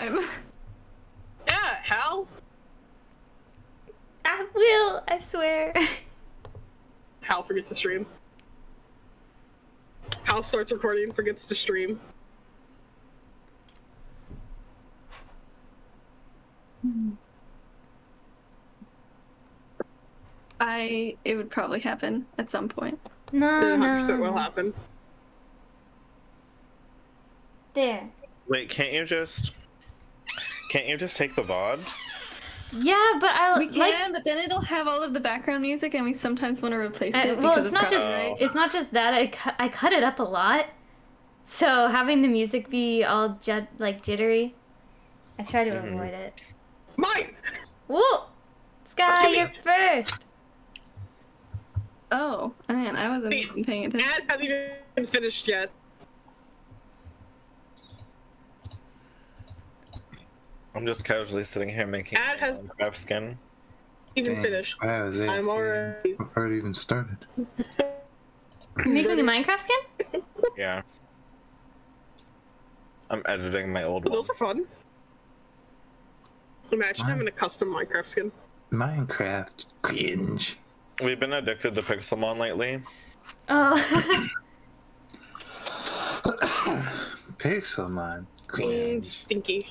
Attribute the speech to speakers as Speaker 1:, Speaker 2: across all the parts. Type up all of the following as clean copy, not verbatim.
Speaker 1: time.
Speaker 2: Yeah, Hal.
Speaker 3: I will, I swear.
Speaker 2: Hal forgets to stream. Hal starts recording and forgets to stream.
Speaker 1: It would probably happen at some point.
Speaker 3: No,
Speaker 2: 100% will
Speaker 3: no.
Speaker 2: happen.
Speaker 3: There.
Speaker 4: Wait, can't you just take the VOD?
Speaker 3: Yeah, but I
Speaker 1: We can, but then it'll have all of the background music, and we sometimes want to replace it.
Speaker 3: well,
Speaker 1: because
Speaker 3: it's not just
Speaker 1: copyright.
Speaker 3: it's not just that. I cut it up a lot, so having the music be all jittery, I try to avoid it.
Speaker 2: Mine!
Speaker 3: Whoa, Sky, you're first.
Speaker 1: Oh, man, I wasn't even paying attention.
Speaker 2: Ad hasn't even finished yet.
Speaker 4: I'm just casually sitting here making
Speaker 2: Ad has
Speaker 4: Minecraft skin.
Speaker 2: even
Speaker 5: Dang.
Speaker 2: finished.
Speaker 5: Wow, is it?
Speaker 2: I'm already.
Speaker 5: I've already even started.
Speaker 3: You're making a Minecraft skin?
Speaker 4: Yeah. I'm editing my old one.
Speaker 2: Those are fun. Imagine having a custom Minecraft skin.
Speaker 5: Minecraft cringe.
Speaker 4: We've been addicted to Pixelmon lately.
Speaker 3: Oh.
Speaker 5: Pixelmon cringe.
Speaker 2: Stinky.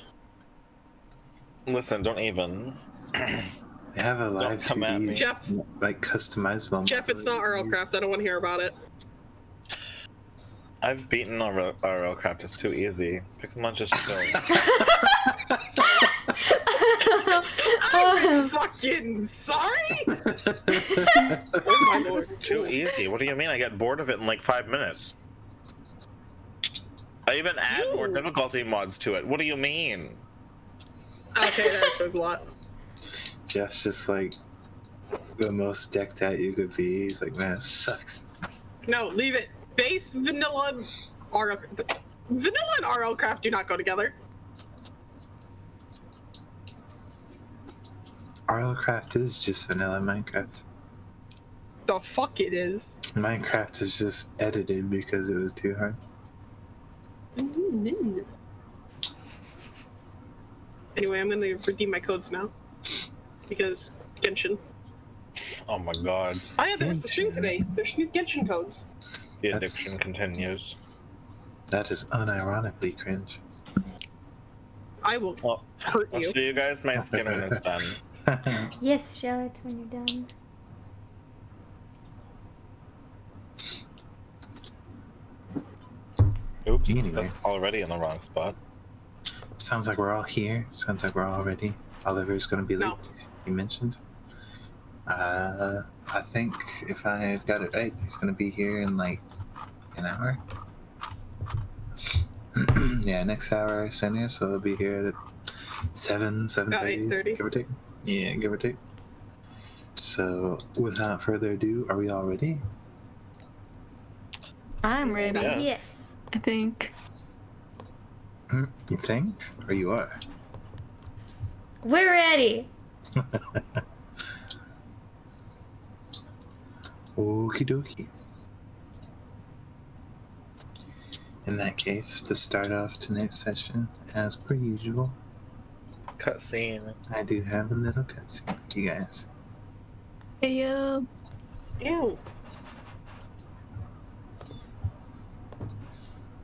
Speaker 4: Listen, don't even.
Speaker 5: They have a live
Speaker 4: come at
Speaker 5: 2D,
Speaker 4: me.
Speaker 2: Jeff,
Speaker 5: like customizable.
Speaker 2: Jeff, it's not RLCraft. I don't want to hear about it.
Speaker 4: I've beaten RLCraft. It's too easy. Pixelmon just chill.
Speaker 2: I'm fucking sorry. Oh my lord.
Speaker 4: Too easy. What do you mean? I get bored of it in like 5 minutes. I even add more difficulty mods to it. What do you mean?
Speaker 2: Okay, that explains a lot.
Speaker 5: Jeff's just like the most decked out you could be. He's like, man, it sucks.
Speaker 2: No, leave it. Base, vanilla, RL. Vanilla and RLCraft do not go together.
Speaker 5: RLCraft is just vanilla Minecraft.
Speaker 2: The fuck it is.
Speaker 5: Minecraft is just edited because it was too hard.
Speaker 2: Anyway, I'm gonna redeem my codes now. Because Genshin.
Speaker 4: Oh my god.
Speaker 2: Oh yeah, there was the stream today. There's new Genshin codes.
Speaker 4: The
Speaker 5: That's-
Speaker 4: addiction continues.
Speaker 5: That is unironically cringe.
Speaker 2: I will
Speaker 4: Well,
Speaker 2: hurt
Speaker 4: I'll
Speaker 2: you.
Speaker 4: show you guys my skin when it's done.
Speaker 3: Yes, show it when you're done.
Speaker 4: Oops,
Speaker 5: Anyway.
Speaker 4: that's already in the wrong spot.
Speaker 5: Sounds like we're all here. Sounds like we're all ready. Oliver's gonna be late,
Speaker 2: No.
Speaker 5: you mentioned. I think if I got it right, he's gonna be here in like an hour. Yeah, next hour senior, so he'll be here at 7:30,
Speaker 2: 8:30.
Speaker 5: give or take. Yeah, give or take. So, without further ado, are we all ready?
Speaker 1: I'm ready,
Speaker 4: Yes.
Speaker 3: Yes.
Speaker 1: I think.
Speaker 5: You think? Or you are?
Speaker 3: We're ready.
Speaker 5: Okie dokie. In that case, to start off tonight's session, as per usual,
Speaker 4: Cutscene.
Speaker 5: I do have a little cutscene for you guys.
Speaker 1: Hey,
Speaker 2: Ew.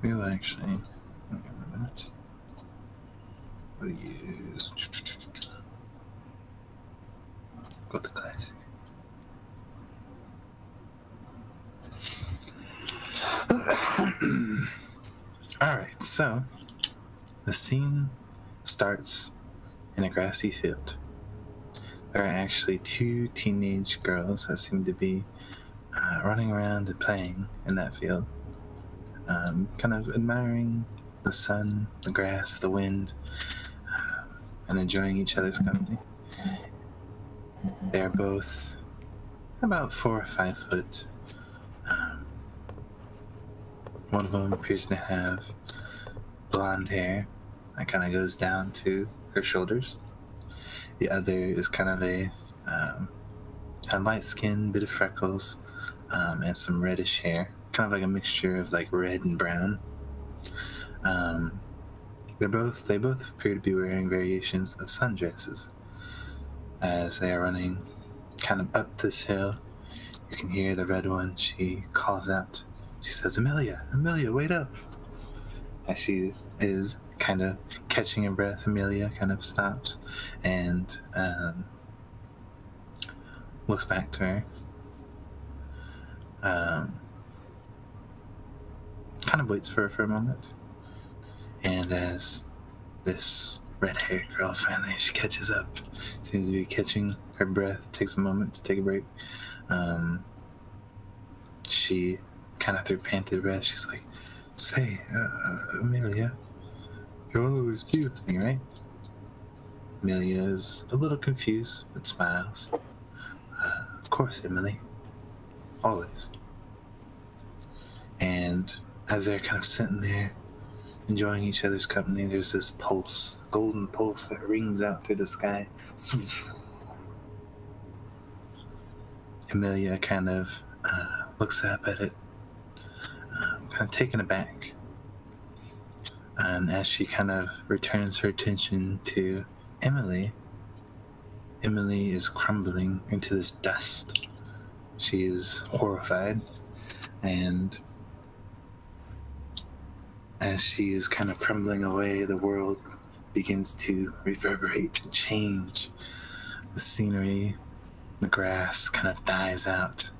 Speaker 5: We will actually. Hang on a minute. We'll use. Got the classic. Alright, so the scene starts in a grassy field. There are actually two teenage girls that seem to be running around and playing in that field, kind of admiring the sun, the grass, the wind, and enjoying each other's company. They're both about 4 or 5 foot. One of them appears to have blonde hair that kind of goes down to her shoulders. The other is kind of a light skin, bit of freckles, and some reddish hair, kind of like a mixture of like red and brown. They both appear to be wearing variations of sundresses. As they are running kind of up this hill, you can hear the red one. She calls out. She says, Amelia, wait up. As she is kind of catching her breath, Amelia kind of stops and looks back to her. Kind of waits for her for a moment. And as this red-haired girl finally, she catches up, seems to be catching her breath, takes a moment to take a break. She kind of through panted breath, she's like, say, Amelia, you'll always be with me, right? Amelia is a little confused, but smiles. Of course, Emily. Always. And as they're kind of sitting there, enjoying each other's company, there's this pulse, golden pulse that rings out through the sky. Amelia kind of looks up at it, kind of taken aback. And as she kind of returns her attention to Emily, Emily is crumbling into this dust. She is horrified, and as she is kind of crumbling away, the world begins to reverberate and change. The scenery, the grass kind of dies out,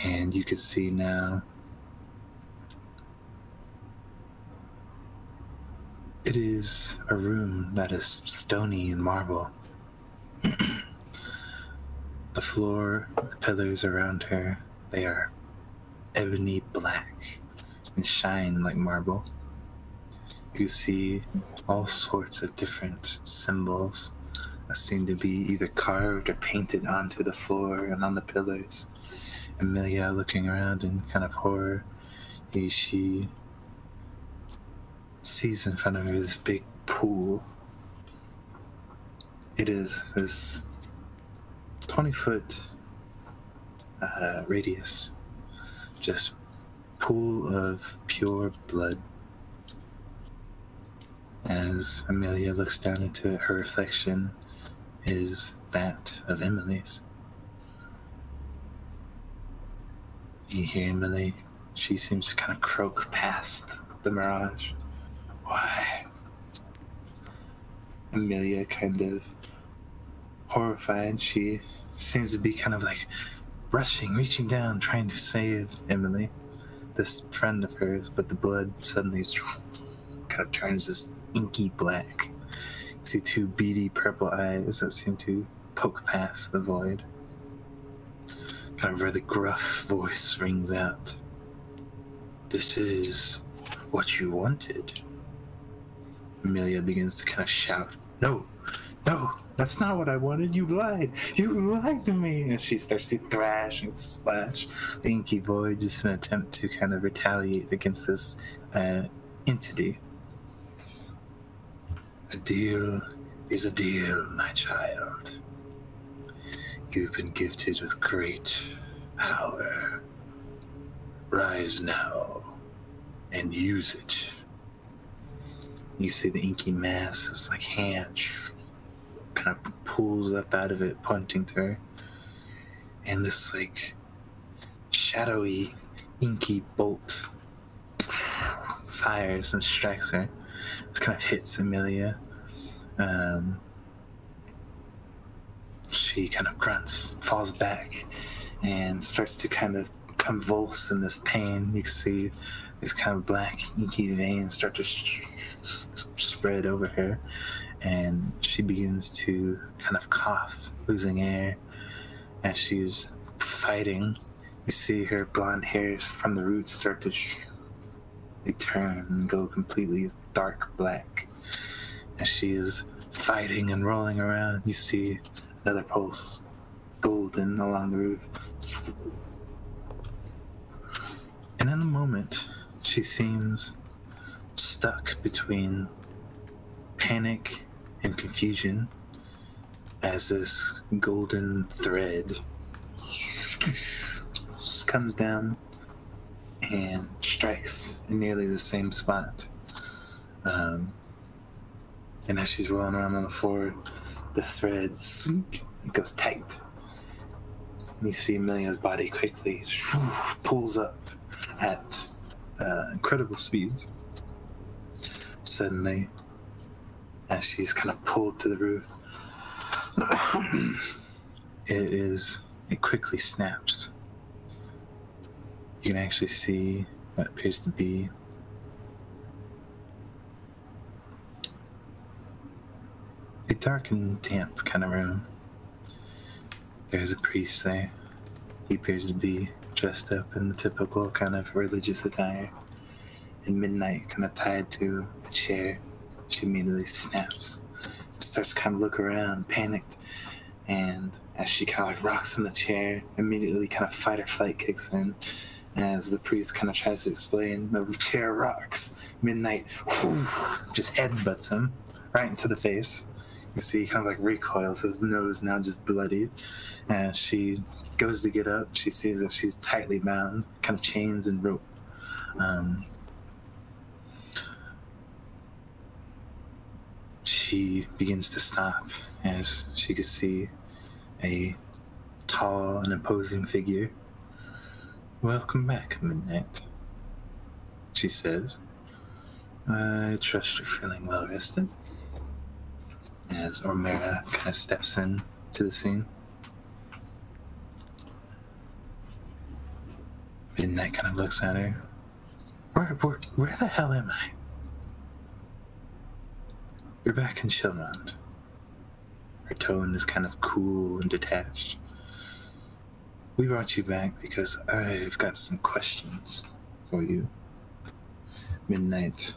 Speaker 5: and you can see now it is a room that is stony and marble. The floor, the pillars around her, they are ebony black and shine like marble. You see all sorts of different symbols that seem to be either carved or painted onto the floor and on the pillars. Amelia, looking around in kind of horror, she sees in front of her this big pool. It is this 20-foot radius, just pool of pure blood. As Amelia looks down into it, her reflection is that of Emily's. You hear Emily, she seems to kind of croak past the mirage. Why? Amelia, kind of horrified, she seems to be kind of like rushing, reaching down, trying to save Emily, this friend of hers, but the blood suddenly kind of turns this inky black. You see two beady purple eyes that seem to poke past the void. Kind of a really gruff voice rings out. This is what you wanted. Amelia begins to kind of shout, No, that's not what I wanted. You lied. You lied to me. And she starts to thrash and splash the inky void, just in an attempt to kind of retaliate against this entity. A deal is a deal, my child. You've been gifted with great power. Rise now and use it. You see the inky mass, this like hand kind of pulls up out of it, pointing to her. And this like shadowy, inky bolt fires and strikes her. It kind of hits Amelia. She kind of grunts, falls back, and starts to kind of convulse in this pain. You can see these kind of black, inky veins start to spread over her, and she begins to kind of cough, losing air. As she's fighting, you see her blonde hairs from the roots start to they turn and go completely dark black. As she is fighting and rolling around, you see another pulse, golden, along the roof. And in a moment, she seems stuck between panic and confusion as this golden thread comes down and strikes in nearly the same spot. And as she's rolling around on the floor, the thread it goes tight. And you see Amelia's body quickly pulls up at incredible speeds. Suddenly, as she's kind of pulled to the roof, it quickly snaps. You can actually see what appears to be a dark and damp kind of room. There's a priest there. He appears to be dressed up in the typical kind of religious attire. In midnight, kind of tied to a chair, she immediately snaps. Starts to kind of look around, panicked. And as she kind of like rocks in the chair, immediately kind of fight or flight kicks in. As the priest kind of tries to explain, the chair rocks. Midnight, just headbutts him right into the face. You see he kind of like recoils, his nose now just bloodied. As she goes to get up, she sees that she's tightly bound, kind of chains and rope. She begins to stop as she can see a tall and imposing figure. "Welcome back, Midnight," she says. "I trust you're feeling well rested." As Ormera kind of steps in to the scene. Midnight kind of looks at her. Where the hell am I? "You're back in Shilmond." Her tone is kind of cool and detached. "We brought you back because I've got some questions for you." Midnight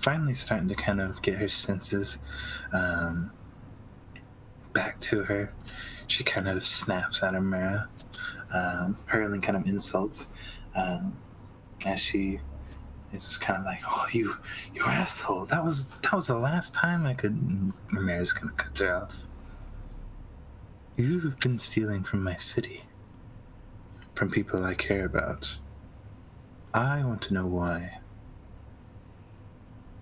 Speaker 5: finally starting to kind of get her senses back to her. She kind of snaps at Amira, hurling kind of insults, as she is kind of like, "Oh, you asshole! That was the last time I could." Amira's gonna cut her off. "You've been stealing from my city, from people I care about. I want to know why."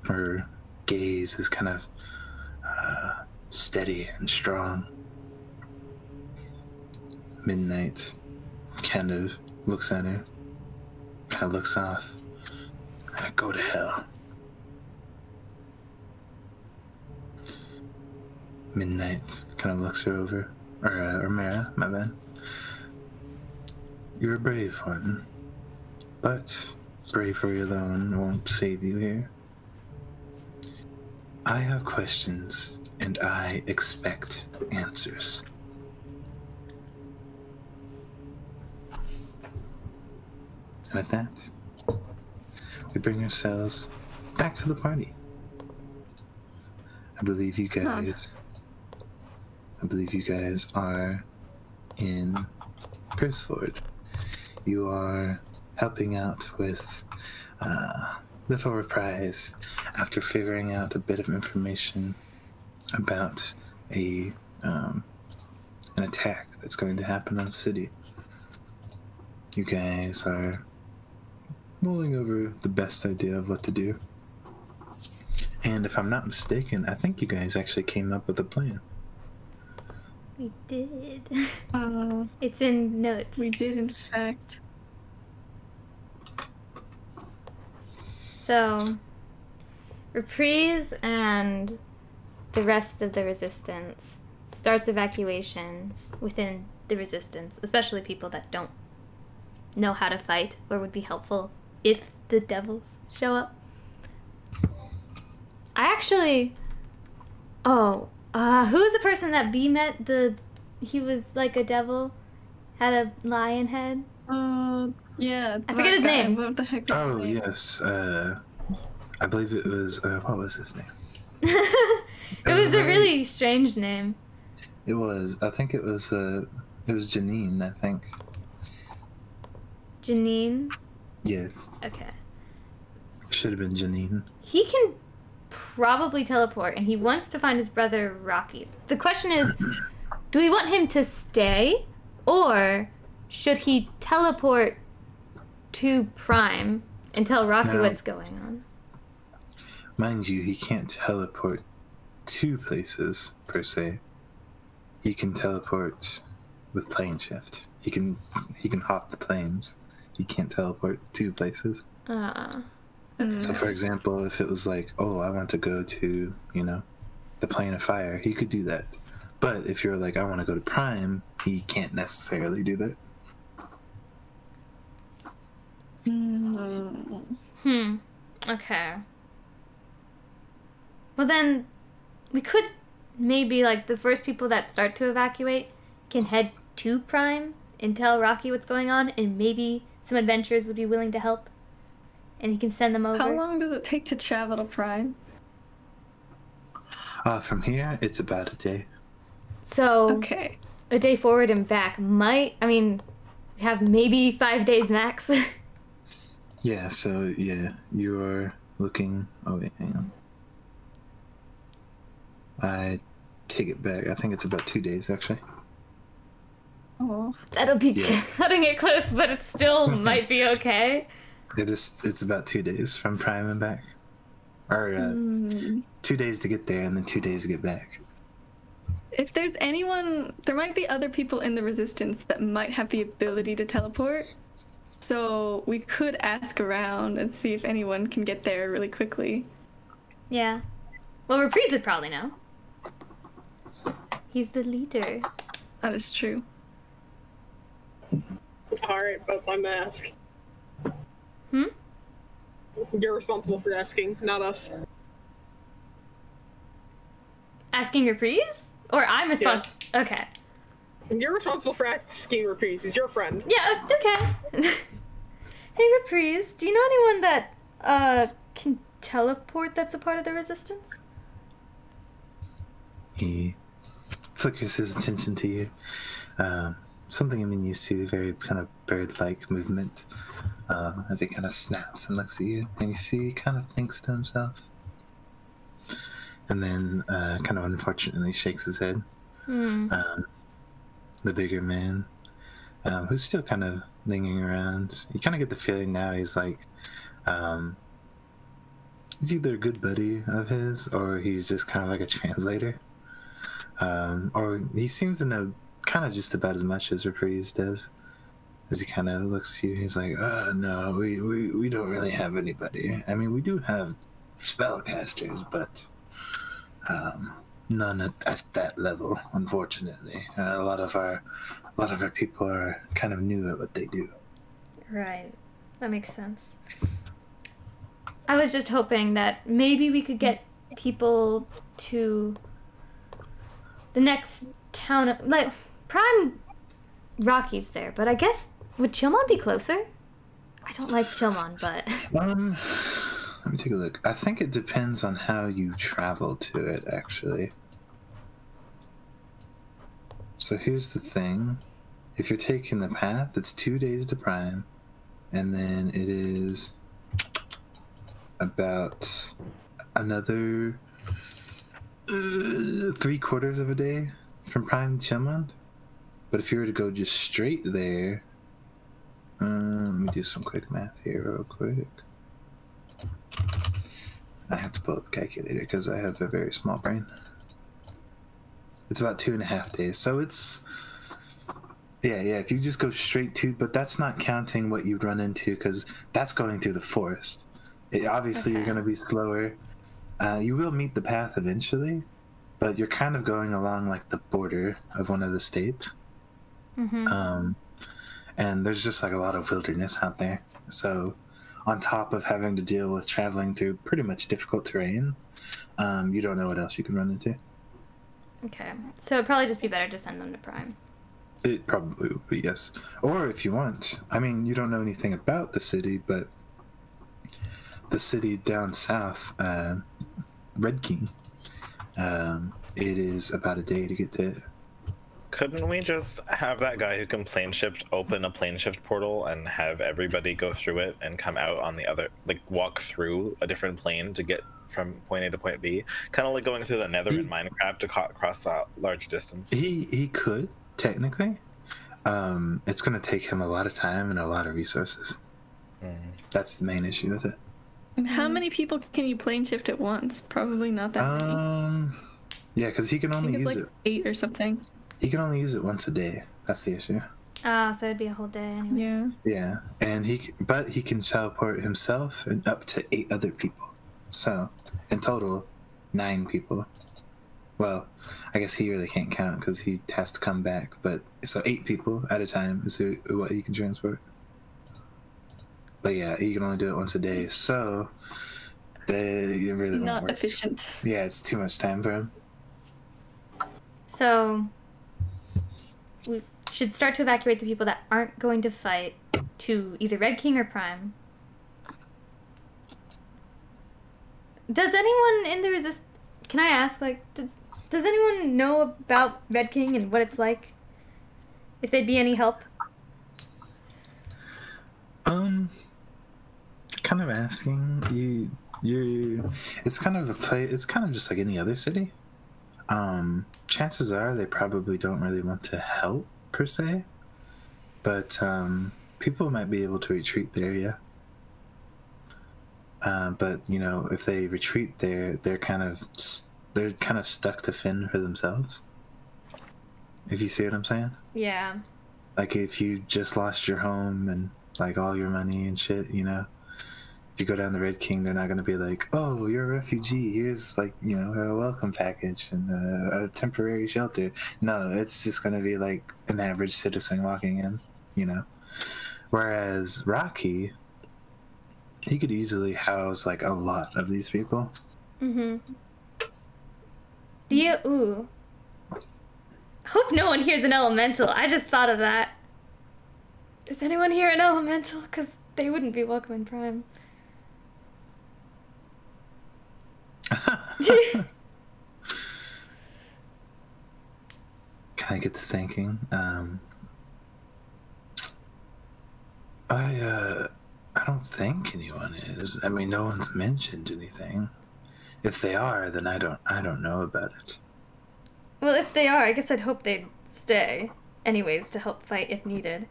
Speaker 5: Her gaze is kind of steady and strong. Midnight kind of looks at her, kind of looks off. "Go to hell." Midnight kind of looks her over, or Mara, my bad. "You're a brave one, but bravery alone won't save you here. I have questions, and I expect answers." And with that, we bring ourselves back to the party. I believe you guys are in Pierceford. You are helping out with Little Reprise after figuring out a bit of information about an attack that's going to happen on the city. You guys are mulling over the best idea of what to do. And if I'm not mistaken, I think you guys actually came up with a plan.
Speaker 3: We did. It's in notes.
Speaker 1: We did, in fact.
Speaker 3: So, Reprise and the rest of the Resistance starts evacuation within the Resistance, especially people that don't know how to fight or would be helpful if the devils show up. I actually... who's the person that B met? He was like a devil, had a lion head.
Speaker 1: Yeah.
Speaker 3: I forget his name.
Speaker 1: What the heck was his name?
Speaker 5: Yes. I believe it was, what was his name?
Speaker 3: It was a really strange name.
Speaker 5: It was, I think it was Janine, I think.
Speaker 3: Janine?
Speaker 5: Yeah.
Speaker 3: Okay.
Speaker 5: Should have been Janine.
Speaker 3: He can probably teleport, and he wants to find his brother Rocky. The question is, do we want him to stay, or should he teleport to Prime and tell Rocky what's going on?
Speaker 5: mind you, he can't teleport to places per se. He can teleport with plane shift. He can hop the planes. He can't teleport to places. So for example, if it was like, oh, I want to go to, the plane of fire, he could do that. But if you're like, I want to go to Prime, he can't necessarily do that.
Speaker 3: Okay. Well then, we could maybe, like, the first people that start to evacuate can head to Prime and tell Rocky what's going on, and maybe some adventurers would be willing to help. And he can send them over.
Speaker 1: How long does it take to travel to Prime?
Speaker 5: From here, it's about a day.
Speaker 3: So,
Speaker 1: Okay.
Speaker 3: a day forward and back might, we have maybe 5 days max.
Speaker 5: Yeah, so, yeah, you are looking... Oh, wait, hang on. I take it back. I think it's about 2 days, actually.
Speaker 1: Oh.
Speaker 3: That'll be cutting it close, but it still might be okay.
Speaker 5: It's about 2 days from Prime and back. Or 2 days to get there and then 2 days to get back.
Speaker 1: If there's anyone, there might be other people in the Resistance that might have the ability to teleport. So we could ask around and see if anyone can get there really quickly.
Speaker 3: Yeah. Well, Reprise would probably know. He's the leader.
Speaker 1: That is true.
Speaker 2: Alright, about time to ask. You're responsible for asking, not us.
Speaker 3: Asking Reprise? Or I'm responsible? Yeah. Okay.
Speaker 2: You're responsible for asking Reprise. He's your friend.
Speaker 3: Yeah, okay. Hey, Reprise, do you know anyone that can teleport that's a part of the Resistance?
Speaker 5: He flickers his attention to you. Something I'm used to, very kind of bird-like movement, as he kind of snaps and looks at you, and you see he kind of thinks to himself. And then, kind of unfortunately, shakes his head. The bigger man, who's still kind of lingering around. You kind of get the feeling now he's like, he's either a good buddy of his, or he's just kind of like a translator. Or he seems to know kind of just about as much as Reprise does. As he kind of looks at you, he's like, no, we don't really have anybody. I mean, we do have spellcasters, but none at that level, unfortunately. A lot of our people are kind of new at what they do.
Speaker 3: Right. That makes sense. I was just hoping that maybe we could get people to the next town. Like, Prime Rocky's there, but I guess, would Chilmon be closer? I don't like Chilmon, but...
Speaker 5: Let me take a look. I think it depends on how you travel to it, actually. So here's the thing. If you're taking the path, it's 2 days to Prime, and then it is about another 3/4 of a day from Prime to Chilmon. But if you were to go just straight there, let me do some quick math here real quick. I have to pull up a calculator because I have a very small brain. It's about 2.5 days, so it's yeah. If you just go straight to, but that's not counting what you run into because that's going through the forest. Obviously, you're going to be slower. You will meet the path eventually, but you're kind of going along like the border of one of the states. And there's just like a lot of wilderness out there. So on top of having to deal with traveling through pretty much difficult terrain, you don't know what else you can run into.
Speaker 3: Okay. So it'd probably just be better to send them to Prime.
Speaker 5: It probably would be, yes. Or if you want, I mean, you don't know anything about the city, but the city down south, Red King, it is about a day to get to it.
Speaker 4: Couldn't we just have that guy who can plane shift open a plane shift portal and have everybody go through it and come out on the other, like walk through a different plane to get from point A to point B? Kind of like going through the Nether in Minecraft to cross a large distance.
Speaker 5: He could, technically. It's going to take him a lot of time and a lot of resources. That's the main issue with it.
Speaker 1: How many people can you plane shift at once? Probably not that many.
Speaker 5: Yeah, because he can
Speaker 1: I
Speaker 5: only
Speaker 1: think it's
Speaker 5: use
Speaker 1: like
Speaker 5: it.
Speaker 1: 8 or something.
Speaker 5: He can only use it once a day. That's the issue.
Speaker 3: Ah, so it'd be a whole day anyways.
Speaker 1: Yeah.
Speaker 5: Yeah, and but he can teleport himself and up to 8 other people. So, in total, 9 people. Well, I guess he really can't count because he has to come back. But so 8 people at a time is what he can transport. But yeah, he can only do it once a day. So, it really
Speaker 1: Not
Speaker 5: won't work.
Speaker 1: efficient.
Speaker 5: Yeah, it's too much time for him.
Speaker 3: So we should start to evacuate the people that aren't going to fight to either Red King or Prime. Does anyone in the can I ask, like, does anyone know about Red King and what it's like? If they'd be any help?
Speaker 5: Kind of asking you. It's kind of it's kind of just like any other city. Chances are they probably don't really want to help per se, but people might be able to retreat there, yeah. But you know, if they retreat there, they're kind of stuck to fend for themselves. If you see what I'm saying?
Speaker 3: Yeah.
Speaker 5: Like if you just lost your home and like all your money and shit, you know. If you go down the Red King, they're not going to be like, oh, you're a refugee. Here's like, you know, a welcome package and a temporary shelter. No, it's just going to be like an average citizen walking in, you know. Whereas Rocky, he could easily house like a lot of these people.
Speaker 3: Mm-hmm. Ooh. Hope no one here's an elemental. I just thought of that. Is anyone here an elemental? Because they wouldn't be welcome in Prime.
Speaker 5: Can I get to thinking? I don't think anyone is. I mean, no one's mentioned anything. If they are, then I don't know about it.
Speaker 3: Well, if they are, I guess I'd hope they'd stay, anyways, to help fight if needed.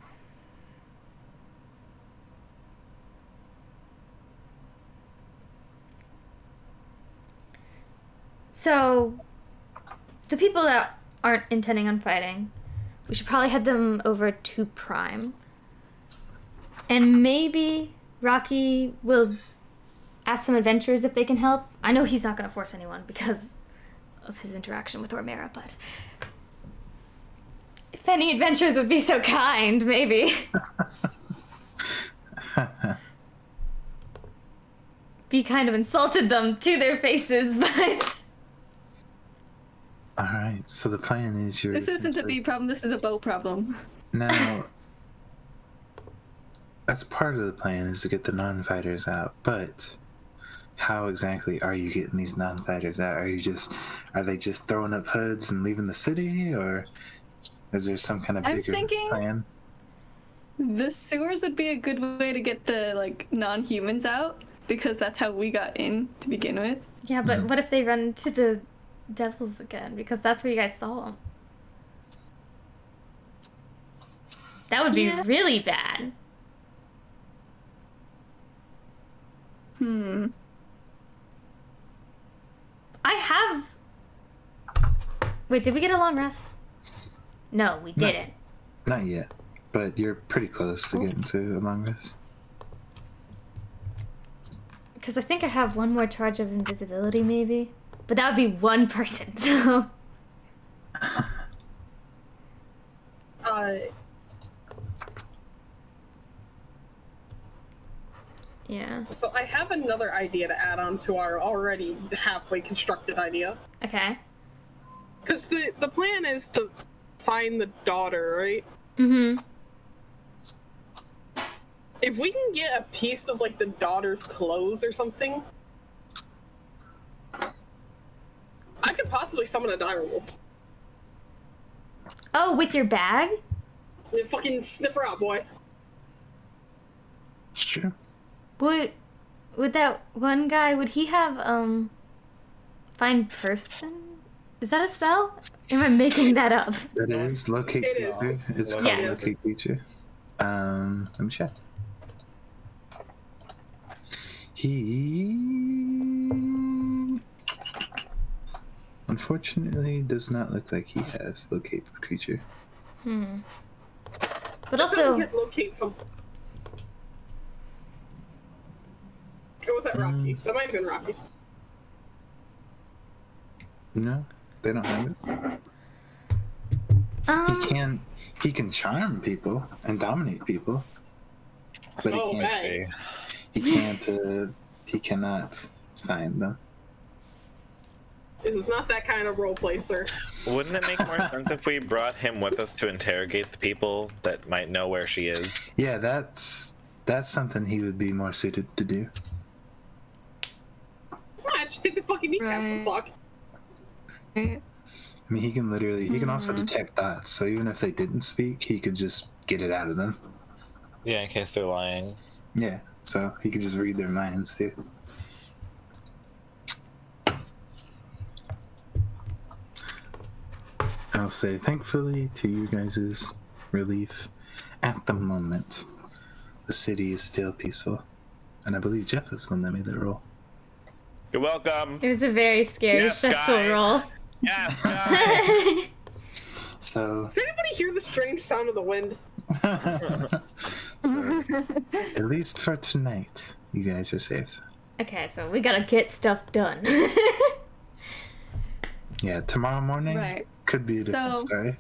Speaker 3: So, the people that aren't intending on fighting, we should probably head them over to Prime. And maybe Rocky will ask some adventurers if they can help. I know he's not going to force anyone because of his interaction with Ormera, but if any adventurers would be so kind, maybe. Be kind of insulted them to their faces, but...
Speaker 5: Alright, so the plan is
Speaker 1: This isn't a Bee problem, this is a Beau problem.
Speaker 5: Now, that's part of the plan, is to get the non-fighters out, but how exactly are you getting these non-fighters out? Are they just throwing up hoods and leaving the city, or is there some kind of bigger plan?
Speaker 1: The sewers would be a good way to get the like non-humans out, because that's how we got in to begin with.
Speaker 3: Yeah, but what if they run into the devils again? Because that's where you guys saw them. That would be really bad. I have... Wait, did we get a long rest? No, we didn't.
Speaker 5: Not yet, but you're pretty close to getting to a long rest.
Speaker 3: Because I think I have one more charge of invisibility, maybe. But that would be one person, so... Yeah.
Speaker 2: So I have another idea to add on to our already halfway constructed idea.
Speaker 3: Okay.
Speaker 2: Because the plan is to find the daughter, right?
Speaker 3: Mm-hmm.
Speaker 2: If we can get a piece of, like, the daughter's clothes or something, I could possibly summon a direwolf.
Speaker 3: Oh, with your bag?
Speaker 2: Yeah, fucking sniff her out, boy.
Speaker 5: It's true.
Speaker 3: Would that one guy, would he have, find person? Is that a spell? Am I making that up?
Speaker 5: It is. Locate
Speaker 2: It
Speaker 5: creature.
Speaker 2: is.
Speaker 5: It's called
Speaker 3: Yeah.
Speaker 5: locate creature. Let me check. He unfortunately does not look like he has locate creature.
Speaker 3: But also,
Speaker 2: locate some. Or was that Rocky? That might have been Rocky.
Speaker 5: No, they don't have it. He can charm people and dominate people, but he cannot find them.
Speaker 2: This is not that kind of roleplay, sir.
Speaker 4: Wouldn't it make more sense if we brought him with us to interrogate the people that might know where she is?
Speaker 5: Yeah, that's something he would be more suited to do.
Speaker 2: Just take the fucking kneecaps and talk.
Speaker 5: I mean, he can also detect thoughts, so even if they didn't speak, he could just get it out of them.
Speaker 4: Yeah, in case they're lying.
Speaker 5: Yeah, so he could just read their minds, too. I'll say, thankfully, to you guys' relief, at the moment, the city is still peaceful. And I believe Jeff is the one that made that roll.
Speaker 4: You're welcome.
Speaker 3: it was a very scary, stressful roll.
Speaker 4: Yes, guy.
Speaker 5: So,
Speaker 2: Does anybody hear the strange sound of the wind?
Speaker 5: so, at least for tonight, you guys are safe.
Speaker 3: Okay, so we gotta get stuff done.
Speaker 5: Yeah, tomorrow morning could be a different story.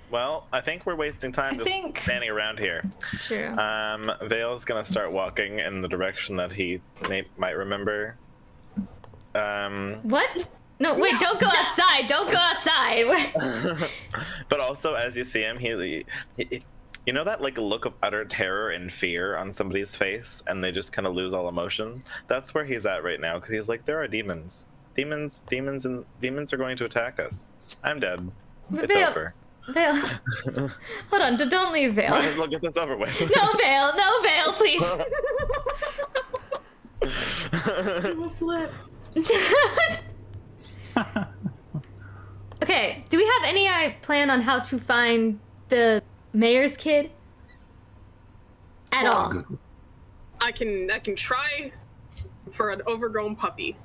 Speaker 4: Well, I think we're wasting time standing around here.
Speaker 3: True.
Speaker 4: Vale's gonna start walking in the direction that he might remember.
Speaker 3: What? No, wait, don't go outside. Don't go outside.
Speaker 4: But also, as you see him, he you know that like look of utter terror and fear on somebody's face, and they just kind of lose all emotion? That's where he's at right now, because he's like, there are demons. Demons are going to attack us. I'm dead. It's over.
Speaker 3: Vale. Hold on, don't leave, Vale.
Speaker 4: Might as well get this over with.
Speaker 3: No, Vale, please.
Speaker 2: Do a flip.
Speaker 3: Okay, do we have any plan on how to find the mayor's kid? At all?
Speaker 2: I can try for an overgrown puppy.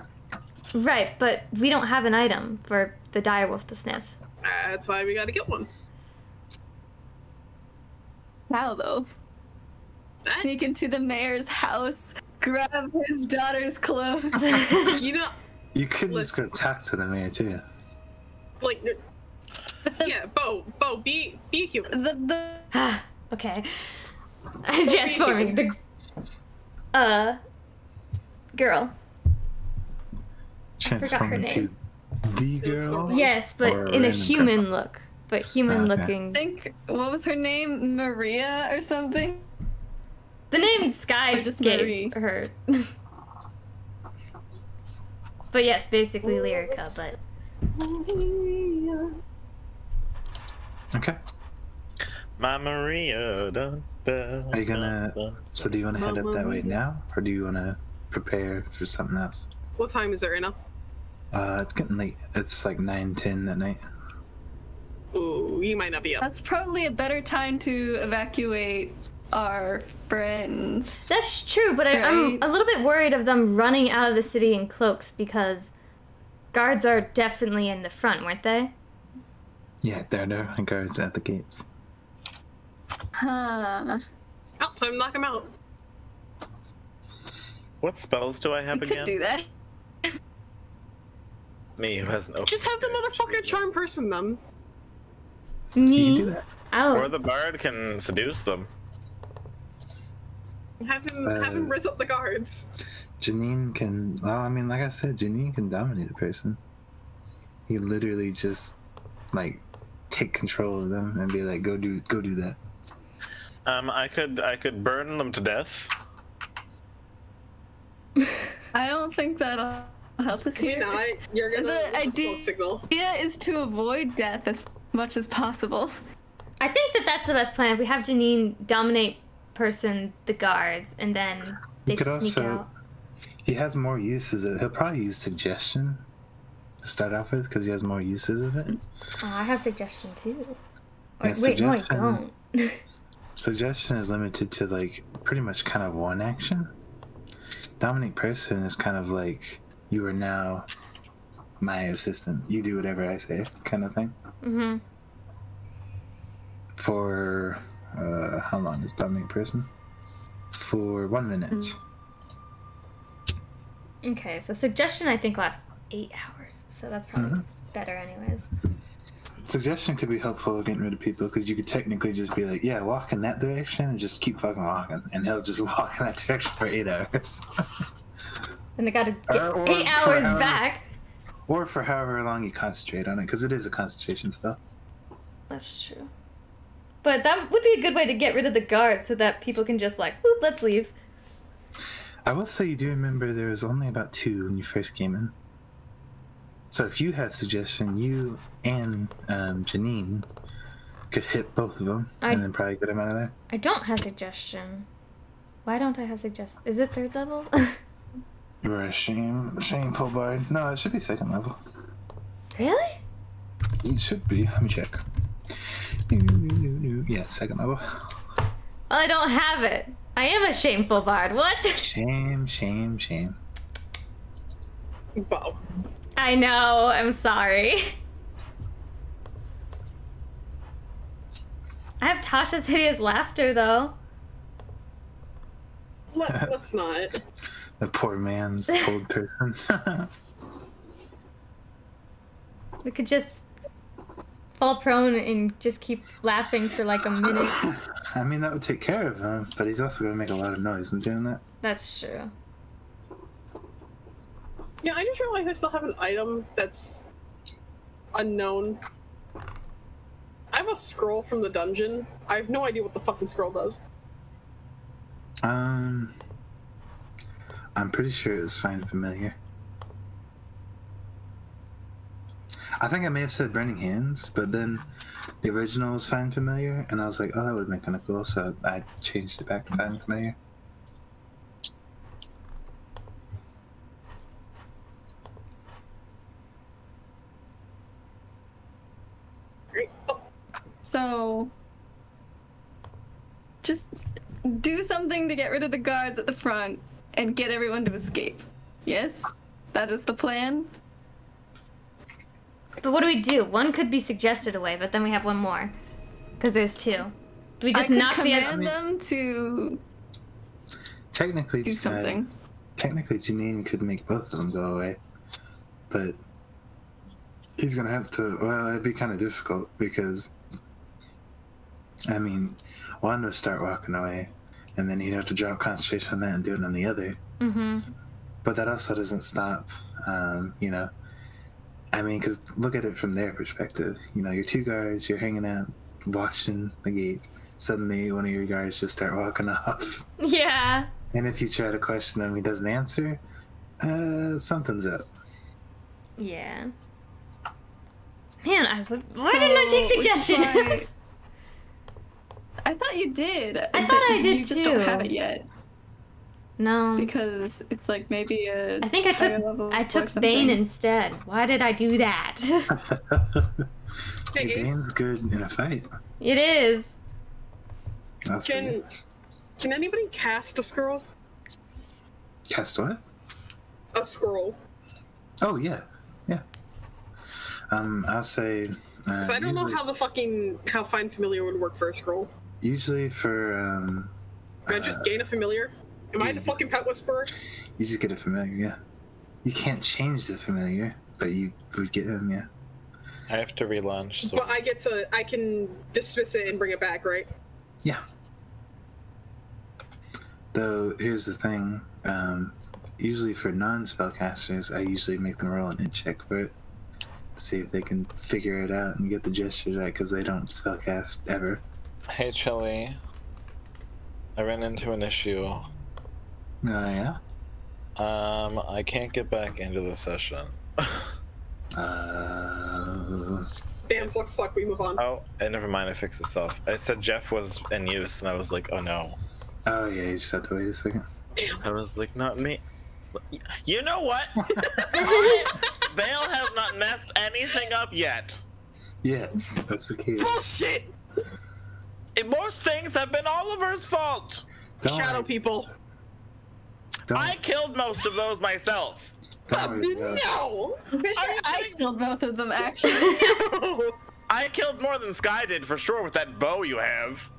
Speaker 3: Right, but we don't have an item for the direwolf to sniff.
Speaker 2: That's why we gotta get one.
Speaker 1: How though? Sneak into the mayor's house, grab his daughter's clothes.
Speaker 5: You could just go talk to the mayor too.
Speaker 2: Like, yeah, Beau, be a human.
Speaker 3: Okay. I'm transforming the girl.
Speaker 5: Transform into the girl?
Speaker 3: Yes, but in a human look. But human looking.
Speaker 1: I think, what was her name? Maria or something?
Speaker 3: The name Sky
Speaker 1: just
Speaker 3: gave her. But yes, basically Lyrica, but.
Speaker 5: Okay.
Speaker 4: My Maria.
Speaker 5: Are you gonna. So do you want to head up that way now? Or do you want to prepare for something else?
Speaker 2: What time is it right now?
Speaker 5: It's getting late. It's like 9:10 at night.
Speaker 2: Ooh, you might not be up.
Speaker 1: That's probably a better time to evacuate our friends.
Speaker 3: That's true, but I'm a little bit worried of them running out of the city in cloaks because guards are definitely in the front, weren't they?
Speaker 5: Yeah, there are guards at the gates.
Speaker 1: Huh.
Speaker 2: Oh, time to knock them out.
Speaker 4: What spells do I have
Speaker 1: We
Speaker 4: again?
Speaker 1: could do that.
Speaker 4: Me, who has no.
Speaker 2: Just have the motherfucker charm person them.
Speaker 5: You
Speaker 3: Me?
Speaker 5: can do that.
Speaker 3: Oh.
Speaker 4: Or the bard can seduce them.
Speaker 2: Have him rizz up the guards.
Speaker 5: Janine can. Well, I mean, like I said, Janine can dominate a person. He literally just like take control of them and be like, go do that.
Speaker 4: I could burn them to death.
Speaker 1: I don't think that'll help us
Speaker 2: Maybe
Speaker 1: here.
Speaker 2: not. You're gonna
Speaker 1: The
Speaker 2: smoke signal.
Speaker 1: idea is to avoid death as much as possible.
Speaker 3: I think that's the best plan. If we have Janine dominate the guards, and then they sneak out.
Speaker 5: He has more uses of it. He'll probably use suggestion to start off with because he has more uses of it.
Speaker 3: Oh, I have suggestion too.
Speaker 5: Yeah,
Speaker 3: Wait, no, I
Speaker 5: suggestion-
Speaker 3: don't.
Speaker 5: Suggestion is limited to like pretty much kind of one action. Dominate person is kind of like you are now my assistant. You do whatever I say, kind of thing.
Speaker 3: Mm-hmm.
Speaker 5: For how long is dominate person? For 1 minute.
Speaker 3: Okay, so suggestion I think lasts 8 hours, so that's probably better anyways.
Speaker 5: Suggestion could be helpful getting rid of people because you could technically just be like, yeah, walk in that direction and just keep fucking walking, and he'll just walk in that direction for 8 hours.
Speaker 3: And they gotta get 8 hours back.
Speaker 5: Or for however long you concentrate on it, because it is a concentration spell.
Speaker 3: That's true. But that would be a good way to get rid of the guards so that people can just like, whoop, let's leave.
Speaker 5: I will say you do remember there was only about 2 when you first came in. So if you have suggestion, you and Janine could hit both of them and then probably get them out of there.
Speaker 3: I don't have suggestion. Why don't I have suggestion? Is it 3rd level?
Speaker 5: You're a shameful bard. No, it should be 2nd level.
Speaker 3: Really?
Speaker 5: It should be. Let me check. Yeah, 2nd level.
Speaker 3: Well, I don't have it. I am a shameful bard. What?
Speaker 5: Shame, shame, shame.
Speaker 2: Wow.
Speaker 3: I know. I'm sorry. I have Tasha's hideous laughter, though.
Speaker 2: Let's not.
Speaker 5: The poor man's old person.
Speaker 3: We could just fall prone and just keep laughing for like a minute.
Speaker 5: I mean, that would take care of him, but he's also going to make a lot of noise in doing that.
Speaker 3: That's true.
Speaker 2: Yeah, I just realized I still have an item that's unknown. I have a scroll from the dungeon. I have no idea what the fucking scroll does.
Speaker 5: I'm pretty sure it was Find Familiar. I think I may have said Burning Hands, but then the original was Find Familiar, and I was like, oh, that would have been kind of cool, so I changed it back to Find Familiar.
Speaker 2: Great. Oh.
Speaker 1: So, just do something to get rid of the guards at the front and get everyone to escape. Yes? That is the plan?
Speaker 3: But what do we do? One could be suggested away, but then we have one more. Because there's 2. Do we just knock the other?
Speaker 1: command them to
Speaker 5: Technically,
Speaker 1: do something.
Speaker 5: Technically, Janine could make both of them go away, but he's gonna have to. Well, it'd be kind of difficult because, I mean, one would start walking away, and then he'd have to drop concentration on that and do it on the other.
Speaker 3: Mm-hmm.
Speaker 5: But that also doesn't stop, you know. I mean, because look at it from their perspective. You know, you're 2 guards, you're hanging out, watching the gates. Suddenly, one of your guards just start walking off.
Speaker 3: Yeah.
Speaker 5: And if you try to question him, he doesn't answer. Something's up.
Speaker 3: Yeah. Man, why didn't I take suggestions?
Speaker 1: I thought you did.
Speaker 3: I thought I did
Speaker 1: You just don't have
Speaker 3: too.
Speaker 1: it yet.
Speaker 3: No.
Speaker 1: Because it's like maybe a
Speaker 3: I think I
Speaker 1: higher level
Speaker 3: took
Speaker 1: or something.
Speaker 3: Bane instead. Why did I do that?
Speaker 2: Hey,
Speaker 5: Bane's
Speaker 2: Ace,
Speaker 5: good in a fight.
Speaker 3: It is.
Speaker 5: That's
Speaker 2: Can- can anybody cast a scroll?
Speaker 5: Cast what?
Speaker 2: A scroll.
Speaker 5: Oh, yeah. Yeah. I'll say...
Speaker 2: So I don't know how Find Familiar would work for a scroll.
Speaker 5: Usually for...
Speaker 2: Can I just gain a familiar? Am I the fucking pet whisperer?
Speaker 5: You just get a familiar, yeah. You can't change the familiar, but you would get him, yeah.
Speaker 4: I have to relaunch. So
Speaker 2: But I can dismiss it and bring it back, right?
Speaker 5: Yeah. Though, here's the thing. Usually for non-spellcasters, I usually make them roll an hit check for it. See if they can figure it out and get the gestures right, because they don't spellcast ever.
Speaker 4: Hey, Chili. I ran into an issue.
Speaker 5: Oh, yeah?
Speaker 4: I can't get back into the session.
Speaker 2: Damn, suck. We move on.
Speaker 4: Oh, never mind. It fixed itself. I said Jeff was in use, and I was like, oh no.
Speaker 5: Oh, yeah, you just have to wait a second.
Speaker 4: I was like, not me. You know what? Vale has not messed anything up yet.
Speaker 5: Yes, that's the key.
Speaker 2: Bullshit!
Speaker 4: Most things have been Oliver's fault.
Speaker 5: Don't
Speaker 2: Shadow
Speaker 5: worry.
Speaker 2: people.
Speaker 5: Don't,
Speaker 4: I killed most of those myself.
Speaker 5: don't worry, Beau.
Speaker 2: No.
Speaker 1: I'm pretty sure
Speaker 4: Are you
Speaker 1: I
Speaker 4: kidding?
Speaker 1: killed both of them, actually.
Speaker 4: I killed more than Sky did for sure with that bow you have.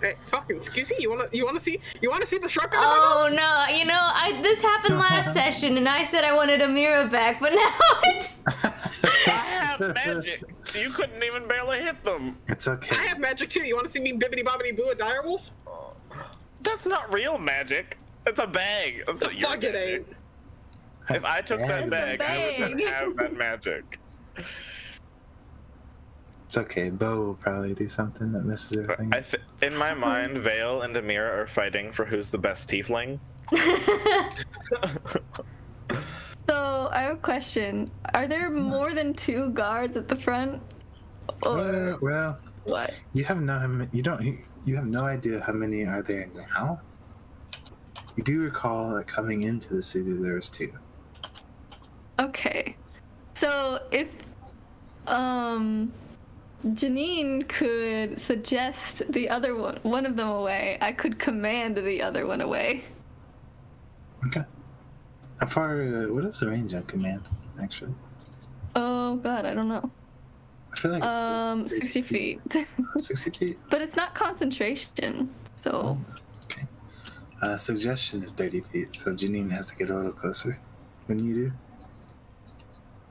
Speaker 2: Hey, fucking excuse me. You wanna see the shotgun?
Speaker 3: Oh no, you know, this happened last session and I said I wanted Amira back, but now it's...
Speaker 4: I have magic. You couldn't even barely hit them.
Speaker 5: It's okay.
Speaker 2: I have magic too. You want to see me bibbity bobbity boo a direwolf?
Speaker 4: That's not real magic. It's a bag. That's not your
Speaker 2: Fuck it
Speaker 4: magic.
Speaker 2: ain't.
Speaker 4: If I took that
Speaker 1: It's a
Speaker 4: bag, I wouldn't
Speaker 1: bag.
Speaker 4: have that magic.
Speaker 5: It's okay. Beau will probably do something that misses everything.
Speaker 4: In my mind, Vale and Amira are fighting for who's the best tiefling.
Speaker 1: So I have a question. Are there more than 2 guards at the front? Or
Speaker 5: Well,
Speaker 1: what?
Speaker 5: you have no you have no idea how many are there now. You do recall that coming into the city there was 2.
Speaker 1: Okay. So if Janine could suggest the other one of them away, I could command the other one away.
Speaker 5: Okay. How far? What is the range on command? Actually,
Speaker 1: Oh god, I don't know.
Speaker 5: I feel like it's
Speaker 1: 60 feet.
Speaker 5: 60 feet.
Speaker 1: But it's not concentration, so
Speaker 5: Okay. Suggestion is 30 feet, so Janine has to get a little closer than you do.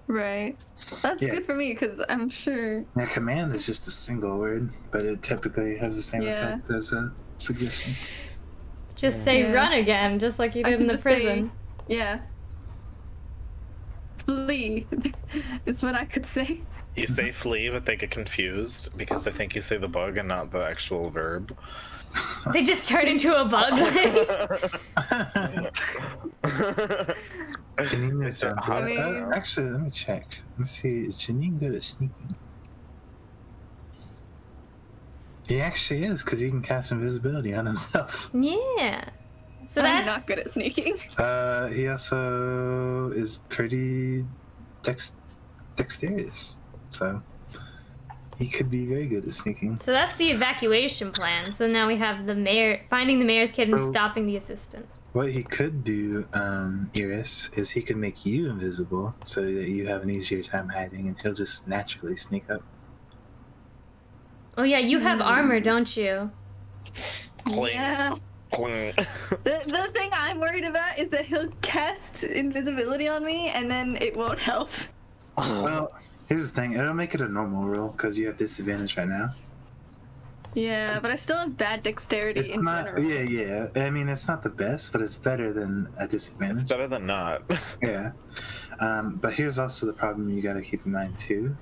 Speaker 1: right. That's
Speaker 5: Yeah.
Speaker 1: good for me because I'm sure.
Speaker 5: Now, command is just a single word, but it typically has the same
Speaker 1: Yeah.
Speaker 5: effect as a suggestion.
Speaker 3: Just say
Speaker 1: Yeah.
Speaker 3: run again, just like you
Speaker 1: I
Speaker 3: did
Speaker 1: can
Speaker 3: in the
Speaker 1: just say-
Speaker 3: prison.
Speaker 1: Yeah. Flee is what I could say.
Speaker 4: You say flee, but they get confused because they think you say the bug and not the actual verb.
Speaker 3: They just turn into a bug.
Speaker 5: Janine is down
Speaker 1: I mean-
Speaker 5: actually, let me check. Let's see, is Janine good at sneaking? He actually is, because he can cast invisibility on himself.
Speaker 3: Yeah. So
Speaker 1: I'm
Speaker 3: that's
Speaker 1: not good at sneaking.
Speaker 5: He also is pretty dexterous, so he could be very good at sneaking.
Speaker 3: So that's the evacuation plan. So now we have the mayor finding the mayor's kid and
Speaker 5: So-
Speaker 3: stopping the assistant.
Speaker 5: What he could do, Eris, is he could make you invisible so that you have an easier time hiding, and he'll just naturally sneak up.
Speaker 3: Oh yeah, you have armor, don't you?
Speaker 4: Cling.
Speaker 1: Yeah.
Speaker 4: Cling.
Speaker 1: The thing I'm worried about is that he'll cast invisibility on me and then it won't help.
Speaker 5: Well, here's the thing: it'll make it a normal roll because you have disadvantage right now.
Speaker 1: Yeah, but I still have bad dexterity
Speaker 5: It's
Speaker 1: in
Speaker 5: not.
Speaker 1: general.
Speaker 5: Yeah. I mean, it's not the best, but it's better than a
Speaker 4: It's
Speaker 5: disadvantage.
Speaker 4: better than not.
Speaker 5: Yeah. But here's also the problem you got to keep in mind too.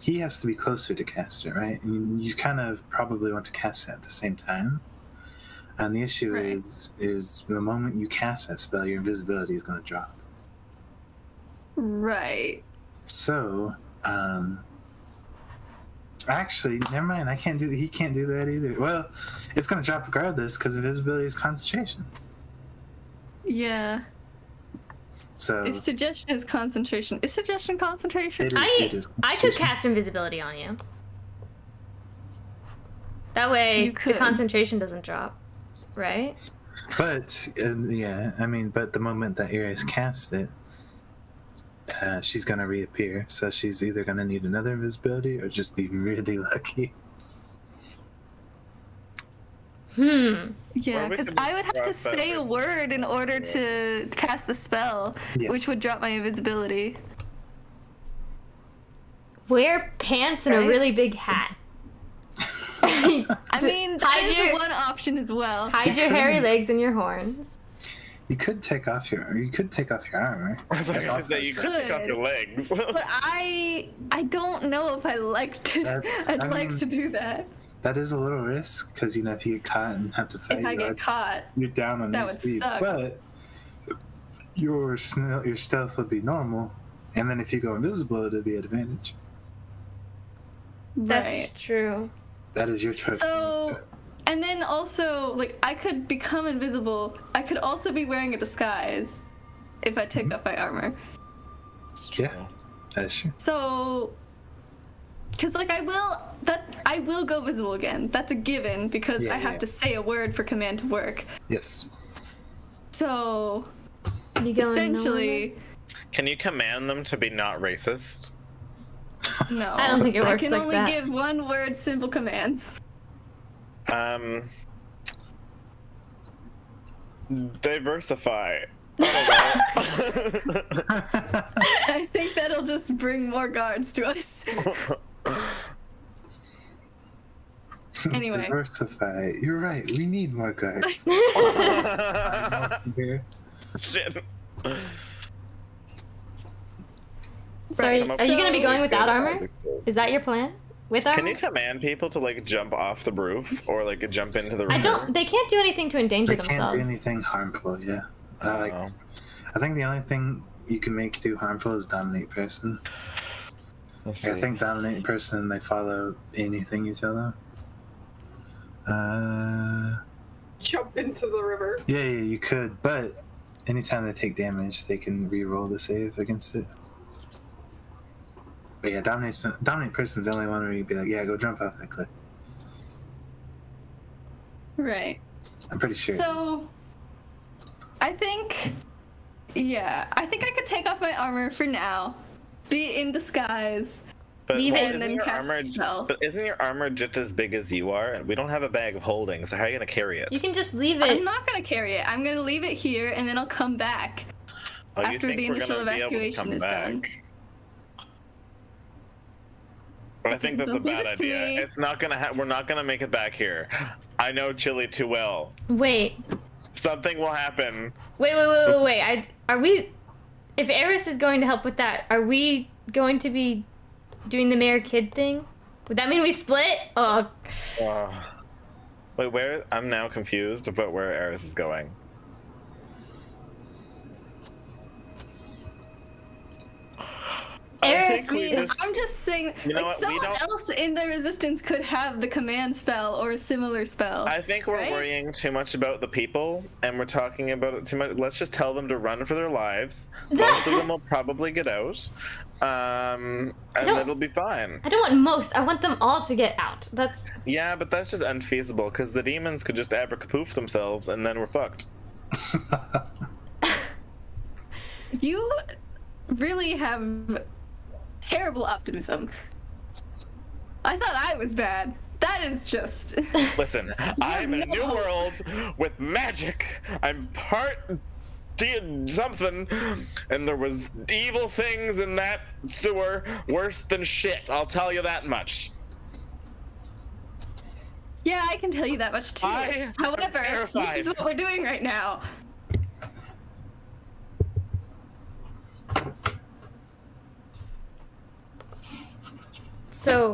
Speaker 5: He has to be closer to cast it, right? And you kind of probably want to cast it at the same time. And the issue
Speaker 1: Right.
Speaker 5: is the moment you cast that spell, your invisibility is going to drop.
Speaker 1: Right.
Speaker 5: So, actually, never mind. He can't do that either. Well, it's going to drop regardless because invisibility is concentration.
Speaker 1: Yeah.
Speaker 5: So
Speaker 1: If suggestion is concentration, is suggestion concentration?
Speaker 5: it is
Speaker 3: I could
Speaker 5: concentration.
Speaker 3: cast invisibility on you. That way
Speaker 1: You
Speaker 3: the
Speaker 1: could.
Speaker 3: concentration doesn't drop, right?
Speaker 5: But yeah, I mean, but the moment that Eris casts it, she's gonna reappear. So she's either gonna need another invisibility or just be really lucky.
Speaker 1: Yeah,
Speaker 4: Well, we
Speaker 1: because
Speaker 4: could
Speaker 1: I would have to
Speaker 4: cross that
Speaker 1: say a
Speaker 4: bridge.
Speaker 1: word in order to cast the spell,
Speaker 5: Yeah.
Speaker 1: which would drop my invisibility.
Speaker 3: Wear pants and a
Speaker 1: Right?
Speaker 3: really big hat.
Speaker 1: I mean, that
Speaker 3: Hide
Speaker 1: is
Speaker 3: your-
Speaker 1: one option as well.
Speaker 3: Hide your hairy legs and your horns.
Speaker 5: You could take off your armor.
Speaker 4: I was gonna say you could take off your legs.
Speaker 1: But I don't know if I like to.
Speaker 5: That's-
Speaker 1: I'd
Speaker 5: I
Speaker 1: like
Speaker 5: mean,
Speaker 1: to do that.
Speaker 5: That is a little risk because if you get caught and have to fight,
Speaker 1: If I get caught,
Speaker 5: you're down on
Speaker 1: that
Speaker 5: your
Speaker 1: would
Speaker 5: speed.
Speaker 1: suck.
Speaker 5: But your stealth would be normal, and then if you go invisible, it'll be an advantage.
Speaker 3: That's
Speaker 1: right?
Speaker 3: true.
Speaker 5: That is your choice.
Speaker 1: So, and then also, like, I could become invisible. I could also be wearing a disguise if I take off my armor.
Speaker 4: It's true.
Speaker 5: Yeah. That is true.
Speaker 1: So, because like I will I will go visible again. That's a given because
Speaker 5: Yeah,
Speaker 1: I have
Speaker 5: yeah.
Speaker 1: to say a word for command to work.
Speaker 5: Yes.
Speaker 1: So
Speaker 3: You going
Speaker 1: essentially,
Speaker 4: Can you command them to be not racist?
Speaker 1: no.
Speaker 3: I don't think it works
Speaker 1: I can
Speaker 3: like
Speaker 1: only
Speaker 3: that.
Speaker 1: give one word simple commands.
Speaker 4: Diversify. I
Speaker 1: I think that'll just bring more guards to us. Anyway.
Speaker 5: Diversify. You're right. We need more guards. Here.
Speaker 4: Shit.
Speaker 3: So
Speaker 1: Right,
Speaker 3: are you gonna be going without
Speaker 4: Good.
Speaker 3: armor? Is that your plan? With armor?
Speaker 4: Can you command people to like jump off the roof or like jump into the river?
Speaker 3: I don't. They can't do anything to endanger
Speaker 5: They
Speaker 3: themselves.
Speaker 5: can't do anything harmful. Yeah.
Speaker 4: Oh.
Speaker 5: I think the only thing you can make do harmful is dominate person.
Speaker 4: Let's
Speaker 5: I
Speaker 4: see.
Speaker 5: think dominate person, they follow anything you tell them.
Speaker 2: Jump into the river.
Speaker 5: Yeah, you could, but anytime they take damage, they can re-roll the save against it. But yeah, dominate person's the only one where you'd be like, yeah, go jump off that cliff.
Speaker 1: Right.
Speaker 5: I'm pretty sure.
Speaker 1: So, I think I could take off my armor for now, be in disguise,
Speaker 4: But
Speaker 3: Leave
Speaker 4: well,
Speaker 3: it
Speaker 1: and
Speaker 4: isn't
Speaker 1: then
Speaker 4: your
Speaker 1: cast
Speaker 4: armor?
Speaker 1: spell.
Speaker 4: But isn't your armor just as big as you are? And we don't have a bag of holding, so how are you gonna carry it?
Speaker 3: You can just leave
Speaker 1: I'm
Speaker 3: it.
Speaker 1: not gonna carry it. I'm gonna leave it here, and then I'll come back
Speaker 4: Oh, you
Speaker 1: after
Speaker 4: think
Speaker 1: the
Speaker 4: we're
Speaker 1: initial
Speaker 4: gonna be able to
Speaker 1: evacuation
Speaker 4: come
Speaker 1: is
Speaker 4: back?
Speaker 1: done.
Speaker 4: I think that's a
Speaker 1: Don't do
Speaker 4: bad
Speaker 1: this to
Speaker 4: idea.
Speaker 1: me.
Speaker 4: It's not gonna. We're not gonna make it back here. I know Chili too well.
Speaker 3: Wait.
Speaker 4: Something will happen.
Speaker 3: Wait. Are we? If Eris is going to help with that, are we going to be doing the mayor kid thing? Would that mean we split? Oh.
Speaker 4: Wait, where? I'm now confused about where Eris is going. I
Speaker 3: Eris,
Speaker 4: think we just.
Speaker 1: I'm just saying,
Speaker 4: You know
Speaker 1: like,
Speaker 4: what, we
Speaker 1: someone
Speaker 4: don't-
Speaker 1: else in the resistance could have the command spell or a similar spell.
Speaker 4: I think we're
Speaker 1: right?
Speaker 4: worrying too much about the people, and we're talking about it too much. Let's just tell them to run for their lives. Most of them will probably get out, and
Speaker 3: don't-
Speaker 4: it'll be fine.
Speaker 3: I don't want most. I want them all to get out. That's.
Speaker 4: Yeah, but that's just unfeasible because the demons could just abracapoof themselves, and then we're fucked.
Speaker 1: You really have terrible optimism. I thought I was bad. That is just.
Speaker 4: Listen, I'm in a new world with magic. I'm part something, and there was evil things in that sewer worse than shit. I'll tell you that much.
Speaker 1: Yeah, I can tell you that much too.
Speaker 4: I am
Speaker 1: However,
Speaker 4: terrified.
Speaker 1: this is what we're doing right now.
Speaker 3: So,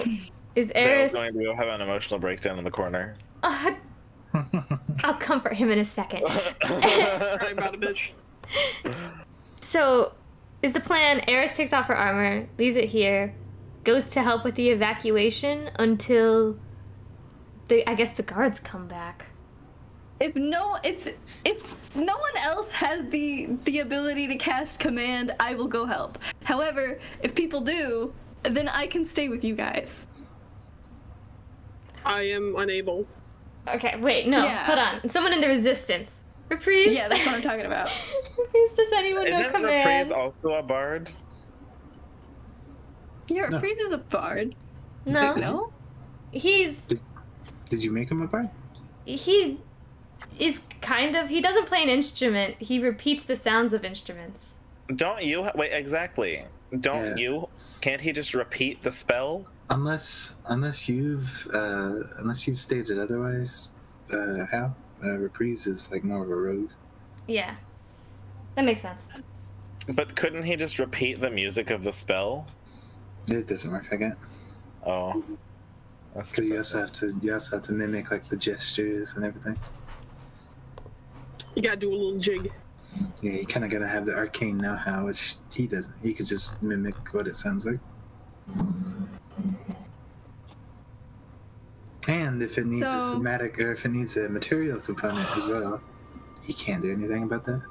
Speaker 3: is
Speaker 4: Bale's
Speaker 3: Eris?
Speaker 4: going to have an emotional breakdown in the corner.
Speaker 3: I'll comfort him in a second.
Speaker 2: Cry about a bitch.
Speaker 3: So, is the plan Eris takes off her armor, leaves it here, goes to help with the evacuation until I guess the guards come back.
Speaker 1: If no one else has the ability to cast command, I will go help. However, if people do, then I can stay with you guys.
Speaker 2: I am unable.
Speaker 3: Okay, wait, no,
Speaker 1: Yeah.
Speaker 3: hold on. Someone in the resistance. Reprise?
Speaker 1: Yeah, that's what I'm talking about.
Speaker 3: Reprise, does anyone know
Speaker 4: Isn't
Speaker 3: command?
Speaker 4: Reprise also a bard?
Speaker 1: Yeah,
Speaker 5: No.
Speaker 1: Freeze is a bard.
Speaker 3: No.
Speaker 1: No?
Speaker 3: He's
Speaker 5: Did you make him a bard?
Speaker 3: he is kind of he doesn't play an instrument. He repeats the sounds of instruments.
Speaker 4: Don't you? Wait, exactly. Don't
Speaker 5: Yeah.
Speaker 4: you? Can't he just repeat the spell?
Speaker 5: Unless you've stated otherwise, Hal, Reprise is like more of a rogue.
Speaker 3: Yeah. That makes sense.
Speaker 4: But couldn't he just repeat the music of the spell?
Speaker 5: It doesn't work like that
Speaker 4: Oh. That's
Speaker 5: because you also have to mimic like the gestures and everything.
Speaker 2: You gotta do a little jig.
Speaker 5: Yeah, you kind of gotta have the arcane know-how, which he doesn't. He could just mimic what it sounds like. And if it needs a
Speaker 1: So-
Speaker 5: somatic, or if it needs a material component as well, he can't do anything about that.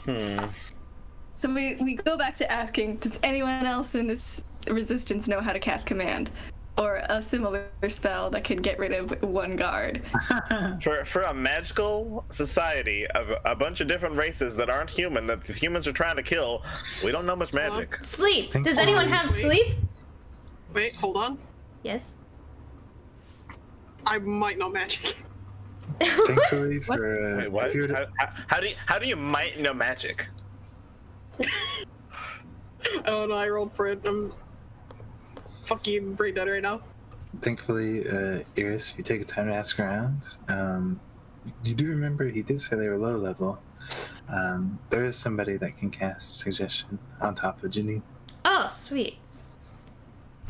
Speaker 4: Hmm.
Speaker 1: So we go back to asking, does anyone else in this resistance know how to cast command, or a similar spell that can get rid of one guard.
Speaker 4: For a magical society of a bunch of different races that aren't human, that the humans are trying to kill, we don't know much magic.
Speaker 3: Sleep. Does anyone have sleep?
Speaker 2: Wait, hold on.
Speaker 3: Yes.
Speaker 2: I might know magic.
Speaker 5: Thankfully for
Speaker 4: Wait, what?
Speaker 5: if you were to-
Speaker 4: How do you might know magic?
Speaker 2: Oh no, I rolled for it. I'm fucking brain dead right now.
Speaker 5: Thankfully, Eris, if you take the time to ask around, you do remember he did say they were low level. There is somebody that can cast suggestion on top of Janine.
Speaker 3: Oh, sweet.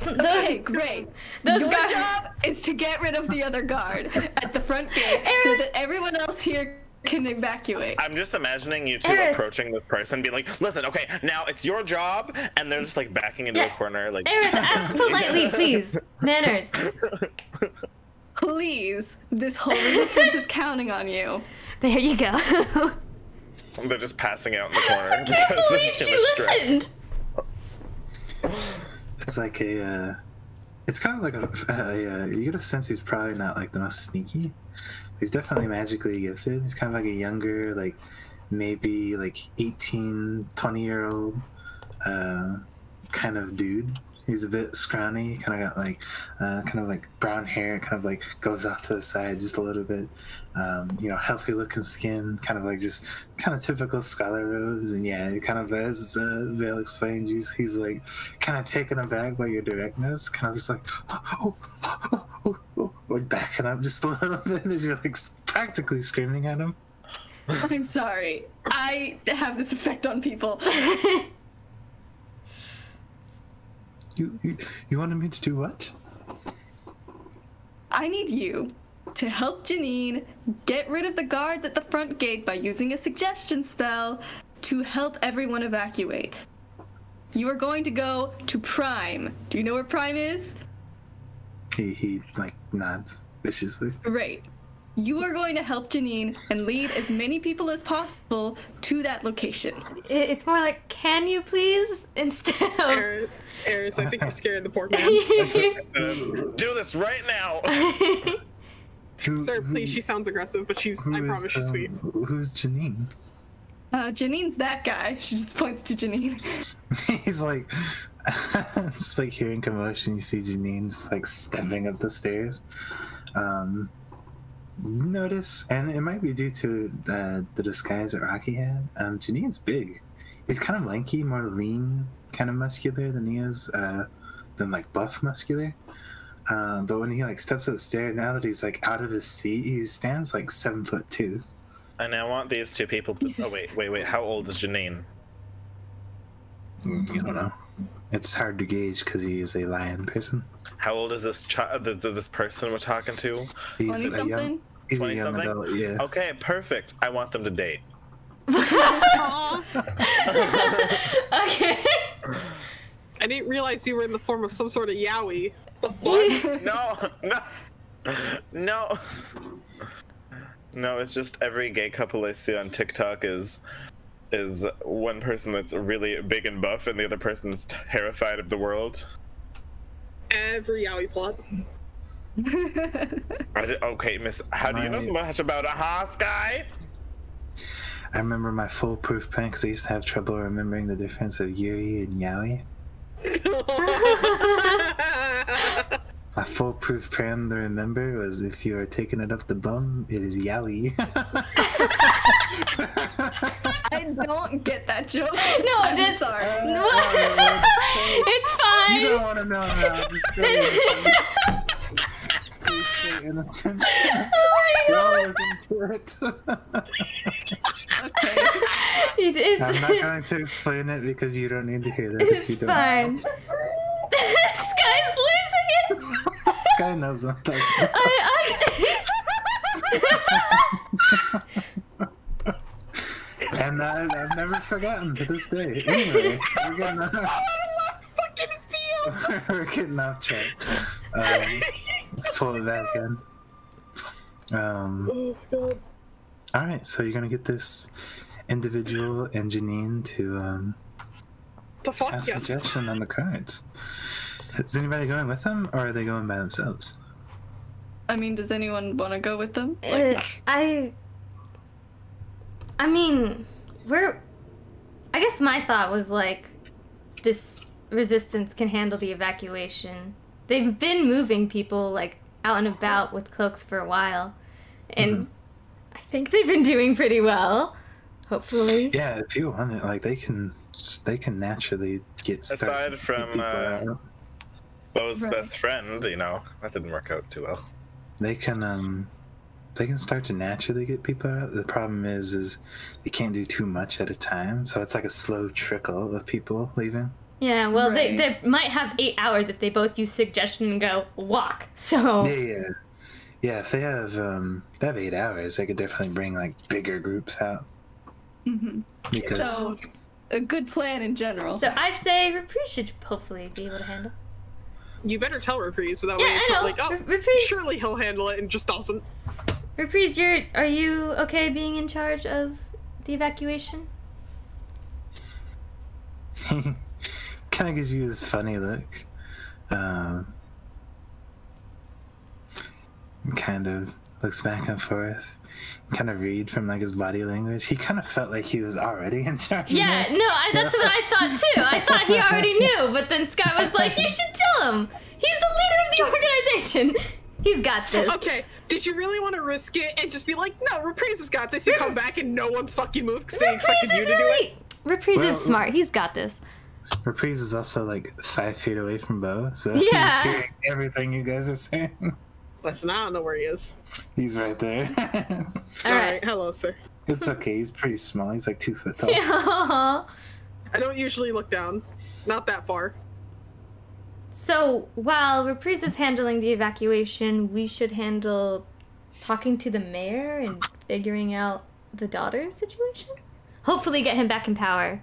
Speaker 1: Okay, great.
Speaker 3: Those
Speaker 1: Your
Speaker 3: guards-
Speaker 1: job is to get rid of the other guard at the front gate so that everyone else here can evacuate.
Speaker 4: I'm just imagining you two
Speaker 3: Eris.
Speaker 4: approaching this person, being like, "Listen, okay, now it's your job," and they're just like backing into a corner, like.
Speaker 3: Eris, ask politely, please. Manners.
Speaker 1: Please, this whole resistance is counting on you.
Speaker 3: There you go.
Speaker 4: They're just passing out in the corner.
Speaker 3: I can't
Speaker 4: because
Speaker 3: believe
Speaker 4: they're
Speaker 3: she
Speaker 4: stressed.
Speaker 3: listened.
Speaker 5: It's like it's kind of like you get a sense he's probably not like the most sneaky. He's definitely magically gifted. He's kind of like a younger, like maybe like 18, 20-year-old kind of dude. He's a bit scrawny, kind of got like brown hair, kind of like goes off to the side just a little bit. Healthy looking skin, kind of like just kind of typical scholar rose. And yeah, kind of as Vale explained, he's like kind of taken aback by your directness, kind of just like like backing up just a little bit as you're like practically screaming at him.
Speaker 1: I'm sorry. I have this effect on people.
Speaker 5: You wanted me to do what?
Speaker 1: I need you to help Janine get rid of the guards at the front gate by using a suggestion spell to help everyone evacuate. You are going to go to Prime. Do you know where Prime is?
Speaker 5: He like nods viciously.
Speaker 1: Great. You are going to help Janine and lead as many people as possible to that location.
Speaker 3: It's more like, can you please? Instead of...
Speaker 2: Eris, I think you're scaring the poor man.
Speaker 4: Do this right now.
Speaker 2: Sir, please, she sounds aggressive, but I promise she's sweet.
Speaker 5: Who's Janine?
Speaker 1: Janine's that guy. She just points to Janine.
Speaker 5: He's like, just like hearing commotion, you see Janine just like stepping up the stairs. You notice, and it might be due to the disguise that Rocky had. Janine's big. He's kind of lanky, more lean, kind of muscular than he is, than like buff muscular. But when he like steps upstairs, now that he's like out of his seat, he stands like 7'2".
Speaker 4: And I want these two people to.
Speaker 1: Jesus.
Speaker 4: Oh wait. How old is Janine?
Speaker 5: You don't know. It's hard to gauge because he is a lion person.
Speaker 4: How old is this this person we're talking to?
Speaker 5: He's
Speaker 1: 20-something?
Speaker 5: He's a
Speaker 4: 20-something?
Speaker 5: young adult, yeah.
Speaker 4: Okay, perfect. I want them to date.
Speaker 2: Aw,
Speaker 3: Okay.
Speaker 2: I didn't realize you were in the form of some sort of yaoi. The fuck?
Speaker 4: No, it's just every gay couple I see on TikTok is one person that's really big and buff and the other person's terrified of the world.
Speaker 2: Every yaoi plot.
Speaker 4: Okay, miss, how do you know so much about a Sky?
Speaker 5: I remember my foolproof plan because I used to have trouble remembering the difference of Yuri and Yaoi. My foolproof plan to remember was if you are taking it up the bum, it is Yaoi.
Speaker 1: I don't get that joke.
Speaker 3: No,
Speaker 1: I'm
Speaker 3: that's...
Speaker 1: sorry.
Speaker 3: It's fine.
Speaker 5: You don't want to know now. Just go innocent. Please stay innocent. Don't look into it.
Speaker 1: Okay.
Speaker 3: It's
Speaker 5: I'm not going to explain it because you don't need to hear that if you
Speaker 3: it's
Speaker 5: don't.
Speaker 3: fine. Sky's losing it.
Speaker 5: Sky knows what I'm talking about. And I've never forgotten to this day. Anyway, we're getting off track. Let's pull it back in.
Speaker 2: Oh god.
Speaker 5: Alright, so you're gonna get this individual and Janine to
Speaker 2: The fuck,
Speaker 5: Cast
Speaker 2: yes.
Speaker 5: suggestion on the cards. Is anybody going with them, or are they going by themselves?
Speaker 1: I mean, does anyone want to go with them?
Speaker 3: I mean, I guess my thought was like, this resistance can handle the evacuation. They've been moving people like out and about with cloaks for a while, and I think they've been doing pretty well. Hopefully.
Speaker 5: Yeah, if you want it, like they can naturally get started.
Speaker 4: Aside from Beau's best friend, you know, that didn't work out too well.
Speaker 5: They can start to naturally get people out. The problem is they can't do too much at a time, so it's like a slow trickle of people leaving.
Speaker 3: Yeah, well,
Speaker 1: Right.
Speaker 3: they might have 8 hours if they both use suggestion and go walk. So
Speaker 5: Yeah. If they have 8 hours, they could definitely bring like bigger groups out. Because
Speaker 1: So, a good plan in general.
Speaker 3: So I say Reprise should hopefully be able to handle.
Speaker 2: You better tell Reprise so that
Speaker 3: Yeah,
Speaker 2: way it's
Speaker 3: I
Speaker 2: not
Speaker 3: know.
Speaker 2: like, oh,
Speaker 3: Reprise.
Speaker 2: surely he'll handle it and just doesn't.
Speaker 3: Reprise, are you okay being in charge of the evacuation?
Speaker 5: kind of gives you this funny look. Kind of looks back and forth. Kind of read from like his body language. He kind of felt like he was already in charge.
Speaker 3: Yeah,
Speaker 5: of it.
Speaker 3: no, that's what I thought too. I thought he already knew, but then Scott was like, "You should tell him. He's the leader of the organization. He's got this."
Speaker 2: Okay, did you really want to risk it and just be like, no, Reprise has got this, you come back and no one's fucking moved because they expected
Speaker 3: Reprise
Speaker 2: you
Speaker 3: is
Speaker 2: to do
Speaker 3: really
Speaker 2: it?
Speaker 3: Reprise
Speaker 5: Well,
Speaker 3: is smart. He's got this.
Speaker 5: Reprise is also like 5 feet away from Beau, so
Speaker 3: Yeah.
Speaker 5: he's hearing everything you guys are saying.
Speaker 2: Listen, I don't know where he is.
Speaker 5: He's right there.
Speaker 3: Alright.
Speaker 2: Hello, sir.
Speaker 5: It's okay. He's pretty small. He's like 2 foot tall.
Speaker 3: Yeah.
Speaker 2: I don't usually look down. Not that far.
Speaker 3: So while Reprise is handling the evacuation, we should handle talking to the mayor and figuring out the daughter situation. Hopefully, get him back in power.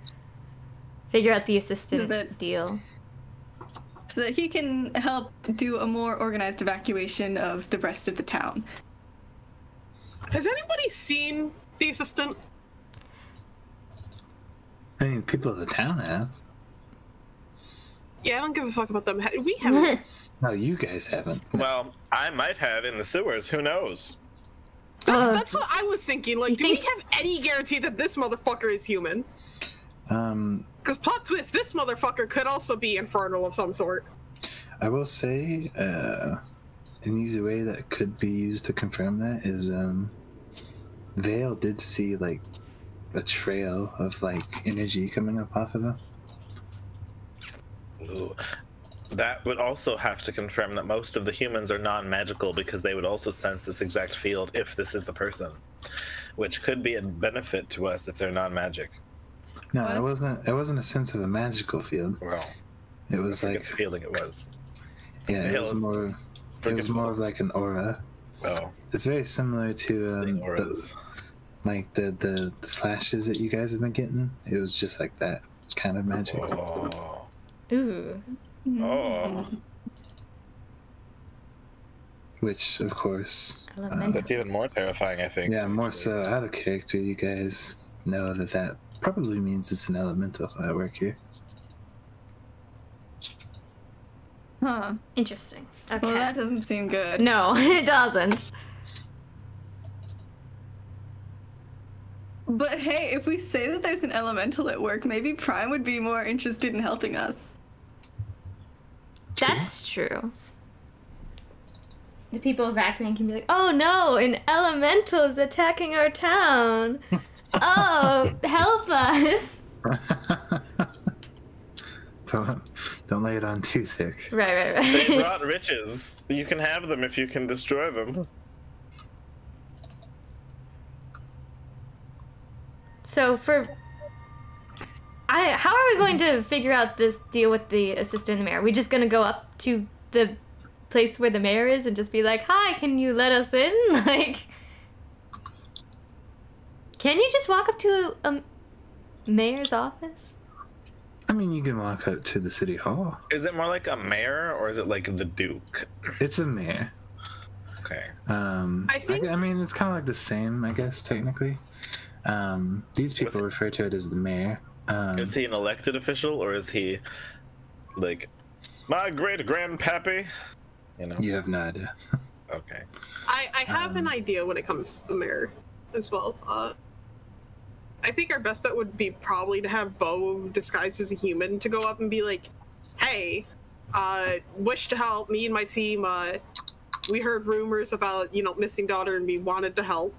Speaker 3: Figure out the assistant deal.
Speaker 1: So that he can help do a more organized evacuation of the rest of the town.
Speaker 2: Has anybody seen the assistant?
Speaker 5: I mean, people of the town have.
Speaker 2: Yeah, I don't give a fuck about them. We haven't.
Speaker 5: No, you guys haven't.
Speaker 4: Well, I might have in the sewers. Who knows?
Speaker 2: That's what I was thinking. Like,
Speaker 3: You
Speaker 2: do we
Speaker 3: think-
Speaker 2: have any guarantee that this motherfucker is human? Because plot twist, this motherfucker could also be infernal of some sort.
Speaker 5: I will say, an easy way that could be used to confirm that is, Vale did see, like, a trail of, like, energy coming up off of him.
Speaker 4: Ooh. That would also have to confirm that most of the humans are non-magical because they would also sense this exact field if this is the person, which could be a benefit to us if they're non-magic.
Speaker 5: No,
Speaker 1: What?
Speaker 5: it wasn't a sense of a magical field.
Speaker 4: Well,
Speaker 5: It was
Speaker 4: I forget
Speaker 5: like,
Speaker 4: the feeling it was.
Speaker 5: yeah, it was
Speaker 4: Forgetful.
Speaker 5: more of like an aura.
Speaker 4: Oh,
Speaker 5: It's very similar to
Speaker 4: seeing auras.
Speaker 5: the flashes that you guys have been getting. It was just like that kind of magic.
Speaker 4: Oh.
Speaker 3: Ooh.
Speaker 4: Oh.
Speaker 5: Which, of course,
Speaker 3: I love mental.
Speaker 4: That's even more terrifying, I think.
Speaker 5: yeah, more so out of character. You guys know that probably means it's an elemental at work here.
Speaker 1: Huh.
Speaker 3: Interesting. Okay.
Speaker 1: Well, that doesn't seem good.
Speaker 3: No, it doesn't.
Speaker 1: But hey, if we say that there's an elemental at work, maybe Prime would be more interested in helping us.
Speaker 3: That's true. The people evacuating can be like, "Oh no, an elemental is attacking our town. Oh, help us!"
Speaker 5: Don't lay it on too thick.
Speaker 3: Right.
Speaker 4: They brought riches. You can have them if you can destroy them.
Speaker 3: So how are we going to figure out this deal with the assistant mayor? Are we just gonna go up to the place where the mayor is and just be like, "Hi, can you let us in?" Like, can you just walk up to a mayor's office?
Speaker 5: I mean, you can walk up to the city hall.
Speaker 4: Is it more like a mayor or is it like the Duke?
Speaker 5: It's a mayor.
Speaker 4: Okay.
Speaker 2: I think-
Speaker 5: I mean, it's kind of like the same, I guess, technically. These people refer to it as the mayor.
Speaker 4: Is he an elected official, or is he like my great grandpappy? You know.
Speaker 5: You have no idea.
Speaker 4: Okay.
Speaker 2: I have an idea when it comes to the mayor as well. I think our best bet would be probably to have Beau disguised as a human to go up and be like, hey, wish to help me and my team. We heard rumors about, missing daughter and we wanted to help.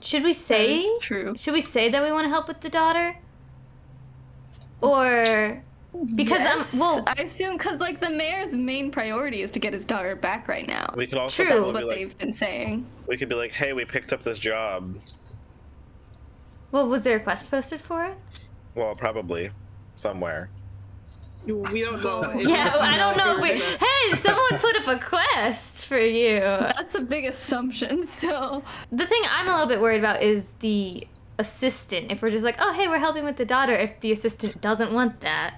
Speaker 3: Should we say?
Speaker 1: That is true.
Speaker 3: Should we say that we want to help with the daughter? Or because
Speaker 1: Yes.
Speaker 3: I
Speaker 1: I assume because like the mayor's main priority is to get his daughter back right now.
Speaker 4: We could also
Speaker 3: True.
Speaker 1: That's
Speaker 4: probably
Speaker 1: what
Speaker 4: be like,
Speaker 1: they've been saying.
Speaker 4: we could be like, hey, we picked up this job.
Speaker 3: Well, was there a quest posted for it?
Speaker 4: Well, probably somewhere.
Speaker 2: We don't know.
Speaker 3: Yeah, I don't know. Hey, someone put up a quest for you.
Speaker 1: That's a big assumption. So
Speaker 3: The thing I'm a little bit worried about is the assistant. If we're just like, oh, hey, we're helping with the daughter, if the assistant doesn't want that,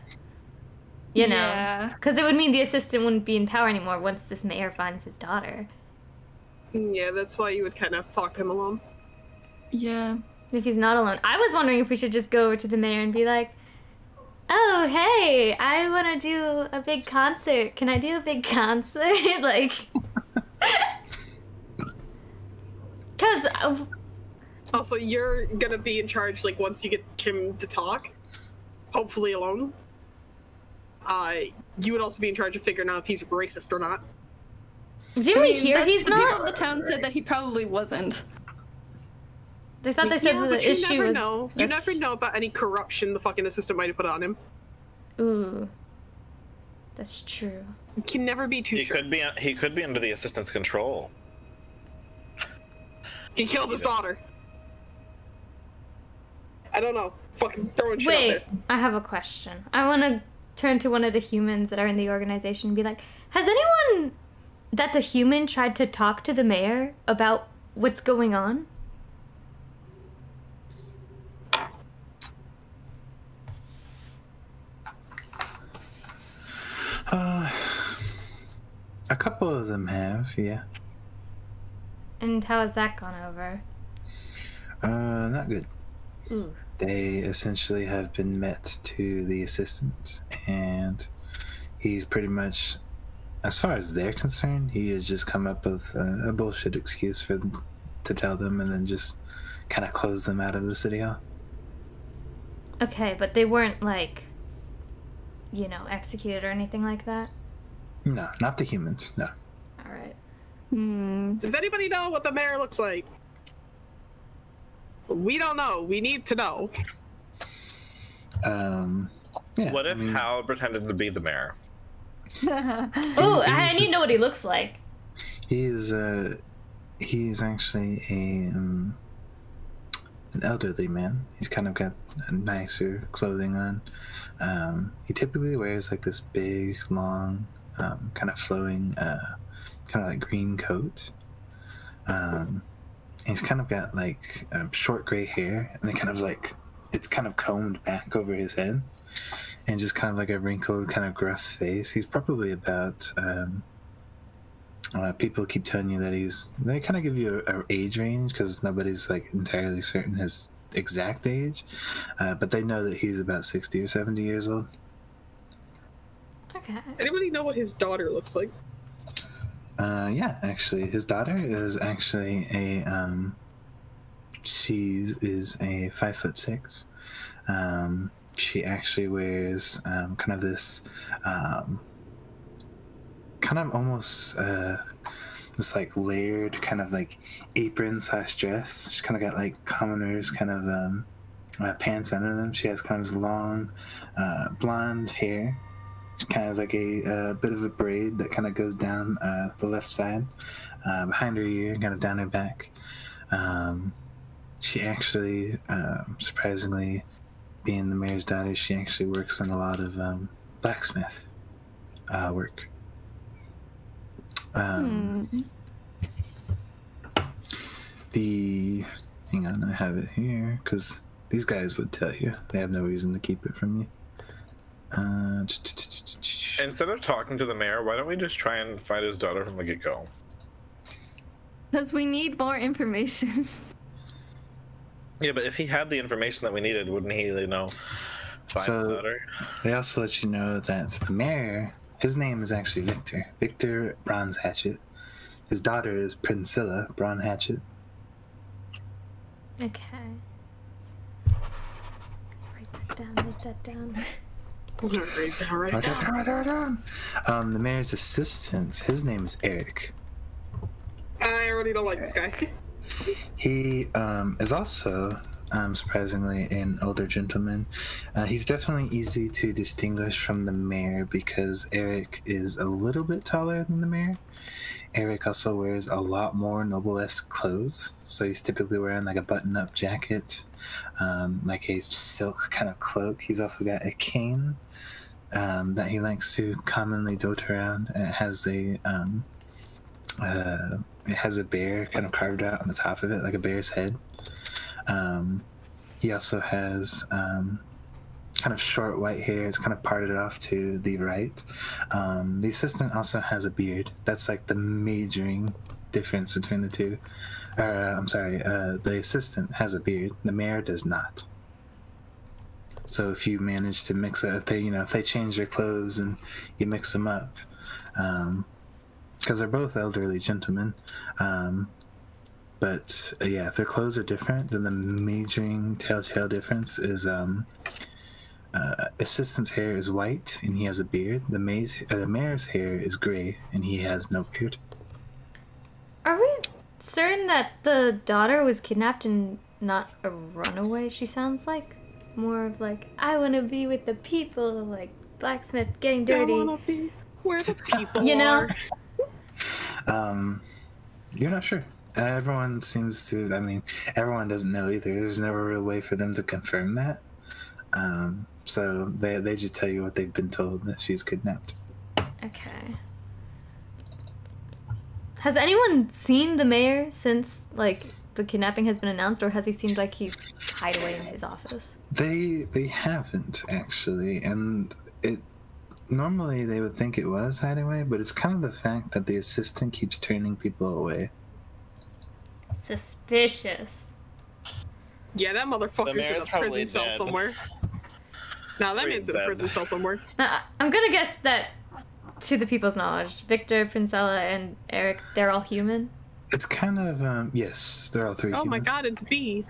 Speaker 3: you know,
Speaker 1: Yeah.
Speaker 3: because it would mean the assistant wouldn't be in power anymore once this mayor finds his daughter.
Speaker 2: Yeah, that's why you would kind of talk to him alone.
Speaker 1: Yeah.
Speaker 3: If he's not alone, I was wondering if we should just go over to the mayor and be like, oh, hey, I want to do a big concert. Can I do a big concert? Like, because
Speaker 2: Also, you're gonna be in charge, like, once you get him to talk, hopefully alone. You would also be in charge of figuring out if he's racist or not.
Speaker 3: didn't we hear he's
Speaker 1: the people
Speaker 3: not?
Speaker 1: of the town said that he probably wasn't.
Speaker 3: They thought they said
Speaker 2: Yeah,
Speaker 3: that
Speaker 2: but
Speaker 3: the
Speaker 2: you
Speaker 3: issue
Speaker 2: never
Speaker 3: was.
Speaker 2: know. You never know about any corruption the fucking assistant might have put on him.
Speaker 3: Ooh, that's true.
Speaker 2: You can never be too
Speaker 4: He
Speaker 2: sure.
Speaker 4: he could be under the assistant's control.
Speaker 2: He killed his daughter. I don't know. Fucking throwing shit out
Speaker 3: Wait,
Speaker 2: there.
Speaker 3: I have a question. I want to turn to one of the humans that are in the organization and be like, has anyone that's a human tried to talk to the mayor about what's going on?
Speaker 5: A couple of them have, yeah.
Speaker 3: And how has that gone over?
Speaker 5: Not good.
Speaker 3: Ooh.
Speaker 5: They essentially have been met to the assistant, and he's pretty much, as far as they're concerned, he has just come up with a bullshit excuse for them to tell them, and then just kind of close them out of the city hall.
Speaker 3: Okay, but they weren't like, executed or anything like that?
Speaker 5: No, not the humans. No.
Speaker 3: All right.
Speaker 2: Does anybody know what the mayor looks like? We don't know. We need to know.
Speaker 5: Yeah.
Speaker 4: What if Hal pretended to be the mayor?
Speaker 3: Oh, I need to know what he looks like.
Speaker 5: He's actually an elderly man. He's kind of got nicer clothing on. He typically wears like this big, long, kind of flowing, kind of like green coat. He's kind of got like short gray hair, and it's kind of combed back over his head, and just kind of like a wrinkled, kind of gruff face. He's probably about. People keep telling you that they kind of give you a age range because nobody's like entirely certain his exact age, but they know that he's about 60 or 70 years old.
Speaker 3: Okay.
Speaker 2: Anybody know what his daughter looks like?
Speaker 5: Yeah, actually, his daughter is actually she is a 5'6". She actually wears kind of this kind of almost this like layered kind of like apron / dress. She's kind of got like commoners kind of pants under them. She has kind of this long blonde hair. She kind of has like a bit of a braid that kind of goes down the left side behind her ear, kind of down her back. She actually, surprisingly, being the mayor's daughter, she actually works in a lot of blacksmith work. Hang on, I have it here because these guys would tell you. They have no reason to keep it from you.
Speaker 4: Instead of talking to the mayor, why don't we just try and find his daughter from the get-go?
Speaker 1: Because we need more information.
Speaker 4: Yeah, but if he had the information that we needed, wouldn't he, you know, find
Speaker 5: So-
Speaker 4: the daughter?
Speaker 5: They also let you know that the mayor, his name is actually Victor. Victor Bronze Hatchet. His daughter is Priscilla Bronze Hatchet.
Speaker 3: Okay. Write that down.
Speaker 2: Right now.
Speaker 5: The mayor's assistant, his name is Eric.
Speaker 2: I already don't like this guy.
Speaker 5: He is also, surprisingly, an older gentleman. He's definitely easy to distinguish from the mayor because Eric is a little bit taller than the mayor. Eric also wears a lot more noble-esque clothes, so he's typically wearing like a button-up jacket, like a silk kind of cloak. He's also got a cane that he likes to commonly dote around, and it has a bear kind of carved out on the top of it, like a bear's head. He also has kind of short white hair. It's kind of parted off to the right. The assistant also has a beard. That's like the majoring difference between the two. The assistant has a beard. The mayor does not. So if you manage to mix it, if they change their clothes and you mix them up, because they're both elderly gentlemen. But if their clothes are different, then the majoring telltale difference is assistant's hair is white and he has a beard. The mayor's hair is gray and he has no beard.
Speaker 3: Are we certain that the daughter was kidnapped and not a runaway? She sounds like more of like, I want to be with the people, like blacksmith getting dirty.
Speaker 2: I want to be where the people
Speaker 3: You know?
Speaker 2: are.
Speaker 5: You're not sure. Everyone seems to. I mean, everyone doesn't know either. There's never a real way for them to confirm that. So they just tell you what they've been told, that she's kidnapped.
Speaker 3: Okay. Has anyone seen the mayor since, like, the kidnapping has been announced, or has he seemed like he's hide away in his office?
Speaker 5: They haven't, actually, and normally they would think it was hideaway, but it's kind of the fact that the assistant keeps turning people away.
Speaker 3: Suspicious.
Speaker 2: Yeah, that motherfucker's in a prison cell
Speaker 4: dead.
Speaker 2: somewhere. No, that man's in a prison cell somewhere.
Speaker 3: I'm gonna guess that, to the people's knowledge, Victor, Princella, and Eric, they're all human?
Speaker 5: It's kind of, yes, they're all three
Speaker 2: Oh my
Speaker 5: human.
Speaker 2: god, it's B.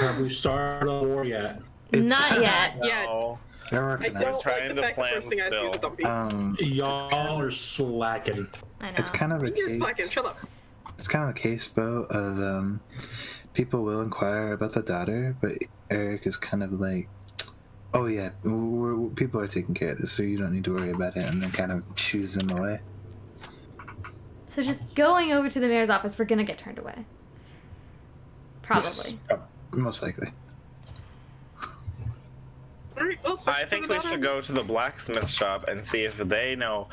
Speaker 6: Have we started a war yet?
Speaker 3: Not yet.
Speaker 4: No.
Speaker 5: They're
Speaker 2: I
Speaker 5: working on
Speaker 2: don't
Speaker 5: it.
Speaker 4: trying
Speaker 2: like
Speaker 4: to
Speaker 2: the fact the
Speaker 4: plan
Speaker 2: first thing I see is a
Speaker 4: still.
Speaker 2: dumpy.
Speaker 6: Y'all are slacking.
Speaker 3: I know.
Speaker 5: It's kind of a
Speaker 2: You're
Speaker 5: case.
Speaker 2: slacking, shut up.
Speaker 5: It's kind of a case, Beau, of people will inquire about the daughter, but Eric is kind of like, oh yeah, people are taking care of this, so you don't need to worry about it, and then kind of shoos them away.
Speaker 3: So just going over to the mayor's office, we're gonna get turned away. Probably.
Speaker 5: Yes, most likely.
Speaker 2: Alright, well, search
Speaker 4: I
Speaker 2: for
Speaker 4: think
Speaker 2: the
Speaker 4: we
Speaker 2: daughter.
Speaker 4: should go to the blacksmith shop and see if they know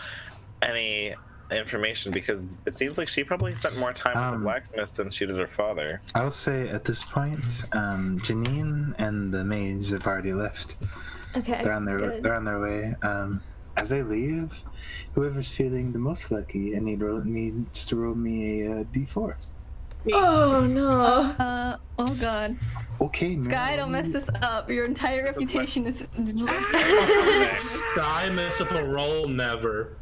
Speaker 4: any information, because it seems like she probably spent more time with the blacksmith than she did her father.
Speaker 5: I'll say at this point, Janine and the mage have already left.
Speaker 3: Okay.
Speaker 5: They're on their
Speaker 3: good.
Speaker 5: they're on their way. As they leave, whoever's feeling the most lucky and needs to roll me a d4.
Speaker 3: Oh no.
Speaker 1: Oh god.
Speaker 5: Okay,
Speaker 1: Sky, don't mess this up. Your entire reputation is.
Speaker 6: I mess up a roll, never.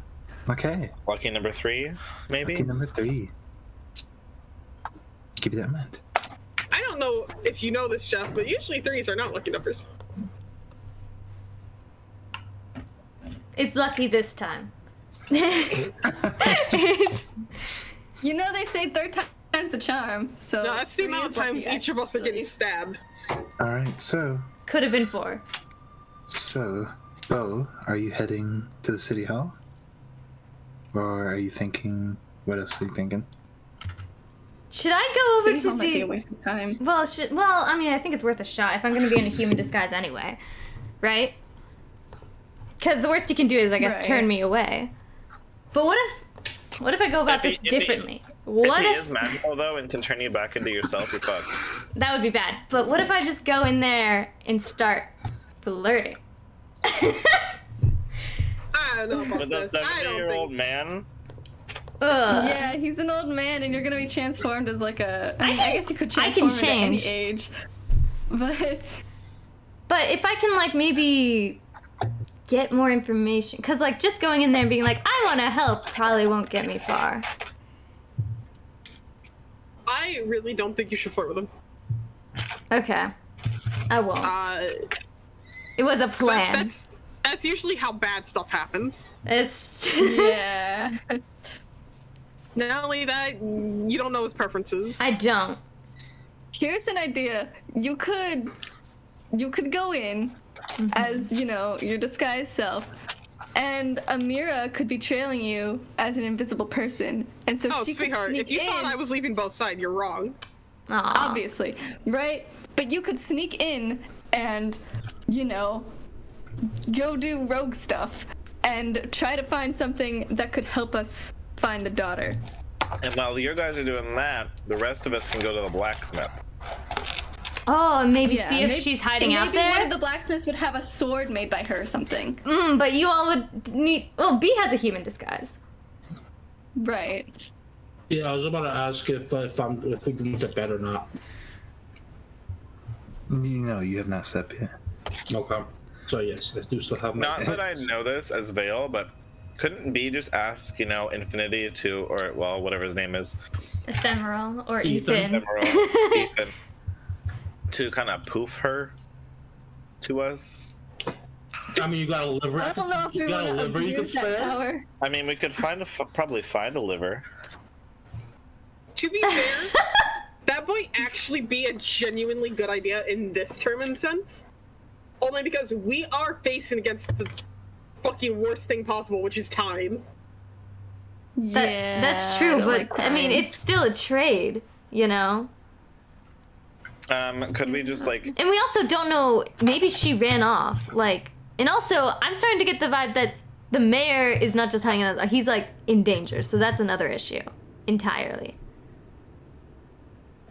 Speaker 5: Okay,
Speaker 4: Lucky number 3, maybe?
Speaker 5: lucky number 3. Keep that in mind.
Speaker 2: I don't know if you know this, Jeff, but usually 3s are not lucky numbers.
Speaker 3: It's lucky this time. It's...
Speaker 1: You know they say third time's the charm, so.
Speaker 2: No, that's the
Speaker 1: 3
Speaker 2: amount of
Speaker 1: is lucky,
Speaker 2: times each of us are getting
Speaker 1: actually.
Speaker 2: stabbed.
Speaker 5: All right, so
Speaker 3: Could have been 4.
Speaker 5: Beau, are you heading to the city hall, or are you thinking? What else are you thinking?
Speaker 3: Should I go over
Speaker 1: City
Speaker 3: to
Speaker 1: Hall might be a
Speaker 3: the...
Speaker 1: waste of time.
Speaker 3: Well, I mean, I think it's worth a shot if I'm going to be in a human disguise anyway. Right? Because the worst he can do is, I guess,
Speaker 1: Right.
Speaker 3: turn me away. But what if I go about this differently? What
Speaker 4: If he
Speaker 3: if...
Speaker 4: is magical, though, and can turn you back into yourself, you're fucked.
Speaker 3: That would be bad. But what if I just go in there and start flirting?
Speaker 2: I don't know about
Speaker 4: With a
Speaker 2: this. I don't
Speaker 4: 70-year-old
Speaker 2: think.
Speaker 4: man?
Speaker 3: Ugh.
Speaker 1: Yeah, he's an old man, and you're gonna be transformed as like a. I mean, I guess you could
Speaker 3: I can
Speaker 1: transform at any
Speaker 3: change.
Speaker 1: age.
Speaker 3: But if I can, like, maybe get more information, because, like, just going in there and being like, I want to help probably won't get me far.
Speaker 2: I really don't think you should flirt with him.
Speaker 3: Okay. I won't. It was a plan.
Speaker 2: That's usually how bad stuff happens.
Speaker 1: Yeah.
Speaker 2: Not only that, you don't know his preferences.
Speaker 3: I don't.
Speaker 1: Here's an idea. You could go in as, you know, your disguised self, and Amira could be trailing you as an invisible person. And so she
Speaker 2: sweetheart,
Speaker 1: could sneak
Speaker 2: if you thought I was leaving both sides, you're wrong.
Speaker 3: Aww.
Speaker 1: Obviously, right? But you could sneak in and, you know, go do rogue stuff and try to find something that could help us find the daughter.
Speaker 4: And while you guys are doing that, the rest of us can go to the blacksmith.
Speaker 3: Oh, and maybe see if she's hiding out there?
Speaker 1: Maybe one of the blacksmiths would have a sword made by her or something.
Speaker 3: But you all would need... Well, B has a human disguise.
Speaker 1: Right.
Speaker 6: Yeah, I was about to ask if we can get better or not.
Speaker 5: You know, you have not stepped yet.
Speaker 6: Okay. So yes, I do still have my...
Speaker 4: Not that I know this as Vale, but couldn't B just ask, you know, Infinity to, or, well, whatever his name is.
Speaker 3: Ephemeral or
Speaker 6: Ethan.
Speaker 4: Ethan, to kind of poof her to us.
Speaker 6: I mean, you got a liver.
Speaker 1: I don't know if
Speaker 6: You
Speaker 1: we
Speaker 6: got a
Speaker 1: want to
Speaker 6: liver you could
Speaker 1: abuse that
Speaker 6: spare?
Speaker 1: power.
Speaker 4: I mean, we could probably find a liver.
Speaker 2: To be fair, that might actually be a genuinely good idea in this term and sense. Only because we are facing against the fucking worst thing possible, which is time.
Speaker 1: Yeah,
Speaker 3: that's true, but
Speaker 1: like
Speaker 3: I mean, it's still a trade, you know?
Speaker 4: Could we just, like...
Speaker 3: And we also don't know, maybe she ran off, like... And also, I'm starting to get the vibe that the mayor is not just hanging out, he's, like, in danger, so that's another issue. Entirely.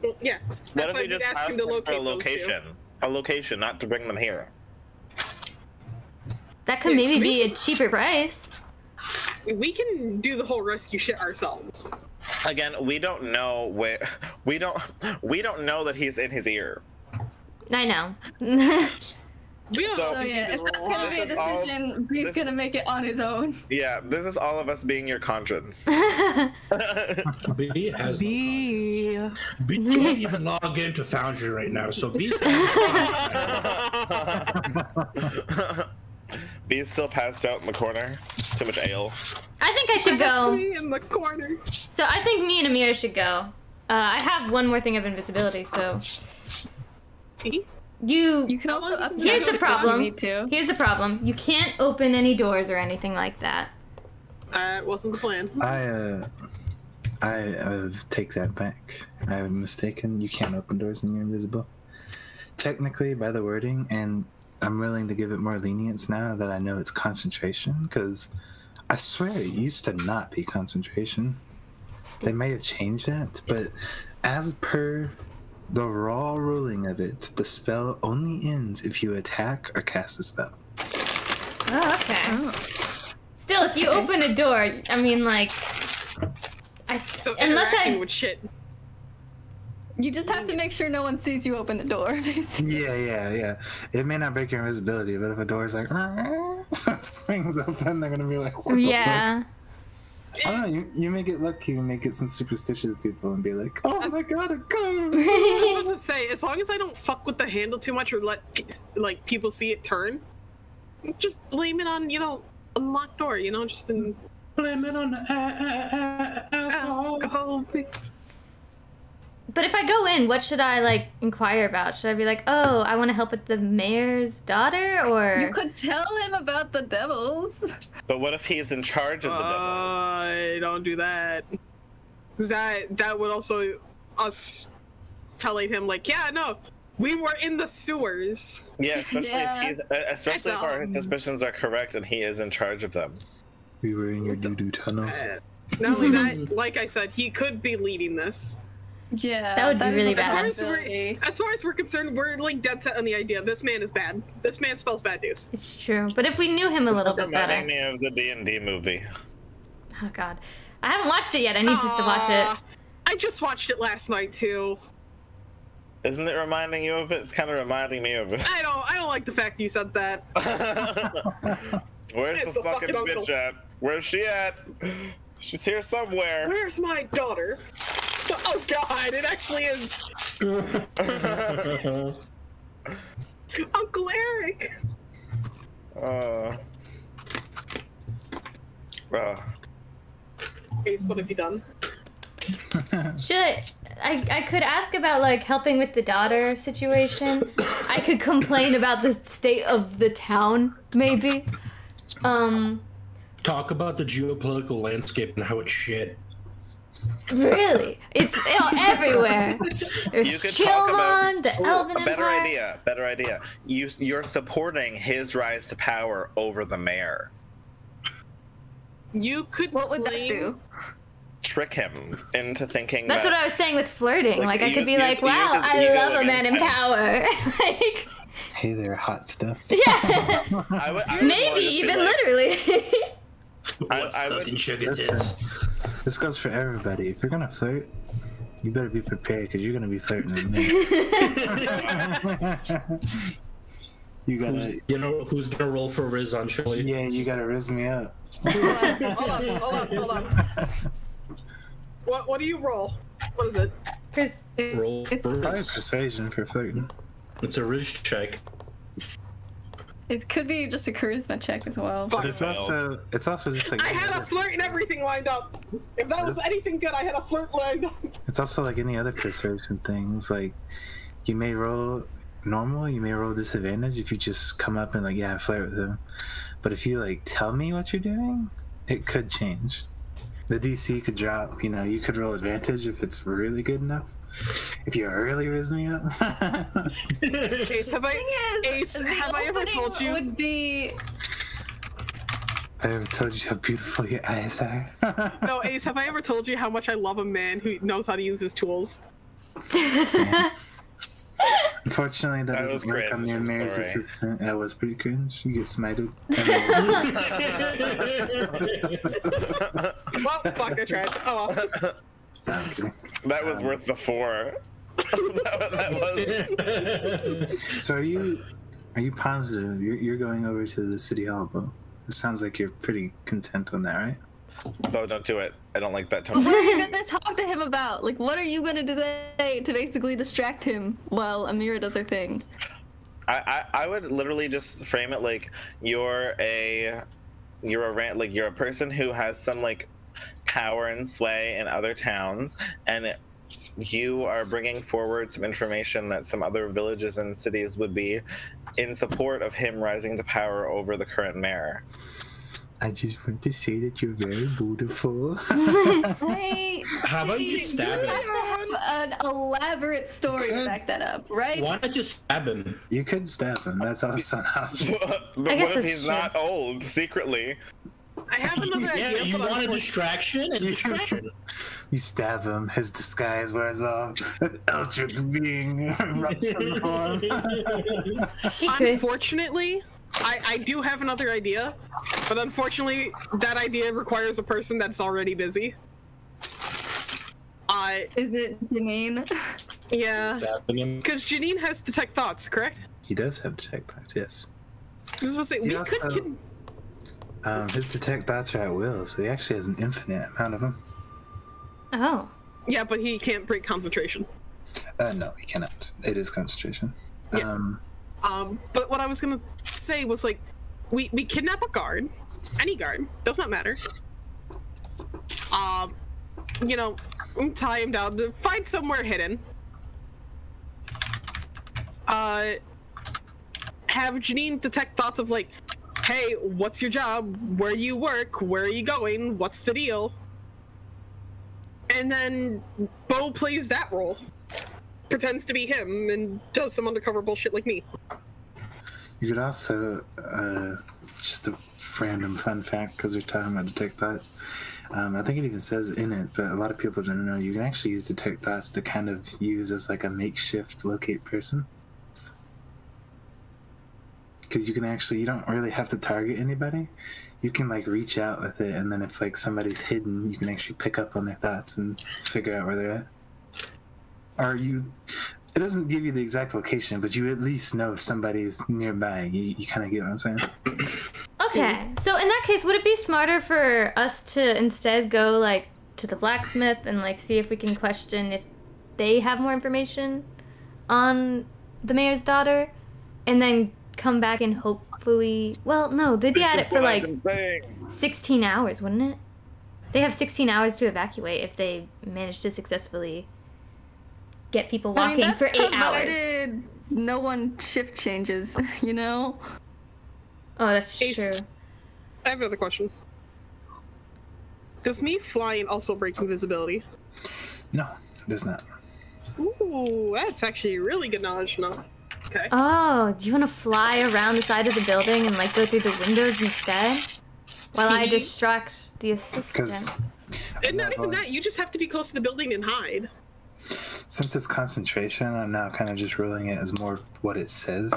Speaker 2: Well, yeah,
Speaker 4: What
Speaker 2: that's
Speaker 4: if
Speaker 2: why
Speaker 4: we just
Speaker 2: asked
Speaker 4: ask
Speaker 2: him to
Speaker 4: them for
Speaker 2: locate
Speaker 4: a
Speaker 2: those two.
Speaker 4: location? A location, not to bring them here.
Speaker 3: That could maybe be a cheaper price.
Speaker 2: We can do the whole rescue shit ourselves.
Speaker 4: Again, we don't know where... We don't know that he's in his ear.
Speaker 3: I know.
Speaker 2: We don't know
Speaker 1: So
Speaker 2: if he's
Speaker 1: yeah,
Speaker 2: even
Speaker 1: if that's gonna be a
Speaker 4: This is all-
Speaker 1: decision, Bree's
Speaker 4: this-
Speaker 1: gonna make it on his own.
Speaker 4: Yeah, this is all of us being your conscience.
Speaker 6: B has
Speaker 2: B.
Speaker 6: no B can't even log into Foundry right now, so B's
Speaker 4: B's still passed out in the corner. Too much ale.
Speaker 3: I think I should
Speaker 2: That's
Speaker 3: go.
Speaker 2: me in the corner.
Speaker 3: So I think me and Amira should go. I have one more thing of invisibility, so...
Speaker 2: See?
Speaker 1: You can also up
Speaker 3: Here's the problem.
Speaker 1: Need to.
Speaker 3: Here's the problem. You can't open any doors or anything like that.
Speaker 2: That wasn't the plan.
Speaker 5: I take that back. I'm mistaken. You can't open doors when you're invisible. Technically, by the wording, and I'm willing to give it more lenience now that I know it's concentration, because I swear it used to not be concentration. They may have changed that, but as per the raw ruling of it, the spell only ends if you attack or cast a spell.
Speaker 3: Oh, okay. Still, if you open a door, I mean, like...
Speaker 2: So
Speaker 3: unless
Speaker 2: interacting
Speaker 3: I...
Speaker 2: with shit.
Speaker 1: You just have to make sure no one sees you open the door, basically.
Speaker 5: Yeah. It may not break your invisibility, but if a door's like swings open, they're gonna be like, what the fuck?
Speaker 3: Yeah.
Speaker 5: I don't know, you may get lucky and may get some superstitious people and be like, oh my god, a ghost!
Speaker 2: I was about to say, as long as I don't fuck with the handle too much or let like people see it turn, just blame it on, you know, unlocked door, you know, just in...
Speaker 6: blame it on alcohol.
Speaker 3: But if I go in, what should I, like, inquire about? Should I be like, oh, I want to help with the mayor's daughter, or...
Speaker 1: You could tell him about the devils.
Speaker 4: But what if he's in charge of the devil?
Speaker 2: Don't do that. That would also us telling him like, yeah, no, we were in the sewers.
Speaker 4: Yeah, especially
Speaker 2: It's,
Speaker 4: if our suspicions are correct and he is in charge of them.
Speaker 5: We were in your doo-doo tunnels.
Speaker 2: Not only that, like I said, he could be leading this.
Speaker 1: Yeah,
Speaker 3: That would be
Speaker 1: is
Speaker 3: really
Speaker 1: a
Speaker 3: bad.
Speaker 1: possibility.
Speaker 2: As far as we're concerned, we're like dead set on the idea. This man is bad. This man spells bad news.
Speaker 3: It's true. But if we knew him a little bit better...
Speaker 4: Reminding me of the D&D movie.
Speaker 3: Oh, God. I haven't watched it yet. I need just to watch it.
Speaker 2: I just watched it last night, too.
Speaker 4: Isn't it reminding you of it? It's kind of reminding me of it.
Speaker 2: I don't like the fact you said that.
Speaker 4: Where's
Speaker 2: It's
Speaker 4: the
Speaker 2: a
Speaker 4: fucking
Speaker 2: fucking uncle.
Speaker 4: bitch at? Where's she at? She's here somewhere.
Speaker 2: Where's my daughter? Oh god, it actually is Uncle Eric. Ace, what have you done?
Speaker 3: I could ask about like helping with the daughter situation. I could complain about the state of the town, maybe.
Speaker 6: Talk about the geopolitical landscape and how it's shit.
Speaker 3: Really? It's everywhere. There's Chillon, the Elven Empire.
Speaker 4: Better idea. You're supporting his rise to power over the mayor.
Speaker 2: You could
Speaker 1: What would that do?
Speaker 4: Trick him into thinking
Speaker 3: That's
Speaker 4: that,
Speaker 3: what I was saying with flirting. Like I could be like,
Speaker 4: use
Speaker 3: wow,
Speaker 4: his
Speaker 3: I
Speaker 4: ego
Speaker 3: love a man in
Speaker 4: against him.
Speaker 3: power. Like,
Speaker 5: Hey there, hot stuff.
Speaker 3: yeah.
Speaker 4: I would
Speaker 3: Maybe
Speaker 4: want to be
Speaker 3: even
Speaker 4: like-
Speaker 3: literally.
Speaker 6: What's
Speaker 4: I would-
Speaker 6: cooking sugar tits?
Speaker 5: This goes for everybody. If you're gonna flirt, you better be prepared because you're gonna be flirting with me. You gotta,
Speaker 6: Who's gonna roll for Riz on Chili?
Speaker 5: yeah, you gotta riz me up.
Speaker 2: Hold on. What do you roll? What is it?
Speaker 6: Roll
Speaker 1: It's,
Speaker 6: for
Speaker 5: Probably
Speaker 6: Riz.
Speaker 5: persuasion for flirting.
Speaker 6: It's a Riz check.
Speaker 1: it could be just a charisma check as well.
Speaker 2: Fuck.
Speaker 5: But it's also just like
Speaker 2: I had a flirt and everything lined up. If that was anything good, I had a flirt lined up.
Speaker 5: it's also like any other persuasion things. Like you may roll normal, you may roll disadvantage if you just come up and like flirt with him. But if you like tell me what you're doing, it could change. The DC could drop. You could roll advantage if it's really good enough. If you really riz me up.
Speaker 2: Ace, have I ever told you?
Speaker 1: Would be
Speaker 5: I ever told you how beautiful your eyes are?
Speaker 2: No, Ace, have I ever told you how much I love a man who knows how to use his tools?
Speaker 5: Unfortunately, that
Speaker 4: was
Speaker 5: doesn't work on
Speaker 4: cringe,
Speaker 5: your
Speaker 4: I'm
Speaker 5: mayor's
Speaker 4: sorry.
Speaker 5: assistant. That was pretty cringe. You get smited.
Speaker 2: Well, fuck, I tried. Oh well.
Speaker 5: Okay.
Speaker 4: That was worth the 4. that was.
Speaker 5: So are you positive you're going over to the city hall, Beau? It sounds like you're pretty content on that, right?
Speaker 4: Beau, don't do it. I don't like that tone.
Speaker 1: What are you gonna talk to him about? Like, what are you gonna say to basically distract him while Amira does her thing?
Speaker 4: I would literally just frame it like you're a person who has some like power and sway in other towns, and you are bringing forward some information that some other villages and cities would be in support of him rising to power over the current mayor.
Speaker 5: I just want to say that you're very beautiful.
Speaker 1: Hey,
Speaker 6: How about you just stab
Speaker 1: you
Speaker 6: him?
Speaker 1: have to have an elaborate story to back that up, right?
Speaker 6: Why not just stab him?
Speaker 5: You could stab him. That's also an option.
Speaker 4: But
Speaker 3: I guess
Speaker 4: what if
Speaker 3: that's
Speaker 4: he's
Speaker 3: true.
Speaker 4: not old secretly?
Speaker 2: I have another
Speaker 6: Yeah,
Speaker 2: idea,
Speaker 6: you
Speaker 2: but
Speaker 6: want a
Speaker 2: unfortunately-
Speaker 6: distraction? A distraction.
Speaker 5: You stab him, his disguise wears off, an eldritch being erupts from the form.
Speaker 3: He could.
Speaker 2: Unfortunately, I do have another idea, but unfortunately, that idea requires a person that's already busy.
Speaker 1: Is it Janine?
Speaker 2: Yeah,
Speaker 6: Stabbing him.
Speaker 2: because Janine has detect thoughts, correct?
Speaker 5: He does have detect thoughts, yes.
Speaker 2: This is what I say. We
Speaker 5: He also-
Speaker 2: could.
Speaker 5: His detect thoughts are at will, so he actually has an infinite amount of them.
Speaker 3: Oh.
Speaker 2: Yeah, but he can't break concentration.
Speaker 5: No, he cannot. It is concentration.
Speaker 2: Yeah. But what I was gonna say was like, we kidnap a guard, any guard, does not matter. Tie him down, to find somewhere hidden. Have Janine detect thoughts of like, hey, what's your job? Where do you work? Where are you going? What's the deal? And then Beau plays that role. Pretends to be him and does some undercover bullshit like me.
Speaker 5: You could also, just a random fun fact, because we're talking about detect thoughts. I think it even says in it, but a lot of people don't know, you can actually use detect thoughts to kind of use as like a makeshift locate person. Because you don't really have to target anybody. You can like reach out with it, and then if like somebody's hidden, you can actually pick up on their thoughts and figure out where they're at. Or It doesn't give you the exact location, but you at least know somebody's nearby. You kind of get what I'm saying?
Speaker 3: Okay, so in that case, would it be smarter for us to instead go, like, to the blacksmith and, like, see if we can question if they have more information on the mayor's daughter, and then come back and hopefully... Well, no, they'd be at it for, like, 16 hours, wouldn't it? They have 16 hours to evacuate if they manage to successfully get people walking for 8 hours.
Speaker 1: No one shift changes, you know?
Speaker 3: Oh, that's
Speaker 2: Ace,
Speaker 3: true.
Speaker 2: I have another question. Does me flying also break invisibility?
Speaker 5: No, it does not.
Speaker 2: Ooh, that's actually really good knowledge to know. Okay.
Speaker 3: Oh, do you want to fly around the side of the building and, like, go through the windows instead? While I distract the assistant.
Speaker 2: And not even that, you just have to be close to the building and hide.
Speaker 5: Since it's concentration, I'm now kind of just ruling it as more what it says.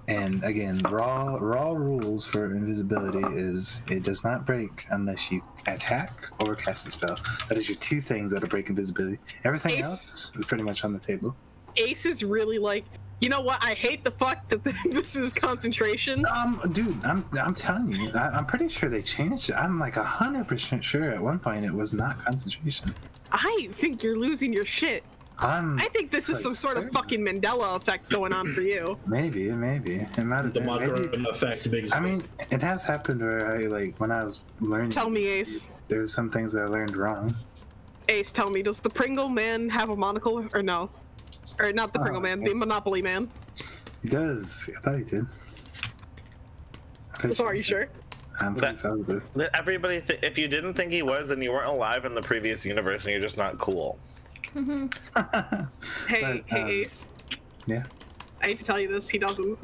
Speaker 5: And again, raw rules for invisibility is it does not break unless you attack or cast a spell. That is your two things that'll break invisibility. Everything else is pretty much on the table.
Speaker 2: Ace is really like, you know what? I hate the fuck that this is concentration.
Speaker 5: Dude, I'm telling you, I'm pretty sure they changed it. I'm like 100% sure at one point it was not concentration.
Speaker 2: I think you're losing your shit. I think this is some sort of fucking Mandela effect going on for you.
Speaker 5: Maybe. It might have
Speaker 6: The
Speaker 5: been.
Speaker 6: Mandela effect.
Speaker 5: I mean, it has happened where when I was learning.
Speaker 2: Tell me, Ace.
Speaker 5: There was some things that I learned wrong.
Speaker 2: Ace, tell me, does the Pringle Man have a monocle or no? Or not the Pringle Man, the Monopoly Man.
Speaker 5: He does. I thought he did.
Speaker 2: Are you sure?
Speaker 5: I'm pretty positive.
Speaker 4: Everybody, if you didn't think he was, then you weren't alive in the previous universe, and you're just not cool.
Speaker 2: Hey, Ace.
Speaker 5: Yeah.
Speaker 2: I hate to tell you this, he doesn't.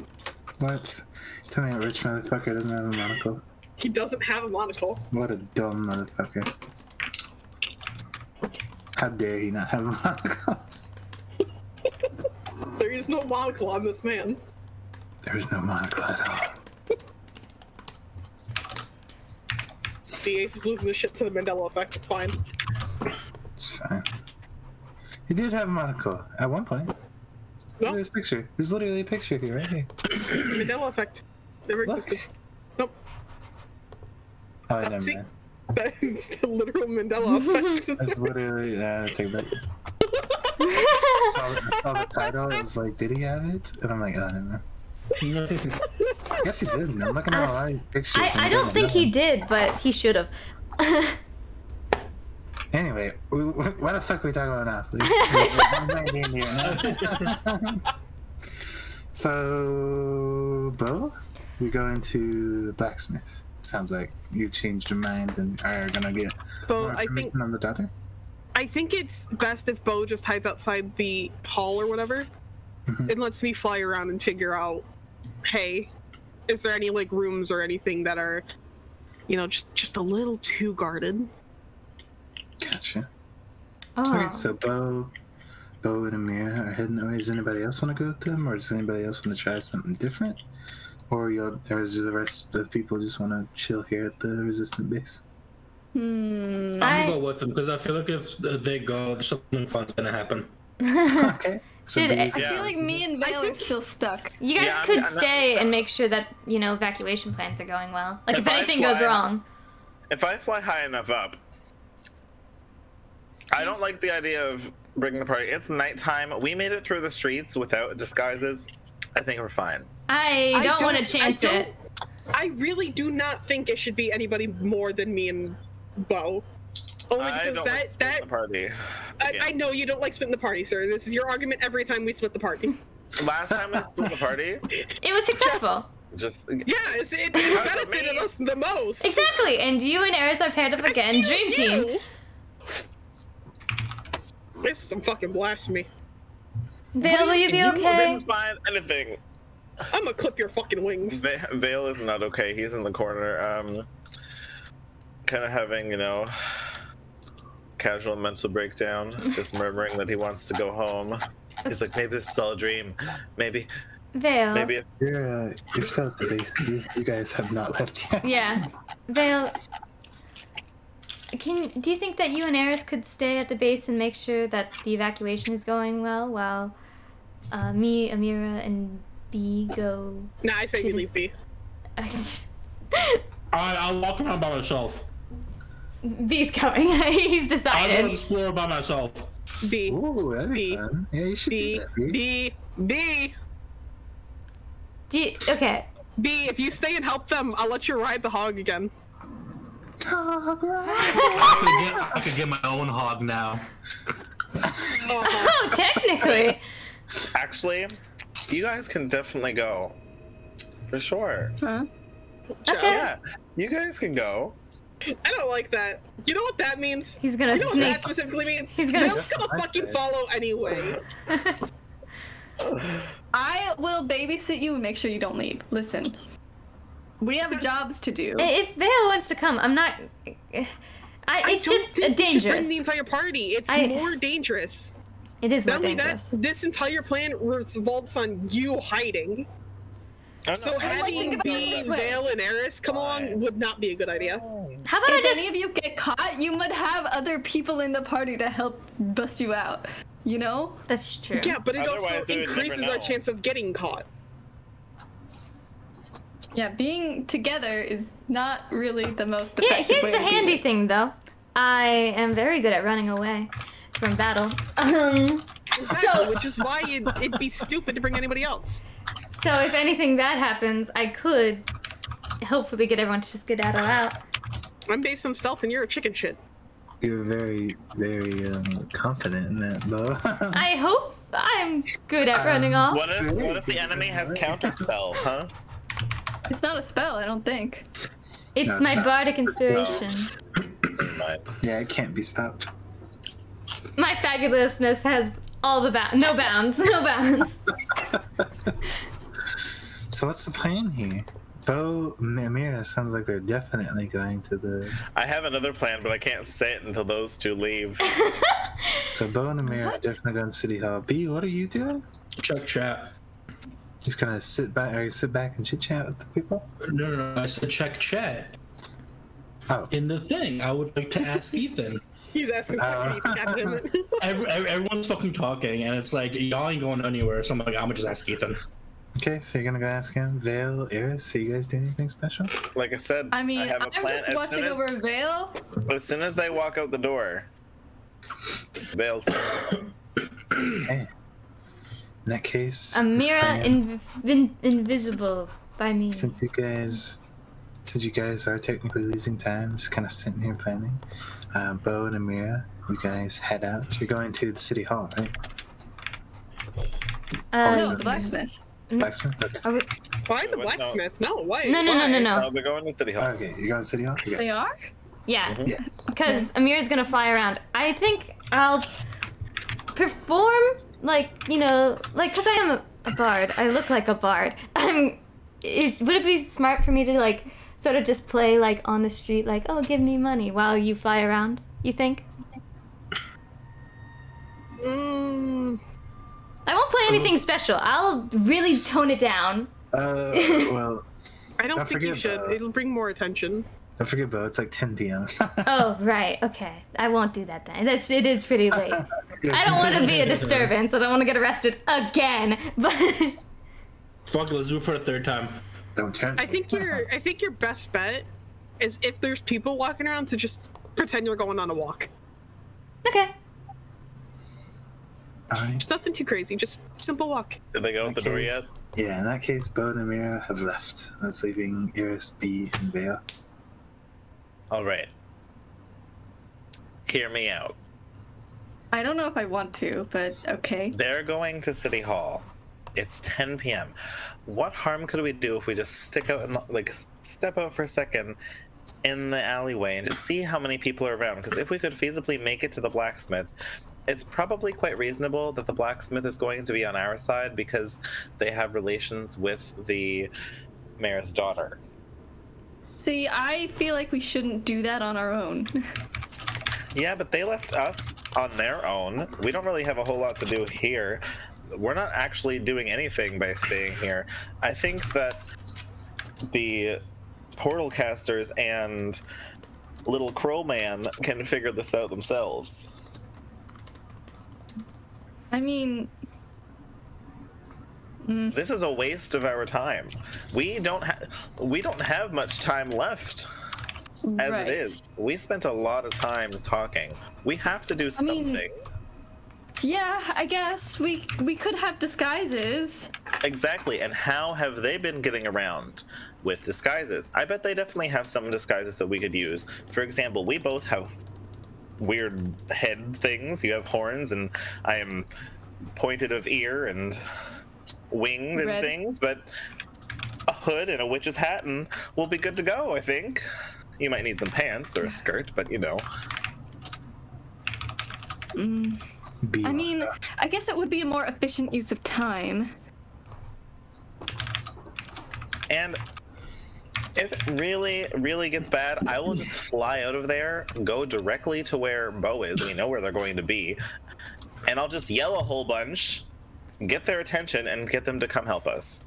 Speaker 5: What? Tell me a rich motherfucker doesn't have a monocle.
Speaker 2: He doesn't have a monocle.
Speaker 5: What a dumb motherfucker. How dare he not have a monocle?
Speaker 2: There is no monocle on this man.
Speaker 5: There is no monocle at all.
Speaker 2: See, Ace is losing his shit to the Mandela effect. It's fine.
Speaker 5: It's fine. He did have a monocle at one point. Look at this picture. There's literally a picture here, right here.
Speaker 2: Mandela effect. Never existed. Nope.
Speaker 5: Oh, never mind.
Speaker 2: That's the literal Mandela effect.
Speaker 5: That's literally, take it back. I saw the title, it was like, did he have it? And I'm like, oh, never mind. I guess he did. I'm looking at a lot of pictures.
Speaker 3: I don't think he did, but he should have.
Speaker 5: Anyway, what the fuck are we talking about now, please? So, Beau, we go into the blacksmith. Sounds like you changed your mind and are gonna get more information on the daughter.
Speaker 2: I think it's best if Beau just hides outside the hall or whatever, and lets me fly around and figure out, hey, is there any like rooms or anything that are, you know, just a little too guarded?
Speaker 5: Gotcha.
Speaker 3: Oh.
Speaker 5: Okay, so Beau and Amir are heading away. Does anybody else want to go with them, or does anybody else want to try something different, or does the rest of the people just want to chill here at the resistant base?
Speaker 6: I'm gonna go with them because I feel like if they go, something fun's gonna happen.
Speaker 5: Okay. So
Speaker 3: Dude,
Speaker 1: I feel like me and Beau are still stuck.
Speaker 3: You guys could stay and make sure that, you know, evacuation plans are going well. Like, if anything goes wrong.
Speaker 4: If I fly high enough up, I don't like the idea of bringing the party. It's nighttime. We made it through the streets without disguises. I think we're fine.
Speaker 3: I don't want to chance it.
Speaker 2: I really do not think it should be anybody more than me and Beau. Only because
Speaker 4: the party.
Speaker 2: I know you don't like splitting the party, sir. This is your argument every time we split the party.
Speaker 4: Last time we split the party,
Speaker 3: it was successful.
Speaker 2: Yes, it benefited us the most.
Speaker 3: Exactly, and you and Eris are paired up again. Dream team.
Speaker 2: This is some fucking blasphemy.
Speaker 3: Vale, will you be okay?
Speaker 4: Didn't find anything.
Speaker 2: I'm gonna clip your fucking wings.
Speaker 4: Vale is not okay. He's in the corner, kind of having, you know, casual mental breakdown, just murmuring that he wants to go home. He's like, maybe this is all a dream. Maybe.
Speaker 3: Vale.
Speaker 4: Maybe.
Speaker 5: You're still at the base. You guys have not left yet.
Speaker 3: Yeah. Vale, do you think that you and Eris could stay at the base and make sure that the evacuation is going well while me, Amira, and B go.
Speaker 2: Nah, I say you leave B.
Speaker 6: Alright, I'll walk around by myself.
Speaker 3: B's coming. He's
Speaker 6: I'll
Speaker 3: decided.
Speaker 6: go explore by myself.
Speaker 2: B.
Speaker 5: Ooh, that'd be
Speaker 2: B.
Speaker 5: fun. Yeah, you should
Speaker 2: B.
Speaker 5: do that, B.
Speaker 2: B. B.
Speaker 3: Okay.
Speaker 2: B. If you stay and help them, I'll let you ride the hog again.
Speaker 6: I could get my own hog now.
Speaker 3: Oh, technically.
Speaker 4: Actually, you guys can definitely go. For sure.
Speaker 1: Huh?
Speaker 3: Okay.
Speaker 4: Yeah, you guys can go.
Speaker 2: I don't like that. You know what that means?
Speaker 3: He's gonna
Speaker 2: You know what
Speaker 3: sneak.
Speaker 2: that specifically means?
Speaker 3: He's gonna
Speaker 2: Bill's gonna fucking follow anyway.
Speaker 1: I will babysit you and make sure you don't leave. Listen, we have jobs to do.
Speaker 3: If Beau wants to come, I'm not. It's just
Speaker 2: think we should
Speaker 3: dangerous.
Speaker 2: bring the entire party. It's more dangerous.
Speaker 3: It is more
Speaker 2: Not only that,
Speaker 3: dangerous.
Speaker 2: this entire plan revolves on you hiding. So having B, Vale, and Eris come along would not be a good idea.
Speaker 3: How about I
Speaker 1: If
Speaker 3: just?
Speaker 1: any of you get caught, you would have other people in the party to help bust you out. You know?
Speaker 3: That's true.
Speaker 2: Yeah, but it also
Speaker 4: Otherwise, we would never
Speaker 2: increases our
Speaker 4: know.
Speaker 2: chance of getting caught.
Speaker 1: Yeah, being together is not really the most
Speaker 3: Yeah,
Speaker 1: effective
Speaker 3: here's
Speaker 1: way
Speaker 3: the
Speaker 1: to do
Speaker 3: handy
Speaker 1: this.
Speaker 3: thing, though. I am very good at running away from battle.
Speaker 2: Exactly, which is why it'd be stupid to bring anybody else.
Speaker 3: So if anything bad happens, I could hopefully get everyone to just skedaddle out.
Speaker 2: I'm based on stealth and you're a chicken shit.
Speaker 5: You're very, very confident in that, Beau.
Speaker 3: I hope I'm good at running off.
Speaker 4: What if the enemy has counterspell, huh?
Speaker 1: It's not a spell, I don't think.
Speaker 3: It's
Speaker 5: No,
Speaker 3: my
Speaker 5: it's not.
Speaker 3: bardic inspiration.
Speaker 4: Never mind.
Speaker 5: Yeah, it can't be stopped.
Speaker 3: My fabulousness has all the no bounds, no bounds.
Speaker 5: So what's the plan here? Beau, Amira sounds like they're definitely going to the...
Speaker 4: I have another plan, but I can't say it until those two leave.
Speaker 5: So Beau and Amira are
Speaker 1: What?
Speaker 5: definitely going to City Hall. B, what are you doing?
Speaker 6: Check chat.
Speaker 5: Just gonna sit back and chit chat with the people?
Speaker 6: No, I said check chat.
Speaker 5: Oh.
Speaker 6: In the thing, I would like to ask Ethan.
Speaker 2: He's asking for anything, goddammit.
Speaker 6: Everyone's fucking talking, and it's like, y'all ain't going anywhere, so I'm like, I'm gonna just ask Ethan.
Speaker 5: Okay, so you're gonna go ask him. Vale, Eris, are you guys doing anything special?
Speaker 4: Like I said,
Speaker 1: I mean,
Speaker 4: have a
Speaker 1: I'm
Speaker 4: plan.
Speaker 1: just watching over Vale.
Speaker 4: As soon as they walk out the door, Vale's.
Speaker 5: Hey. In that case... this
Speaker 3: Amira
Speaker 5: plan-
Speaker 3: invisible by me.
Speaker 5: Since you guys are technically losing time, just kind of sitting here planning, Beau and Amira, you guys head out. You're going to the city hall, right?
Speaker 1: No, the blacksmith.
Speaker 5: Blacksmith? Okay.
Speaker 3: Are we...
Speaker 2: Why the
Speaker 4: What?
Speaker 2: blacksmith? No, why?
Speaker 3: No,
Speaker 2: why?
Speaker 3: no.
Speaker 4: They're going to City Hall.
Speaker 5: Okay, you're going to city hall? Okay.
Speaker 1: They are?
Speaker 3: Yeah,
Speaker 5: Yes.
Speaker 3: because Amir's gonna fly around. I think I'll perform like, you know, like, because I am a bard. I look like a bard. Would it be smart for me to, like, sort of just play, like, on the street, like, oh, give me money while you fly around, you think? I won't play anything special. I'll really tone it down.
Speaker 5: Well,
Speaker 2: I don't
Speaker 5: Don't
Speaker 2: think you
Speaker 5: forget,
Speaker 2: should. It'll bring more attention.
Speaker 5: don't forget, Beau, it's like 10 p.m.
Speaker 3: Oh, right. Okay. I won't do that then. It is pretty late. I don't want to be a disturbance. I don't want to get arrested again. But
Speaker 6: Fuck it, let's do it for a third time.
Speaker 5: Don't turn.
Speaker 2: I think your best bet is if there's people walking around to just pretend you're going on a walk.
Speaker 3: okay.
Speaker 5: Alright.
Speaker 2: It's nothing too crazy, just simple walk.
Speaker 4: Did they go out the door yet?
Speaker 5: Yeah, in that case, Beau and Amira have left. That's leaving Eris, B, and Vale.
Speaker 4: All right. Hear me out.
Speaker 1: I don't know if I want to, but okay.
Speaker 4: They're going to City Hall. It's 10 p.m. What harm could we do if we just stick out and step out for a second in the alleyway and just see how many people are around? Because if we could feasibly make it to the blacksmith, it's probably quite reasonable that the blacksmith is going to be on our side because they have relations with the mayor's daughter.
Speaker 1: See, I feel like we shouldn't do that on our own.
Speaker 4: Yeah, but they left us on their own. We don't really have a whole lot to do here. We're not actually doing anything by staying here. I think that the portal casters and little crow man can figure this out themselves.
Speaker 1: I mean,
Speaker 4: This is a waste of our time. We don't have much time left. As it is, we spent a lot of time talking. We have to do something.
Speaker 1: Yeah, I guess we could have disguises.
Speaker 4: Exactly, and how have they been getting around with disguises? I bet they definitely have some disguises that we could use. For example, we both have weird head things. You have horns, and I am pointed of ear and winged and things, but a hood and a witch's hat and we'll be good to go, I think. You might need some pants or a skirt, but you know.
Speaker 1: I mean, I guess it would be a more efficient use of time.
Speaker 4: And if it really gets bad, I will just fly out of there, go directly to where Beau is. We know where they're going to be. And I'll just yell a whole bunch, get their attention, and get them to come help us.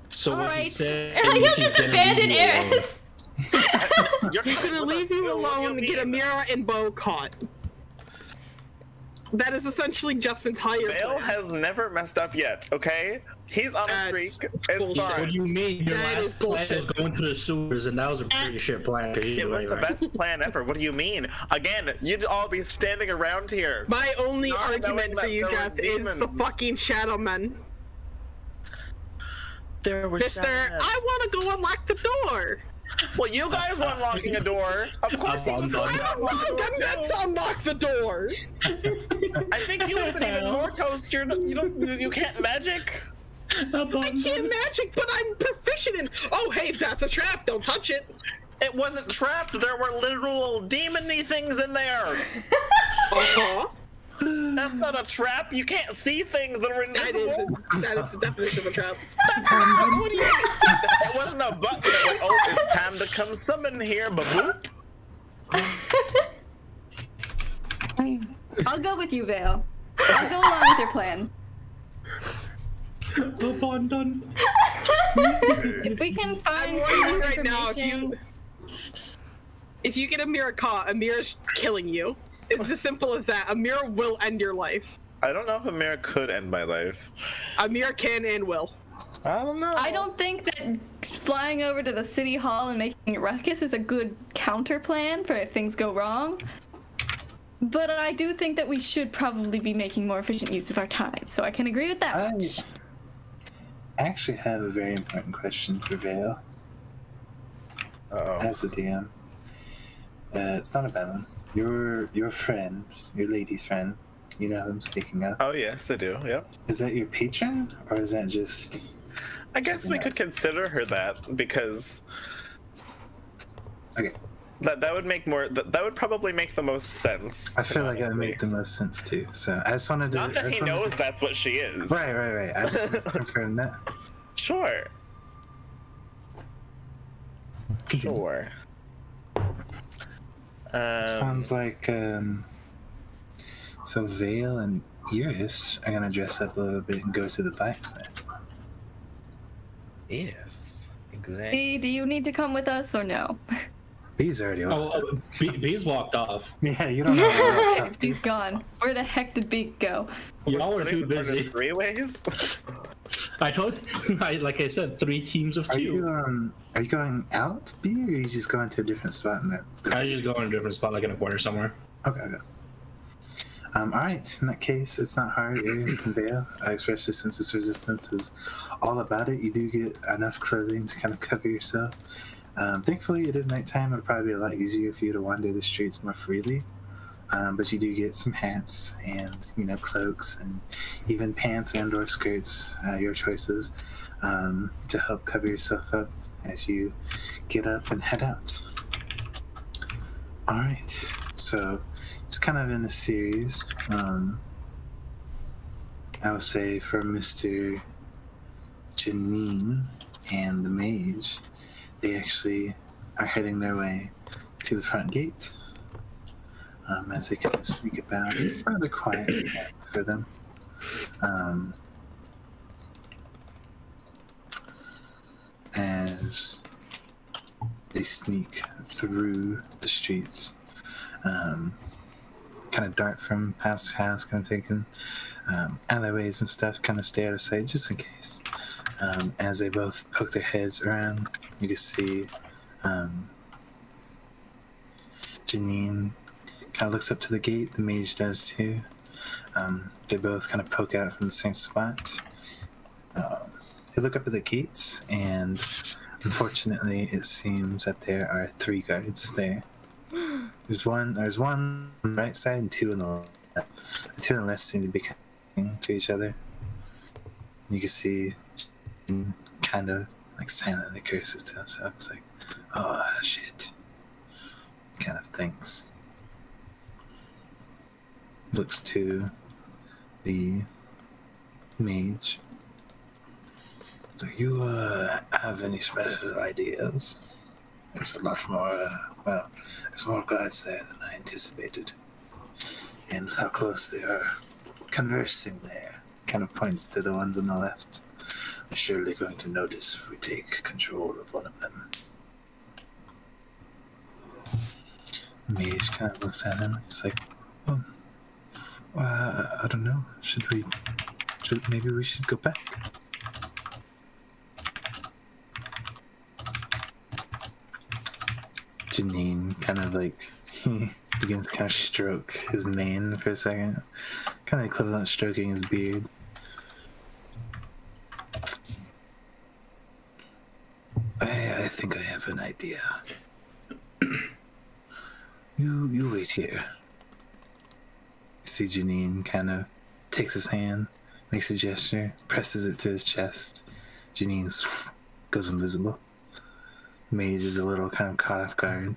Speaker 6: So what he said,
Speaker 3: He'll just abandon Eris.
Speaker 2: He's gonna leave you alone to get Amira and Beau caught. That is essentially Jeff's entire
Speaker 4: Beau
Speaker 2: plan.
Speaker 4: has never messed up yet, okay? He's on a streak. It's fine.
Speaker 6: What do you mean? Your last plan was going to the sewers, and that was a pretty shit plan.
Speaker 4: It was the best plan ever. What do you mean? Again, you'd all be standing around here.
Speaker 2: My only argument for you, Jeff, is the fucking Shadow Men.
Speaker 4: There were
Speaker 2: Mister, I want to go unlock the door.
Speaker 4: Well, you guys were unlocking a door. Of course, he was
Speaker 2: I'm meant to unlock the door.
Speaker 4: I think you have been even more toast. You can't magic.
Speaker 2: I can't magic, but I'm proficient in. Oh, hey, that's a trap. Don't touch it.
Speaker 4: It wasn't trapped. There were literal demon-y things in there. That's not a trap. You can't see things that are invisible.
Speaker 2: That is the definition of a trap.
Speaker 4: What do you mean? It wasn't a button that went, oh, it's time to come summon here, baboop.
Speaker 1: I'll go with you, Vale. I'll go along with your plan.
Speaker 6: Abandon.
Speaker 1: If we can find
Speaker 2: I'm
Speaker 1: some
Speaker 2: warning
Speaker 1: more
Speaker 2: you right now,
Speaker 1: information...
Speaker 2: if you get Amira caught, Amira's killing you. It's as simple as that. Amira will end your life.
Speaker 4: I don't know if Amira could end my life.
Speaker 2: Amira can and will.
Speaker 4: I don't know.
Speaker 1: I don't think that flying over to the city hall and making a ruckus is a good counter plan for if things go wrong. But I do think that we should probably be making more efficient use of our time, so I can agree with that much.
Speaker 5: I actually have a very important question for Vale. As the DM. It's not a bad one. Your friend, your lady friend, you know who I'm speaking of.
Speaker 4: Oh yes, I do. Yep.
Speaker 5: Is that your patron, or is that just?
Speaker 4: I guess we could consider her that because.
Speaker 5: Okay.
Speaker 4: That would make more. That would probably make the most sense.
Speaker 5: I feel like that would make the most sense too. So I just wanted to.
Speaker 4: Not that he knows that's what she is.
Speaker 5: Right. I just wanted to confirm that.
Speaker 4: Sure. Sure.
Speaker 5: Sounds like so Vale and Eris are gonna dress up a little bit and go to the blacksmith.
Speaker 4: Yes, exactly.
Speaker 1: Bee, do you need to come with us or no?
Speaker 5: Bee's already walked.
Speaker 6: Bee's walked off.
Speaker 5: Yeah, you don't know.
Speaker 1: He's gone. Where the heck did Bee go?
Speaker 6: Y'all were too busy.
Speaker 4: 3 ways.
Speaker 6: I told, like I said, 3 teams of 2.
Speaker 5: Are you going out, Bee, or are you just going to a different spot in there?
Speaker 6: I just go in a different spot, like in a corner somewhere.
Speaker 5: Okay. All right. In that case, it's not hard. Eris and Beau, especially since this resistance is all about it. You do get enough clothing to kind of cover yourself. Thankfully, it is nighttime. It'll probably be a lot easier for you to wander the streets more freely. But you do get some hats and, cloaks and even pants and/or skirts, your choices, to help cover yourself up as you get up and head out. All right. So it's kind of in the series. I would say for Mr. Janine and the mage, they actually are heading their way to the front gate. As they kind of sneak about, rather quiet for them. As they sneak through the streets, kind of dart from house to house, kind of taking alleyways and stuff, kind of stay out of sight just in case. As they both poke their heads around, you can see Janine kind of looks up to the gate. The mage does too. They both kind of poke out from the same spot. They look up at the gates, and unfortunately, it seems that there are 3 guards there. There's one on the right side and 2 on the left. The 2 on the left seem to be connecting to each other. You can see kind of like silently curses to himself. It's like, oh shit, kind of thinks. Looks to the mage. Do you have any special ideas? There's a lot more, there's more guards there than I anticipated. And with how close they are conversing there, kind of points to the ones on the left. They're surely going to notice if we take control of one of them. Mage kind of looks at him. He's like, oh, I don't know. Maybe we should go back. Janine kind of like, he begins to kind of stroke his mane for a second. Kind of equivalent stroking his beard. I think I have an idea. You wait here. See Janine kind of takes his hand, makes a gesture, presses it to his chest. Janine goes invisible. Mage is a little kind of caught off guard.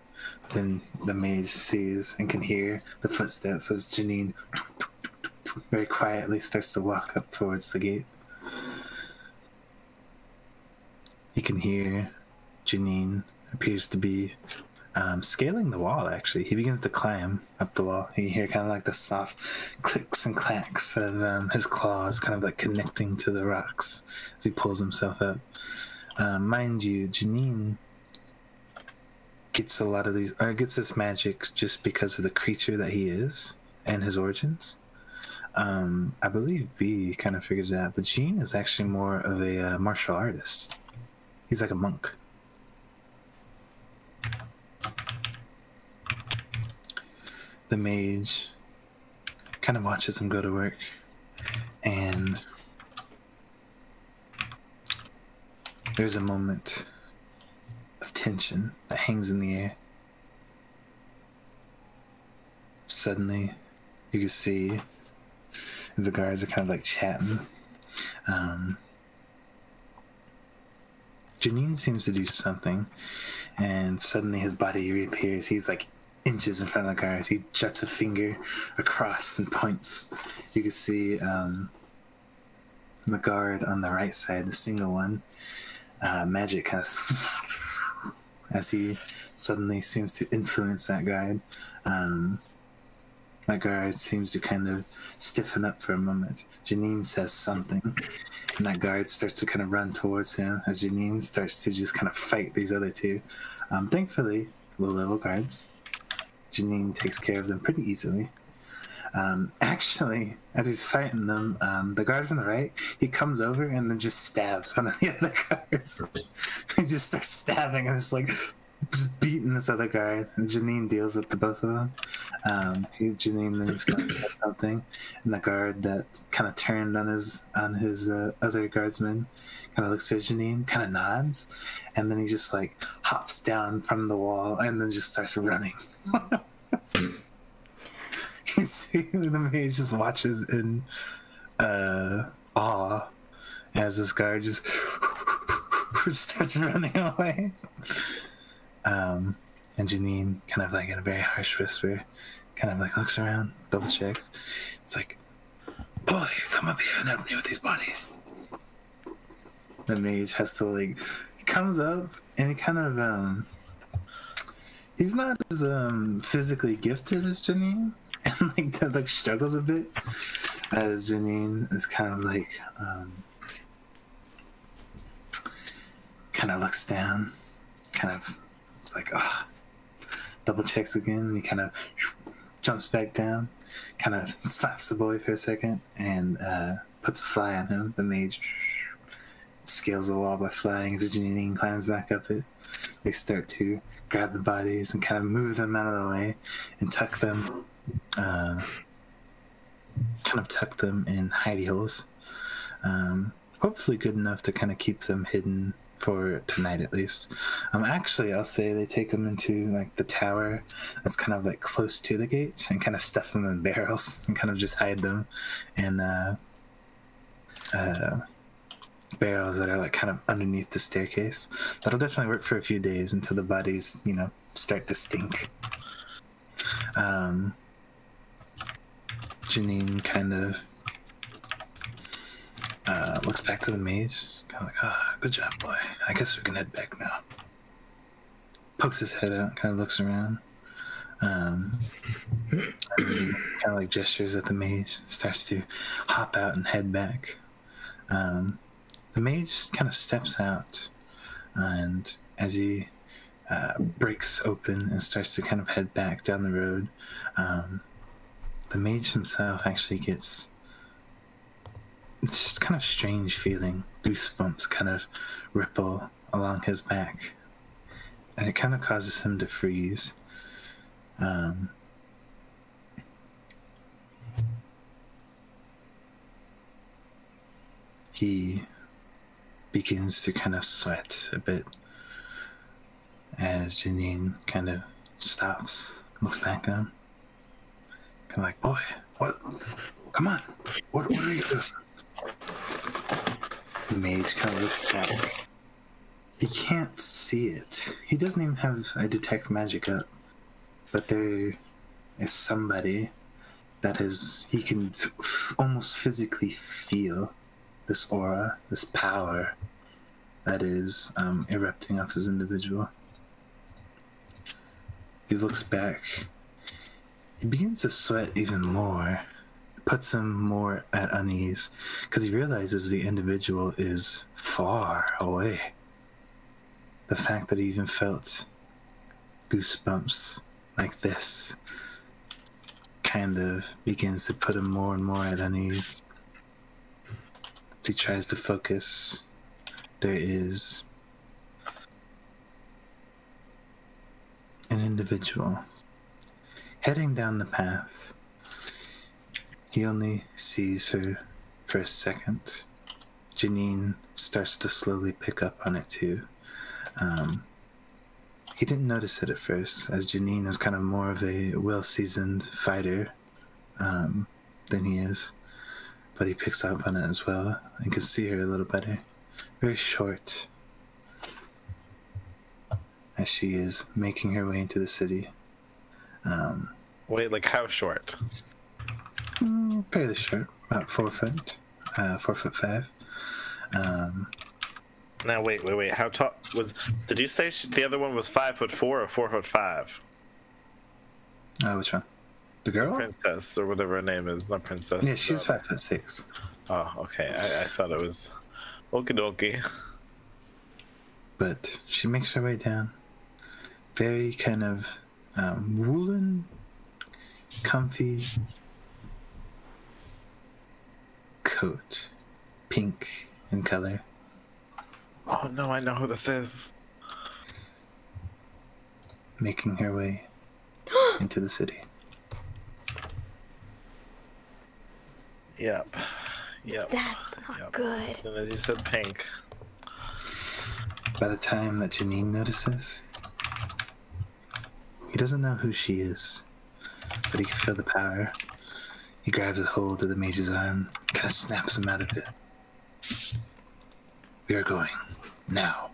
Speaker 5: Then the mage sees and can hear the footsteps as Janine very quietly starts to walk up towards the gate. You can hear Janine appears to be scaling the wall, actually. He begins to climb up the wall. You hear kind of like the soft clicks and clacks of his claws kind of like connecting to the rocks as he pulls himself up. Mind you, Janine gets a lot of these, or gets this magic just because of the creature that he is and his origins. I believe B kind of figured it out, but Jean is actually more of a martial artist. He's like a monk. The mage kind of watches him go to work, and there's a moment of tension that hangs in the air. Suddenly, you can see as the guards are kind of like chatting. Janine seems to do something, and suddenly his body reappears. He's like inches in front of the guards. He juts a finger across and points. You can see the guard on the right side, the single one. Magic kind of as he suddenly seems to influence that guard. That guard seems to kind of stiffen up for a moment. Janine says something, and that guard starts to kind of run towards him as Janine starts to just kind of fight these other 2. Thankfully, low-level guards. Janine takes care of them pretty easily. Actually, as he's fighting them, the guard from the right, he comes over and then just stabs one of the other guards. He just starts stabbing and just like just beating this other guy, and Janine deals with the both of them. Janine then just kind of says something, and the guard that kind of turned on his other guardsman kind of looks at Janine, kind of nods, and then he just like hops down from the wall and then just starts running. You see the mage just watches in awe as this guard just starts running away. And Janine kind of like in a very harsh whisper kind of like looks around, double checks. It's like, boy, come up here and help me with these bodies. The mage has to like, he comes up and he kind of he's not as physically gifted as Janine, and like does like struggles a bit, as Janine is kind of like kind of looks down, kind of it's like double checks again, and he kind of jumps back down, kind of slaps the boy for a second, and puts a fly on him. The mage scales the wall by flying as Janine climbs back up it. They start to grab the bodies and kind of move them out of the way and tuck them, in hidey holes. Hopefully good enough to kind of keep them hidden for tonight at least. Actually, I'll say they take them into like the tower that's kind of like close to the gate and kind of stuff them in barrels and kind of just hide them in barrels that are like kind of underneath the staircase. That'll definitely work for a few days until the bodies, start to stink. Janine kind of looks back to the mage, kind of like, good job, boy. I guess we can head back now. Pokes his head out, kind of looks around. And kind of like gestures at the mage, starts to hop out and head back. The mage kind of steps out, and as he breaks open and starts to kind of head back down the road, the mage himself actually gets this just kind of strange feeling. Goosebumps kind of ripple along his back, and it kind of causes him to freeze. He begins to kind of sweat a bit as Janine kind of stops, looks back at him, kind of like, boy, what? Come on, what are you doing? The mage kind of looks back. He can't see it. He doesn't even have a detect magic up, but there is somebody that he can almost physically feel this aura, this power that is erupting off this individual. He looks back. He begins to sweat even more. It puts him more at unease because he realizes the individual is far away. The fact that he even felt goosebumps like this kind of begins to put him more and more at unease. He tries to focus. There is an individual heading down the path. He only sees her for a second. Janine starts to slowly pick up on it too. He didn't notice it at first, as Janine is kind of more of a well-seasoned fighter than he is. But he picks up on it as well and can see her a little better. Very short, as she is making her way into the city.
Speaker 4: Wait, like how short?
Speaker 5: Fairly short, about 4 foot, 4'5".
Speaker 4: Now wait. How tall was? Did you say the other one was 5'4" or 4'5"?
Speaker 5: Which one? The girl?
Speaker 4: Princess, or whatever her name is. Not princess.
Speaker 5: Yeah, she's 5'6".
Speaker 4: Oh, okay. I thought it was okie dokie.
Speaker 5: But she makes her way down. Very kind of woolen, comfy coat, pink in color.
Speaker 4: Oh no, I know who this is.
Speaker 5: Making her way into the city.
Speaker 4: Yep.
Speaker 3: That's not good.
Speaker 4: As soon as you said pink.
Speaker 5: By the time that Janine notices, he doesn't know who she is, but he can feel the power. He grabs a hold of the mage's arm, kind of snaps him out of it. We are going now.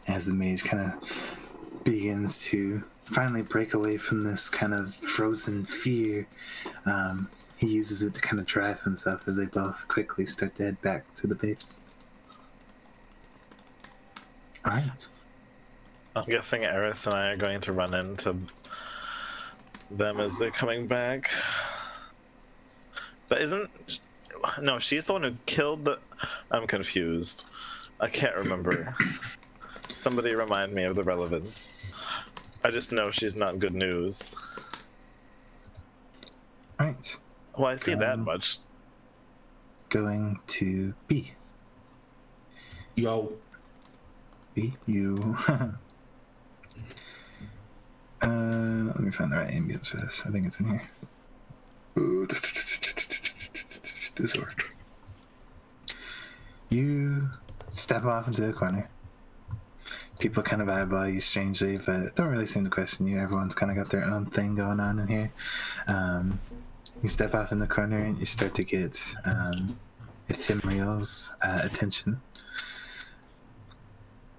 Speaker 5: As the mage kind of begins to finally break away from this kind of frozen fear, he uses it to kind of drive himself as they both quickly start to head back to the base. Alright.
Speaker 4: I'm guessing Eris and I are going to run into them as they're coming back. But no, she's the one who killed the... I'm confused. I can't remember. Somebody remind me of the relevance. I just know she's not good news. Well, I see that much.
Speaker 5: Going to B.
Speaker 6: Yo.
Speaker 5: B, you. Let me find the right ambience for this. I think it's in here. Disorder. You step off into a corner. People kind of eyeball you strangely, but don't really seem to question you. Everyone's kind of got their own thing going on in here. You step off in the corner and you start to get Ephemeral's attention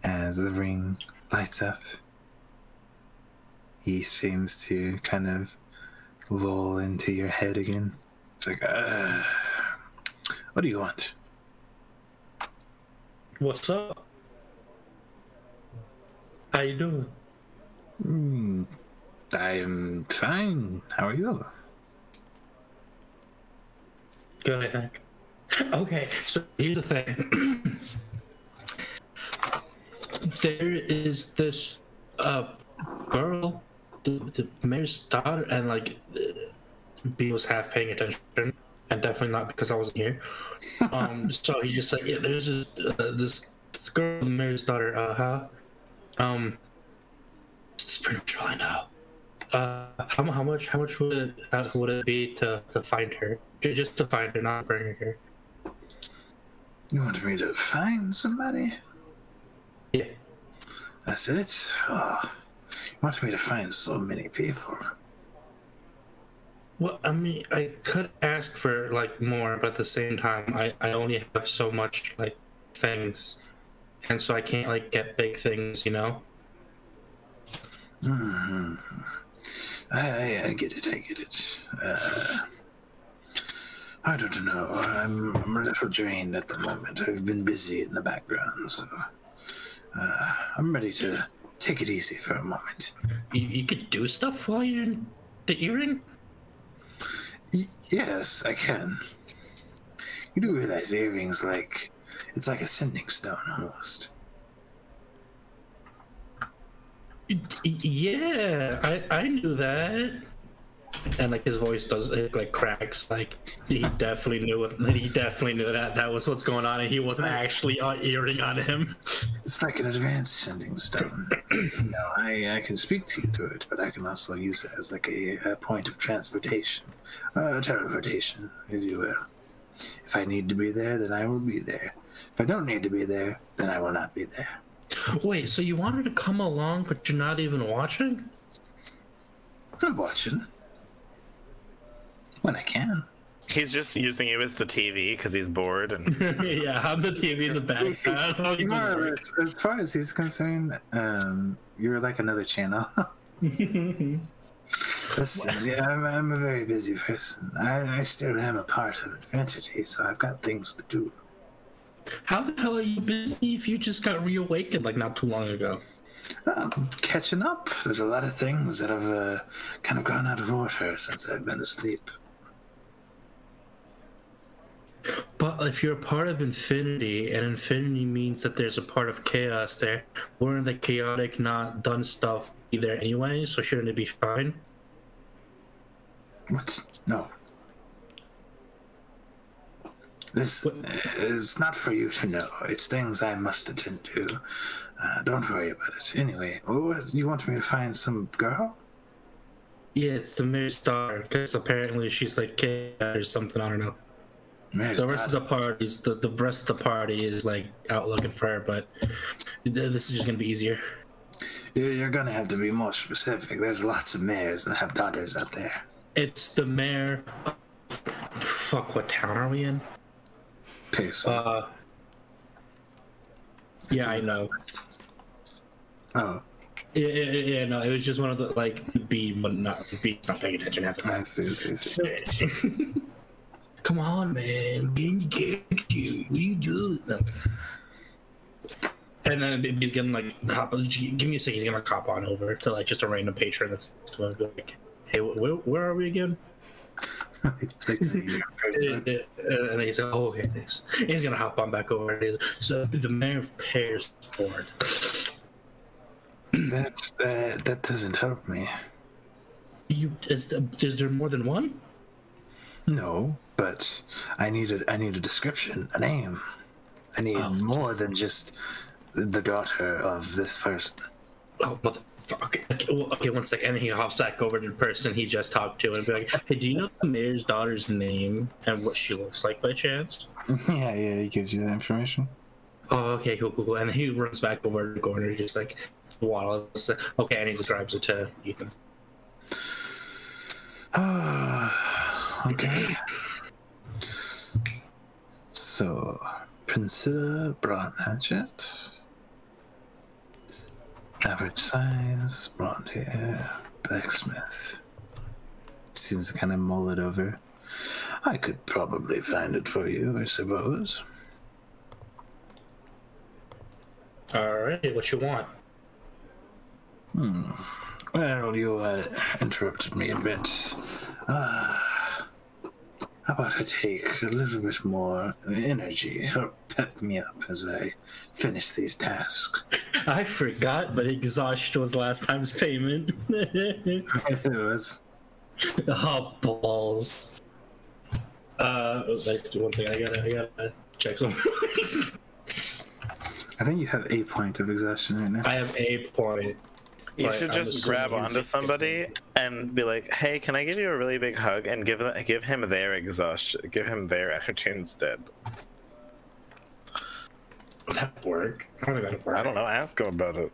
Speaker 5: as the ring lights up. He seems to kind of lull into your head again. It's like, what do you want?
Speaker 6: What's up? How you doing?
Speaker 5: I'm fine. How are you?
Speaker 6: Good, I think. Okay, so here's the thing. There is this girl, the mayor's daughter, and like B was half paying attention, and definitely not because I wasn't here. So he just said, yeah, there's this girl, the mayor's daughter. It's pretty much all I know. How much would it be to find her? Just to find her, not bring her here.
Speaker 5: You want me to find somebody?
Speaker 6: Yeah.
Speaker 5: That's it? Oh, you want me to find so many people?
Speaker 6: Well, I mean, I could ask for like more, but at the same time, I only have so much like things, and so I can't like get big things, you know.
Speaker 5: I get it. I don't know. I'm a little drained at the moment. I've been busy in the background, so I'm ready to take it easy for a moment.
Speaker 6: You could do stuff while you're in the earring?
Speaker 5: Yes, I can. You do realize earrings it's like a sending stone almost.
Speaker 6: Yeah, I knew that. And like his voice does it like cracks. Like he definitely knew it. He definitely knew that was what's going on, and he wasn't actually earring on him.
Speaker 5: It's like an advanced sending stone. I can speak to you through it, but I can also use it as like a point of transportation, teleportation, if you will. If I need to be there, then I will be there. If I don't need to be there, then I will not be there.
Speaker 6: Wait, so you want her to come along, but you're not even watching?
Speaker 5: I'm watching. When I can.
Speaker 4: He's just using you as the TV because he's bored. And
Speaker 6: yeah, I'm the TV in the back.
Speaker 5: As far as he's concerned, you're like another channel. Listen, yeah, I'm a very busy person. I still am a part of Advantage, so I've got things to do.
Speaker 6: How the hell are you busy if you just got reawakened like not too long ago?
Speaker 5: Catching up. There's a lot of things that have kind of gone out of order since I've been asleep.
Speaker 6: But if you're a part of Infinity, and Infinity means that there's a part of chaos there, weren't the chaotic not done stuff be there anyway, so shouldn't it be fine?
Speaker 5: What? No. This is not for you to know. It's things I must attend to. Don't worry about it. Anyway, you want me to find some girl?
Speaker 6: Yeah, it's the mayor's daughter, because apparently she's like chaos or something, I don't know. The rest of the parties, the rest of the party is like out looking for her, but this is just gonna be easier.
Speaker 5: You're gonna have to be more specific. There's lots of mayors that have daughters out there.
Speaker 6: It's the mayor. Fuck, what town are we in?
Speaker 5: Pearson.
Speaker 6: Yeah, I know.
Speaker 5: Oh.
Speaker 6: Yeah, no, it was just one of the like B, but not B's not paying attention half the time.
Speaker 5: I see.
Speaker 6: Come on, man. Can you get you? What do you do? No. And then he's gonna like give me a second. He's gonna hop on over to like just a random patron that's like, hey, where are we again? And he's like, oh, here it is. And he's gonna hop on back over. So the mayor of Pears Ford.
Speaker 5: That doesn't help me.
Speaker 6: Is there more than one?
Speaker 5: No, but I need a description, a name. I need more than just the daughter of this person.
Speaker 6: Oh, motherfucker. Okay, one second. And he hops back over to the person he just talked to and be like, hey, do you know the mayor's daughter's name and what she looks like by chance?
Speaker 5: Yeah, he gives you that information.
Speaker 6: Oh, okay, cool. And he runs back over to the corner, just like, waddles. Okay, and he describes it to Ethan.
Speaker 5: Okay. So, Priscilla Braun Hatchet. Average size, blonde hair, blacksmith. Seems to kind of mull it over. I could probably find it for you, I suppose.
Speaker 6: Alright, what you want?
Speaker 5: Well, you interrupted me a bit. How about I take a little bit more energy, help pep me up as I finish these tasks?
Speaker 6: I forgot, but exhaustion was last time's payment.
Speaker 5: It was.
Speaker 6: Oh, balls. Like, one second, I gotta check something.
Speaker 5: I think you have a point of exhaustion right now.
Speaker 6: I have a point.
Speaker 4: You should just grab onto somebody and be like, "Hey, can I give you a really big hug?" and give him their exhaustion, give him their energy instead.
Speaker 6: Would that work? I don't think that'd work.
Speaker 4: I don't know. Ask him about it.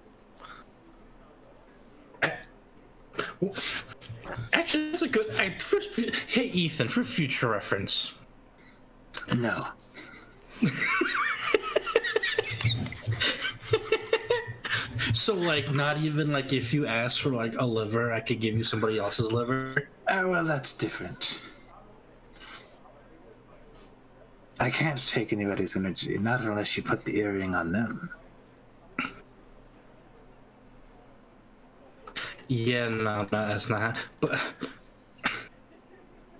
Speaker 6: Actually, that's a good. Hey, Ethan, for future reference.
Speaker 5: No.
Speaker 6: So, like, not even, like, if you ask for, like, a liver, I could give you somebody else's liver?
Speaker 5: Oh, well, that's different. I can't take anybody's energy, not unless you put the earring on them.
Speaker 6: Yeah, no, that's not. But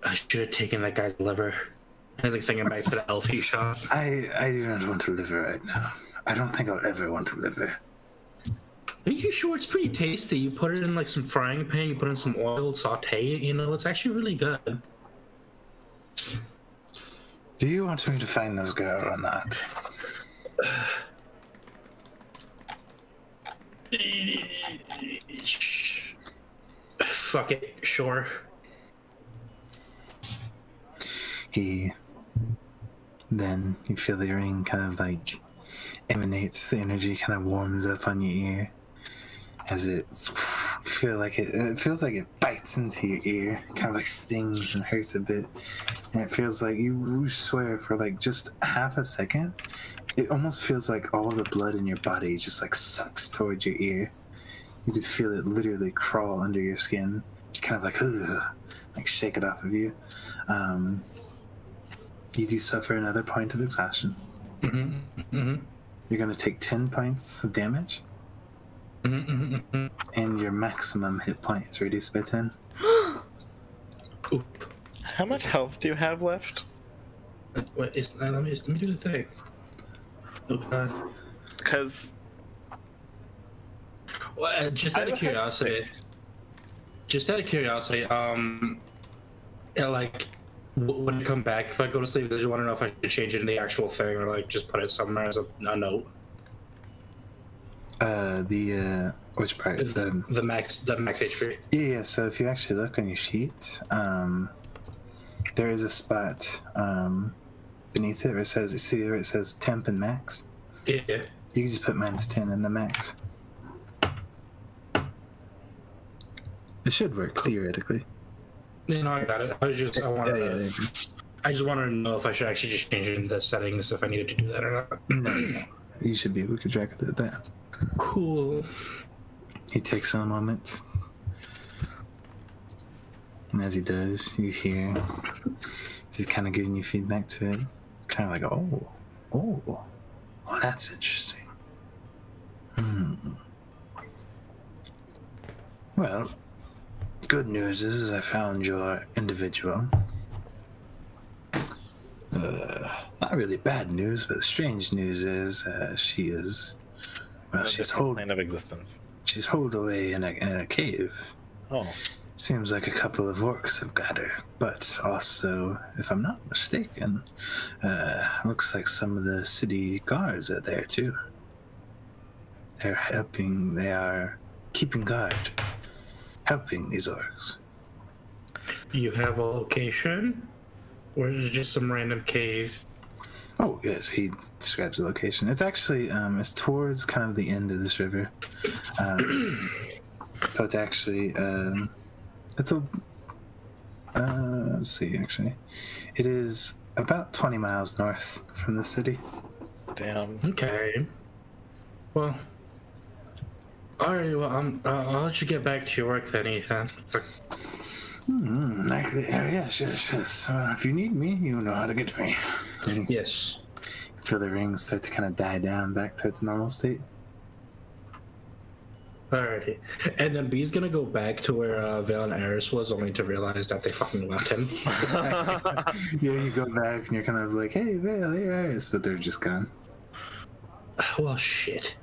Speaker 6: I should have taken that guy's liver. I was, like, thinking back to the Elfie shop.
Speaker 5: I do not want to liver right now. I don't think I'll ever want to liver.
Speaker 6: Are you sure? It's pretty tasty. You put it in like some frying pan, you put in some oil, saute it, it's actually really good.
Speaker 5: Do you want me to find this girl or not?
Speaker 6: Fuck it, sure.
Speaker 5: Then you feel the ring kind of like emanates, the energy kind of warms up on your ear. As it feels like it bites into your ear, kind of like stings and hurts a bit. And it feels like you swear for like just half a second, it almost feels like all the blood in your body just like sucks towards your ear. You could feel it literally crawl under your skin. It's kind of like shake it off of you. You do suffer another point of exhaustion. You're gonna take 10 points of damage. And your maximum hit point is reduced by 10.
Speaker 4: How much health do you have left?
Speaker 6: What is that? Let me do the thing. Oh god.
Speaker 4: Because
Speaker 6: Well, just out of curiosity, like, when I come back, if I go to sleep, I just want to know if I should change it in the actual thing or like just put it somewhere as a note.
Speaker 5: Which part?
Speaker 6: The max HP.
Speaker 5: Yeah, so if you actually look on your sheet, there is a spot beneath it where it says, see where it says temp and max?
Speaker 6: Yeah.
Speaker 5: You can just put -10 in the max. It should work theoretically.
Speaker 6: You know, I got it. I just wanted to know if I should actually just change it in the settings if I needed to do that or not.
Speaker 5: No. You should be able to track that.
Speaker 6: Cool.
Speaker 5: He takes a moment. And as he does, you hear he's kind of giving you feedback to it. It's kind of like, oh, that's interesting. Well, good news is I found your individual. Not really bad news, but strange news is she's
Speaker 4: plane of existence.
Speaker 5: She's holed away in a cave.
Speaker 4: Oh.
Speaker 5: Seems like a couple of orcs have got her, but also, if I'm not mistaken, looks like some of the city guards are there too. They are keeping guard, helping these orcs.
Speaker 6: You have a location? Or is it just some random cave?
Speaker 5: Oh, yes, he describes the location. It's actually, it's towards kind of the end of this river. So it's actually, it's a, let's see, actually. It is about 20 miles north from the city.
Speaker 4: Damn.
Speaker 6: Okay. Well, alright, well, I'll let you get back to your work then, Ethan.
Speaker 5: Yes. If you need me, you know how to get to me.
Speaker 6: Yes.
Speaker 5: Feel the ring start to kind of die down back to its normal state.
Speaker 6: Alrighty. And then B's gonna go back to where Vale and Eris was, only to realize that they fucking left him.
Speaker 5: Yeah, you go back and you're kind of like, hey, Vale, hey, Eris, but they're just gone.
Speaker 6: Well, shit.